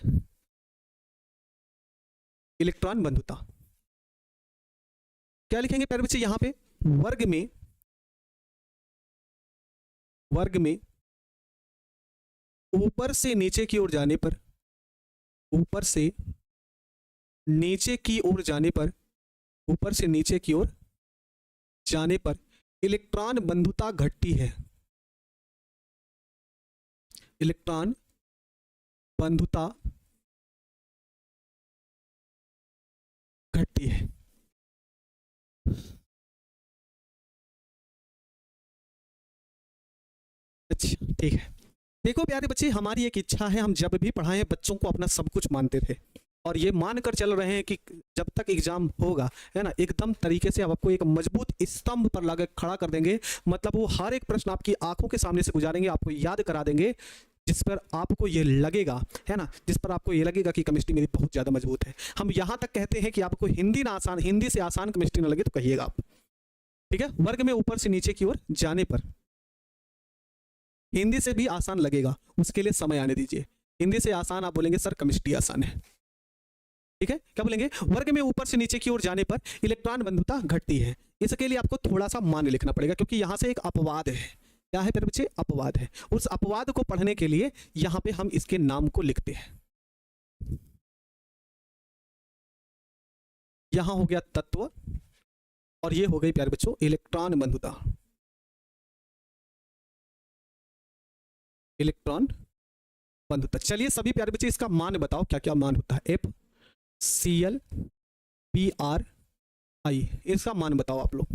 इलेक्ट्रॉन बंधुता क्या लिखेंगे प्यारे बच्चे? यहां पे वर्ग में ऊपर से नीचे की ओर जाने पर, ऊपर से नीचे की ओर जाने पर, ऊपर से नीचे की ओर जाने पर इलेक्ट्रॉन बंधुता घटती है। इलेक्ट्रॉन बंधुता घटती है। अच्छा ठीक है, देखो प्यारे बच्चे, हमारी एक इच्छा है, हम जब भी पढ़ाएं बच्चों को अपना सब कुछ मानते थे, और ये मानकर चल रहे हैं कि जब तक एग्जाम होगा, है ना, एकदम तरीके से आपको एक मजबूत स्तंभ पर लगा खड़ा कर देंगे। मतलब वो हर एक प्रश्न आपकी आंखों के सामने से गुजारेंगे, आपको याद करा देंगे, जिस पर आपको ये लगेगा, है ना, जिस पर आपको ये लगेगा कि केमिस्ट्री मेरी बहुत ज़्यादा मजबूत है। हम यहाँ तक कहते हैं कि आपको हिंदी ना आसान, हिंदी से आसान केमिस्ट्री ना लगे तो कहिएगा आप। ठीक है, वर्ग में ऊपर से नीचे की ओर जाने पर हिंदी से भी आसान लगेगा, उसके लिए समय आने दीजिए। हिंदी से आसान आप बोलेंगे सर केमिस्ट्री आसान है। ठीक है, क्या बोलेंगे? वर्ग में ऊपर से नीचे की ओर जाने पर इलेक्ट्रॉन बंधुता घटती है। इसके लिए आपको थोड़ा सा मान लिखना पड़ेगा, क्योंकि यहां से एक अपवाद है। क्या है मेरे बच्चे? अपवाद है। उस अपवाद को पढ़ने के लिए यहां पे हम इसके नाम को लिखते हैं। यहां हो गया तत्व, और ये हो गई प्यारे बच्चों इलेक्ट्रॉन बंधुता। इलेक्ट्रॉन बंधुता। चलिए सभी प्यारे बच्चे इसका मान बताओ, क्या क्या मान होता है? FCl BrI, इसका मान बताओ आप लोग।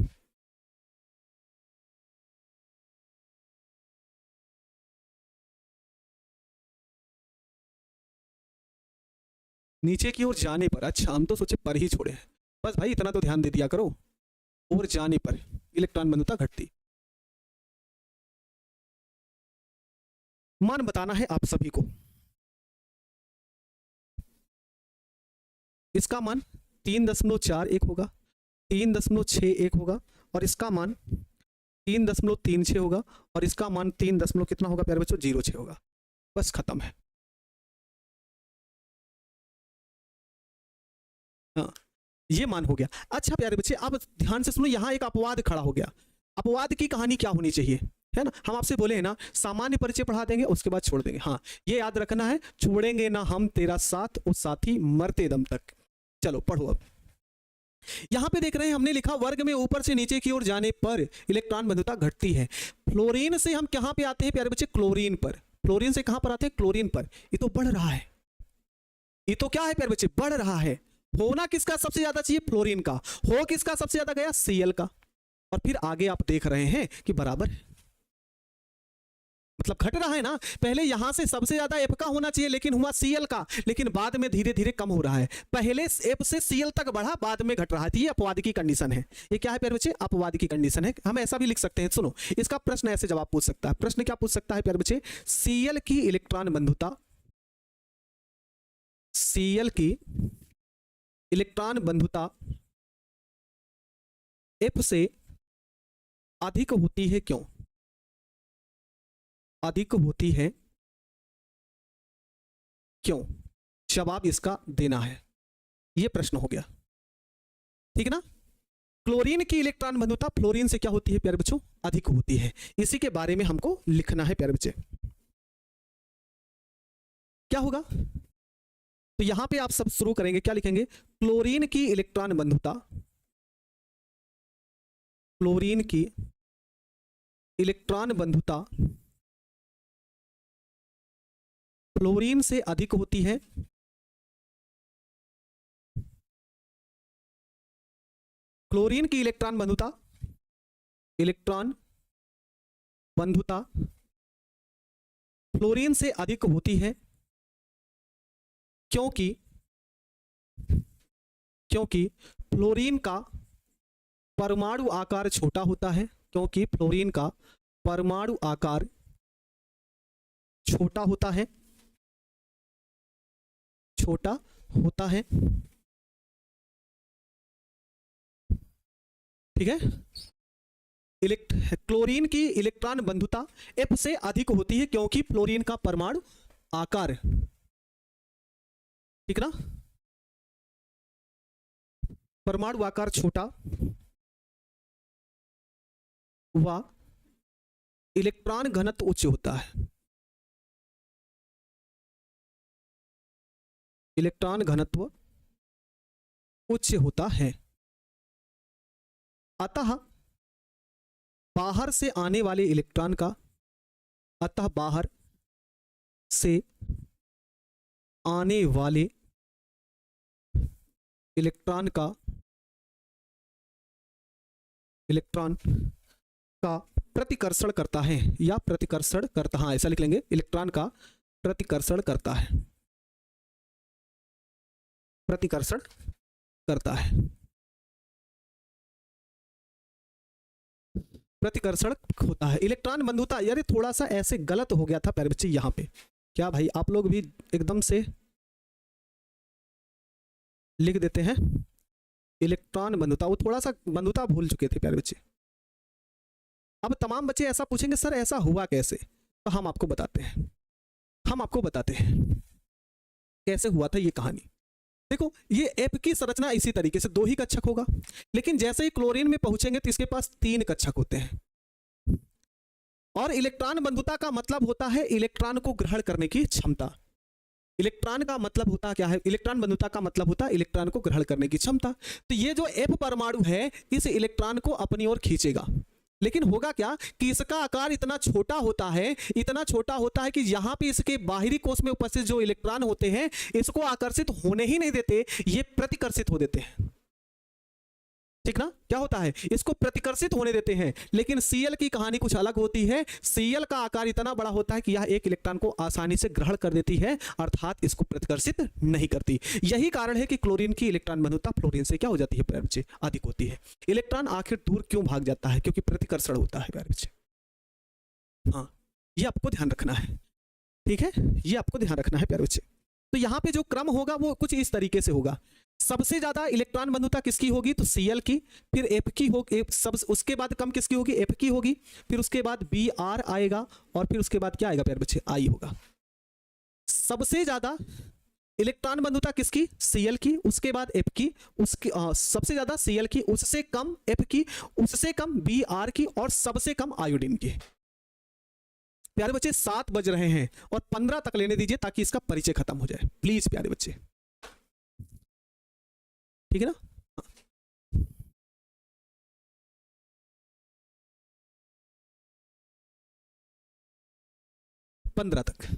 नीचे की ओर जाने पर, अच्छा हम तो सोचे पर ही छोड़े, बस भाई इतना तो ध्यान दे दिया करो, और जाने पर इलेक्ट्रॉन बंधुता घटती। मान बताना है आप सभी को। इसका मान 3.41 होगा, 3.61 होगा, और इसका मान 3.36 होगा, और इसका मान 3 कितना होगा प्यारे बच्चों, 06 होगा। बस खत्म है। हाँ, ये मान हो गया। अच्छा प्यारे बच्चे आप ध्यान से सुनो, यहां एक अपवाद खड़ा हो गया। अपवाद की कहानी क्या होनी चाहिए, है ना, हम आपसे बोले हैं ना सामान्य परिचय पढ़ा देंगे उसके बाद छोड़ देंगे। हाँ ये याद रखना है, छोड़ेंगे ना हम तेरा साथ और साथी मरते दम तक। चलो पढ़ो अब। यहां पे देख रहे हैं हमने लिखा वर्ग में ऊपर से नीचे की ओर जाने पर इलेक्ट्रॉन बंधुता घटती है। फ्लोरीन से हम कहां पे आते हैं प्यारे बच्चे, क्लोरीन पर। फ्लोरीन से कहां पर आते हैं, क्लोरीन पर। ये तो बढ़ रहा है, ये तो क्या है प्यारे बच्चे, बढ़ रहा है। होना किसका सबसे ज्यादा चाहिए, फ्लोरीन का। हो किसका सबसे ज्यादा गया, Cl का। और फिर आगे आप देख रहे हैं कि बराबर, मतलब घट रहा है ना। पहले यहां से सबसे ज्यादा F का होना चाहिए लेकिन हुआ Cl का, लेकिन बाद में धीरे धीरे कम हो रहा है। पहले F से Cl तक बढ़ा, बाद में घट रहा है। तो ये अपवाद की कंडीशन है। ये क्या है प्यारे बच्चे, अपवाद की कंडीशन है। हम ऐसा भी लिख सकते हैं, सुनो इसका प्रश्न ऐसे जवाब पूछ सकता है। प्रश्न क्या पूछ सकता है प्यारे बच्चे, Cl की इलेक्ट्रॉन बंधुता, Cl की इलेक्ट्रॉन बंधुता F से अधिक होती है क्यों, अधिक होती है क्यों, जवाब इसका देना है। यह प्रश्न हो गया, ठीक ना। क्लोरीन की इलेक्ट्रॉन बंधुता फ्लोरीन से क्या होती है प्यारे बच्चों, अधिक होती है। इसी के बारे में हमको लिखना है प्यारे बच्चे। क्या होगा, तो यहां पे आप सब शुरू करेंगे, क्या लिखेंगे, क्लोरीन की इलेक्ट्रॉन बंधुता, क्लोरीन की इलेक्ट्रॉन बंधुता फ्लोरीन से अधिक होती है, क्लोरीन की इलेक्ट्रॉन बंधुता, इलेक्ट्रॉन बंधुता फ्लोरीन से अधिक होती है क्योंकि फ्लोरीन का परमाणु आकार छोटा होता है, क्योंकि फ्लोरीन का परमाणु आकार छोटा होता है, छोटा होता है, ठीक है। क्लोरीन की इलेक्ट्रॉन बंधुता F से अधिक होती है क्योंकि फ्लोरीन का परमाणु आकार, ठीक ना, परमाणु आकार छोटा व इलेक्ट्रॉन घनत्व उच्च होता है, इलेक्ट्रॉन घनत्व उच्च होता है। अतः बाहर से आने वाले इलेक्ट्रॉन का, अतः बाहर से आने वाले इलेक्ट्रॉन का प्रतिकर्षण करता है, या प्रतिकर्षण करता, हाँ ऐसा लिख लेंगे, इलेक्ट्रॉन का प्रतिकर्षण करता है, प्रतिकर्षण करता है, प्रतिकर्षण होता है। इलेक्ट्रॉन बंधुता, यार थोड़ा सा ऐसे गलत हो गया था प्यारे बच्चे यहां पे। क्या भाई आप लोग भी एकदम से लिख देते हैं इलेक्ट्रॉन बंधुता, वो थोड़ा सा बंधुता भूल चुके थे प्यारे बच्चे। अब तमाम बच्चे ऐसा पूछेंगे सर ऐसा हुआ कैसे, तो हम आपको बताते हैं, हम आपको बताते हैं कैसे हुआ था ये कहानी। देखो ये F की संरचना इसी तरीके से, 2 ही कक्षक होगा, लेकिन जैसे ही क्लोरीन में पहुंचेंगे तो इसके पास 3 कक्षक होते हैं। और इलेक्ट्रॉन बंधुता का मतलब होता है इलेक्ट्रॉन को ग्रहण करने की क्षमता। इलेक्ट्रॉन का मतलब होता क्या है, इलेक्ट्रॉन बंधुता का मतलब होता है इलेक्ट्रॉन को ग्रहण करने की क्षमता। तो ये जो F परमाणु है इस इलेक्ट्रॉन को अपनी ओर खींचेगा, लेकिन होगा क्या कि इसका आकार इतना छोटा होता है, इतना छोटा होता है कि यहां पे इसके बाहरी कोश में उपस्थित जो इलेक्ट्रॉन होते हैं इसको आकर्षित होने ही नहीं देते, ये प्रतिकर्षित हो देते हैं, ठीक ना, क्या होता है, इसको प्रतिकर्षित होने देते हैं। लेकिन Cl की कहानी कुछ अलग होती है। Cl का आकार इतना बड़ा होता है कि यह एक इलेक्ट्रॉन को आसानी से ग्रहण कर देती है, अर्थात इसको प्रतिकर्षित नहीं करती। यही कारण है कि क्लोरीन की इलेक्ट्रॉन बंधुता फ्लोरीन से क्या हो जाती है प्यारे बच्चे, अधिक होती है। इलेक्ट्रॉन आखिर दूर क्यों भाग जाता है, क्योंकि प्रतिकर्षण होता है प्यारे बच्चे। हाँ, ये आपको ध्यान रखना है, ठीक है, ये आपको ध्यान रखना है प्यारे बच्चे। तो यहाँ पे जो क्रम होगा वो कुछ इस तरीके से होगा। सबसे ज्यादा इलेक्ट्रॉन बंधुता किसकी होगी, तो Cl की, फिर F की होगी, सब उसके बाद कम किसकी होगी, F की होगी, फिर उसके बाद Br आएगा, और फिर उसके बाद क्या आएगा प्यारे बच्चे, I होगा। सबसे ज्यादा इलेक्ट्रॉन बंधुता किसकी, Cl की, उसके बाद F की, उसके सबसे ज्यादा Cl की, उससे कम F की, उससे कम Br की, और सबसे कम आयोडीन की। प्यारे बच्चे 7 बज रहे हैं और 15 तक लेने दीजिए ताकि इसका परिचय खत्म हो जाए, प्लीज प्यारे बच्चे, ठीक है ना। 15 तक।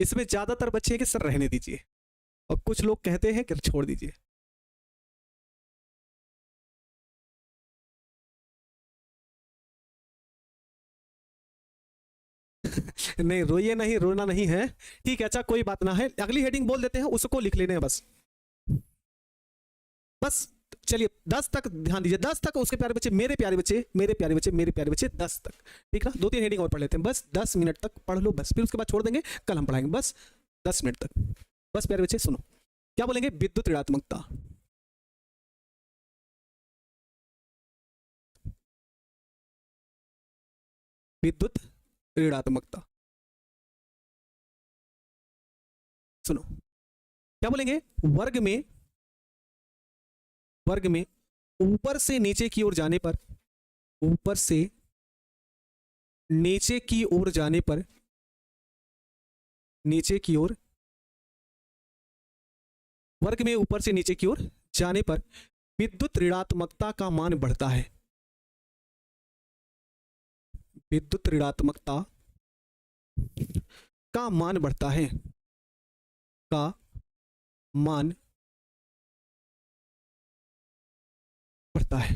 इसमें ज्यादातर बच्चे हैं कि सर रहने दीजिए, और कुछ लोग कहते हैं कि छोड़ दीजिए। नहीं रोइए नहीं, रोना नहीं है, ठीक है, अच्छा कोई बात ना है, अगली हेडिंग बोल देते हैं, उसको लिख लेने हैं बस। बस चलिए 10 तक ध्यान दीजिए, 10 तक उसके प्यारे बच्चे, मेरे प्यारे बच्चे, मेरे प्यारे बच्चे, मेरे प्यारे बच्चे, 10 तक, ठीक ना। 2-3 हेडिंग और पढ़ लेते हैं, बस 10 मिनट तक पढ़ लो बस, फिर उसके बाद छोड़ देंगे, कल हम पढ़ाएंगे, बस 10 मिनट तक। बस प्यारे बच्चे सुनो, क्या बोलेंगे, विद्युत ऋणात्मकता। विद्युत ऋणात्मकता, सुनो क्या बोलेंगे, वर्ग में ऊपर से नीचे की ओर जाने पर, ऊपर से नीचे की ओर जाने पर, नीचे की ओर, वर्ग में ऊपर से नीचे की ओर जाने पर विद्युत ऋणात्मकता का मान बढ़ता है। विद्युत ऋणात्मकता का मान बढ़ता है, का मान बढ़ता है।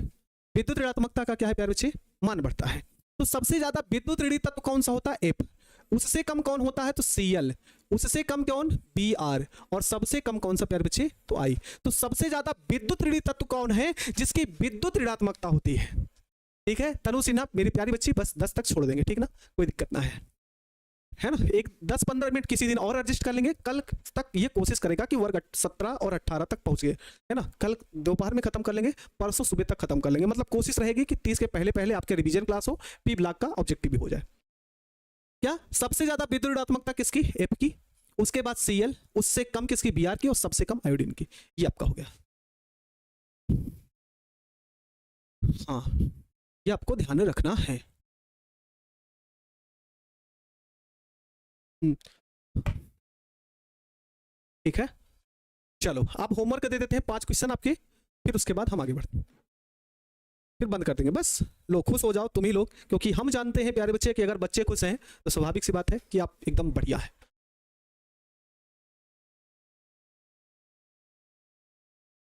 विद्युत ऋणात्मकता का क्या है प्यारे बच्चे, मान बढ़ता है। तो सबसे ज्यादा विद्युत ऋणी तत्व कौन सा होता है, F, उससे कम कौन होता है, तो Cl, उससे कम कौन, Br, और सबसे कम कौन सा प्यारे बच्चे, तो I। तो सबसे ज्यादा विद्युत ऋणी तत्व कौन है, जिसकी विद्युत ऋणात्मकता होती है, ठीक है। तनु सिन्हा मेरी प्यारी बच्ची, बस 10 तक छोड़ देंगे, ठीक ना, कोई दिक्कत ना है ना। एक 10-15 मिनट किसी दिन और एडजस्ट कर लेंगे, कल तक ये कोशिश करेगा कि वर्ग 17 और 18 तक पहुंच गए, है ना। कल दोपहर में खत्म कर लेंगे, परसों सुबह तक खत्म कर लेंगे, मतलब कोशिश रहेगी कि 30 के पहले पहले आपके रिवीजन क्लास हो, P ब्लॉक का ऑब्जेक्टिव भी हो जाए। क्या सबसे ज्यादा विद्युत ऋणात्मकता किसकी, F की, उसके बाद Cl, उससे कम किसकी, Br की, और सबसे कम आयोडीन की। ये आपका हो गया, हाँ ये आपको ध्यान में रखना है। ठीक है, चलो आप होमवर्क दे देते हैं 5 क्वेश्चन आपके, फिर उसके बाद हम आगे बढ़ते हैं, फिर बंद कर देंगे। बस लो खुश हो जाओ तुम ही लोग, क्योंकि हम जानते हैं प्यारे बच्चे कि अगर बच्चे खुश हैं तो स्वाभाविक सी बात है कि आप एकदम बढ़िया है।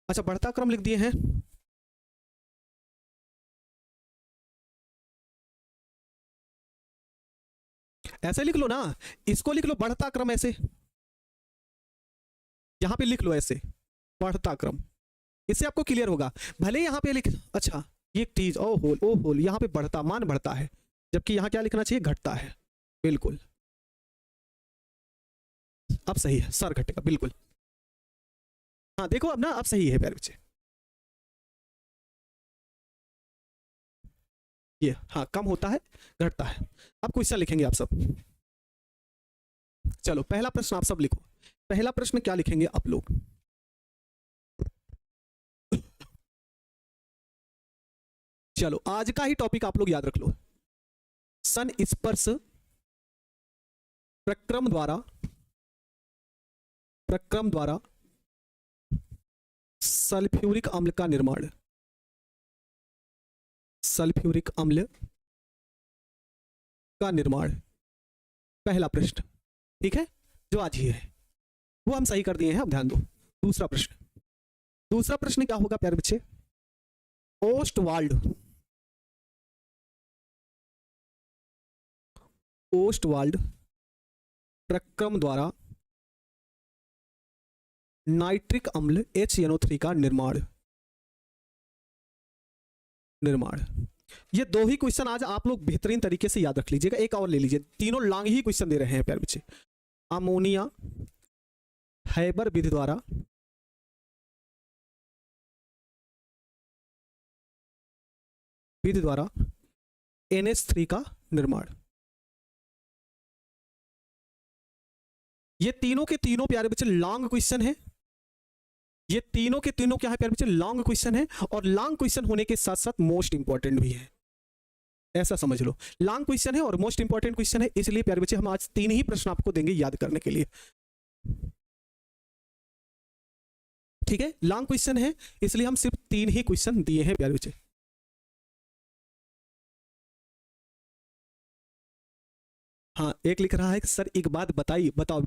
अच्छा बढ़ता क्रम लिख दिए हैं, ऐसे लिख लो ना, इसको लिख लो बढ़ता क्रम, ऐसे यहां पे लिख लो ऐसे बढ़ता क्रम, इससे आपको क्लियर होगा। भले यहां पे लिख, अच्छा ये चीज ओ होल यहां पे बढ़ता, मान बढ़ता है, जबकि यहां क्या लिखना चाहिए, घटता है, बिल्कुल अब सही है, सर घटेगा बिल्कुल। हाँ देखो अब ना, अब सही है प्यारे बच्चे, ये हाँ कम होता है, घटता है। अब क्वेश्चन लिखेंगे आप सब, चलो पहला प्रश्न आप सब लिखो। पहला प्रश्न क्या लिखेंगे आप लोग, चलो आज का ही टॉपिक आप लोग याद रख लो, संस्पर्श प्रक्रम द्वारा सल्फ्यूरिक अम्ल का निर्माण। सल्फ्यूरिक अम्ल का निर्माण, पहला प्रश्न, ठीक है, जो आज ही है वो हम सही कर दिए हैं, अब ध्यान दो। दूसरा प्रश्न क्या होगा प्यारे बच्चे? ओस्टवाल्ड प्रक्रम द्वारा नाइट्रिक अम्ल HNO3 का निर्माण। ये दो ही क्वेश्चन आज आप लोग बेहतरीन तरीके से याद रख लीजिएगा। एक और ले लीजिए, तीनों लॉन्ग ही क्वेश्चन दे रहे हैं प्यारे बच्चे। अमोनिया हैबर विधि द्वारा NH3 का निर्माण। ये तीनों के तीनों प्यारे बच्चे लॉन्ग क्वेश्चन है। ये तीनों के तीनों क्या है प्यारे बच्चे? लॉन्ग क्वेश्चन है, और लॉन्ग क्वेश्चन होने के साथ साथ मोस्ट इंपॉर्टेंट भी है, ऐसा समझ लो। लॉन्ग क्वेश्चन है और मोस्ट इंपॉर्टेंट क्वेश्चन है, इसलिए प्यारे बच्चे हम आज 3 ही प्रश्न आपको देंगे याद करने के लिए, ठीक है। लॉन्ग क्वेश्चन है इसलिए हम सिर्फ 3 ही क्वेश्चन दिए हैं प्यारे बच्चे। हाँ, एक लिख रहा है कि सर एक बात बताइए, बताओ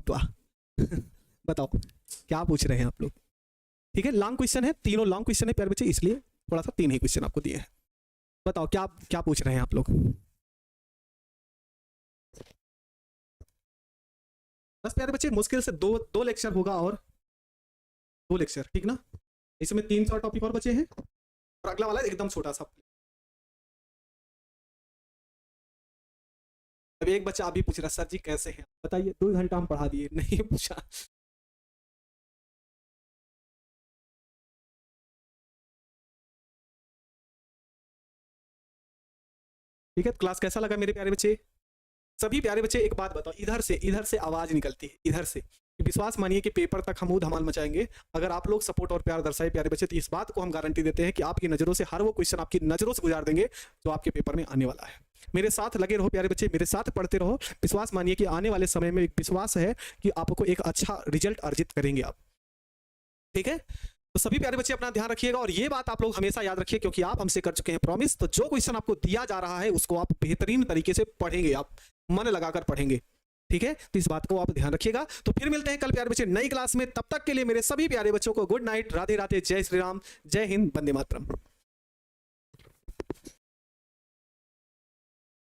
बताओ क्या पूछ रहे हैं आप लोग? ठीक है, लॉन्ग क्वेश्चन है, तीनों लॉन्ग क्वेश्चन है प्यारे बच्चे, इसलिए थोड़ा सा 3 ही क्वेश्चन आपको दिए हैं। बताओ क्या क्या पूछ रहे हैं आप लोग? बस प्यारे बच्चे मुश्किल से दो लेक्चर होगा, और 2 लेक्चर, ठीक ना। इसमें 3 शॉर्ट टॉपिक और बचे हैं, और अगला वाला एकदम छोटा सा। अब एक बच्चा अभी पूछ रहा सर जी कैसे हैं, बताइए। 2 घंटा हम पढ़ा दिए, नहीं पूछा। ठीक है, क्लास कैसा लगा मेरे प्यारे बच्चे? सभी प्यारे बच्चे एक बात बताओ, इधर से आवाज निकलती है, इधर से। विश्वास मानिए कि पेपर तक हम धमाल मचाएंगे अगर आप लोग सपोर्ट और प्यार दर्शाए प्यारे बच्चे। तो इस बात को हम गारंटी देते हैं कि आपकी नजरों से हर वो क्वेश्चन आपकी नजरों से गुजार देंगे जो आपके पेपर में आने वाला है। मेरे साथ लगे रहो प्यारे बच्चे, मेरे साथ पढ़ते रहो। विश्वास मानिए कि आने वाले समय में एक विश्वास है कि आपको एक अच्छा रिजल्ट अर्जित करेंगे आप, ठीक है। तो सभी प्यारे बच्चे अपना ध्यान रखिएगा, और ये बात आप लोग हमेशा याद रखिए क्योंकि आप हमसे कर चुके हैं प्रॉमिस। तो जो क्वेश्चन आपको दिया जा रहा है उसको आप बेहतरीन तरीके से पढ़ेंगे, आप मन लगाकर पढ़ेंगे, ठीक है। तो इस बात को आप ध्यान रखिएगा। तो फिर मिलते हैं कल प्यारे बच्चे नई क्लास में। तब तक के लिए मेरे सभी प्यारे बच्चों को गुड नाइट, राधे राधे, जय श्री राम, जय हिंद, वंदे मातरम।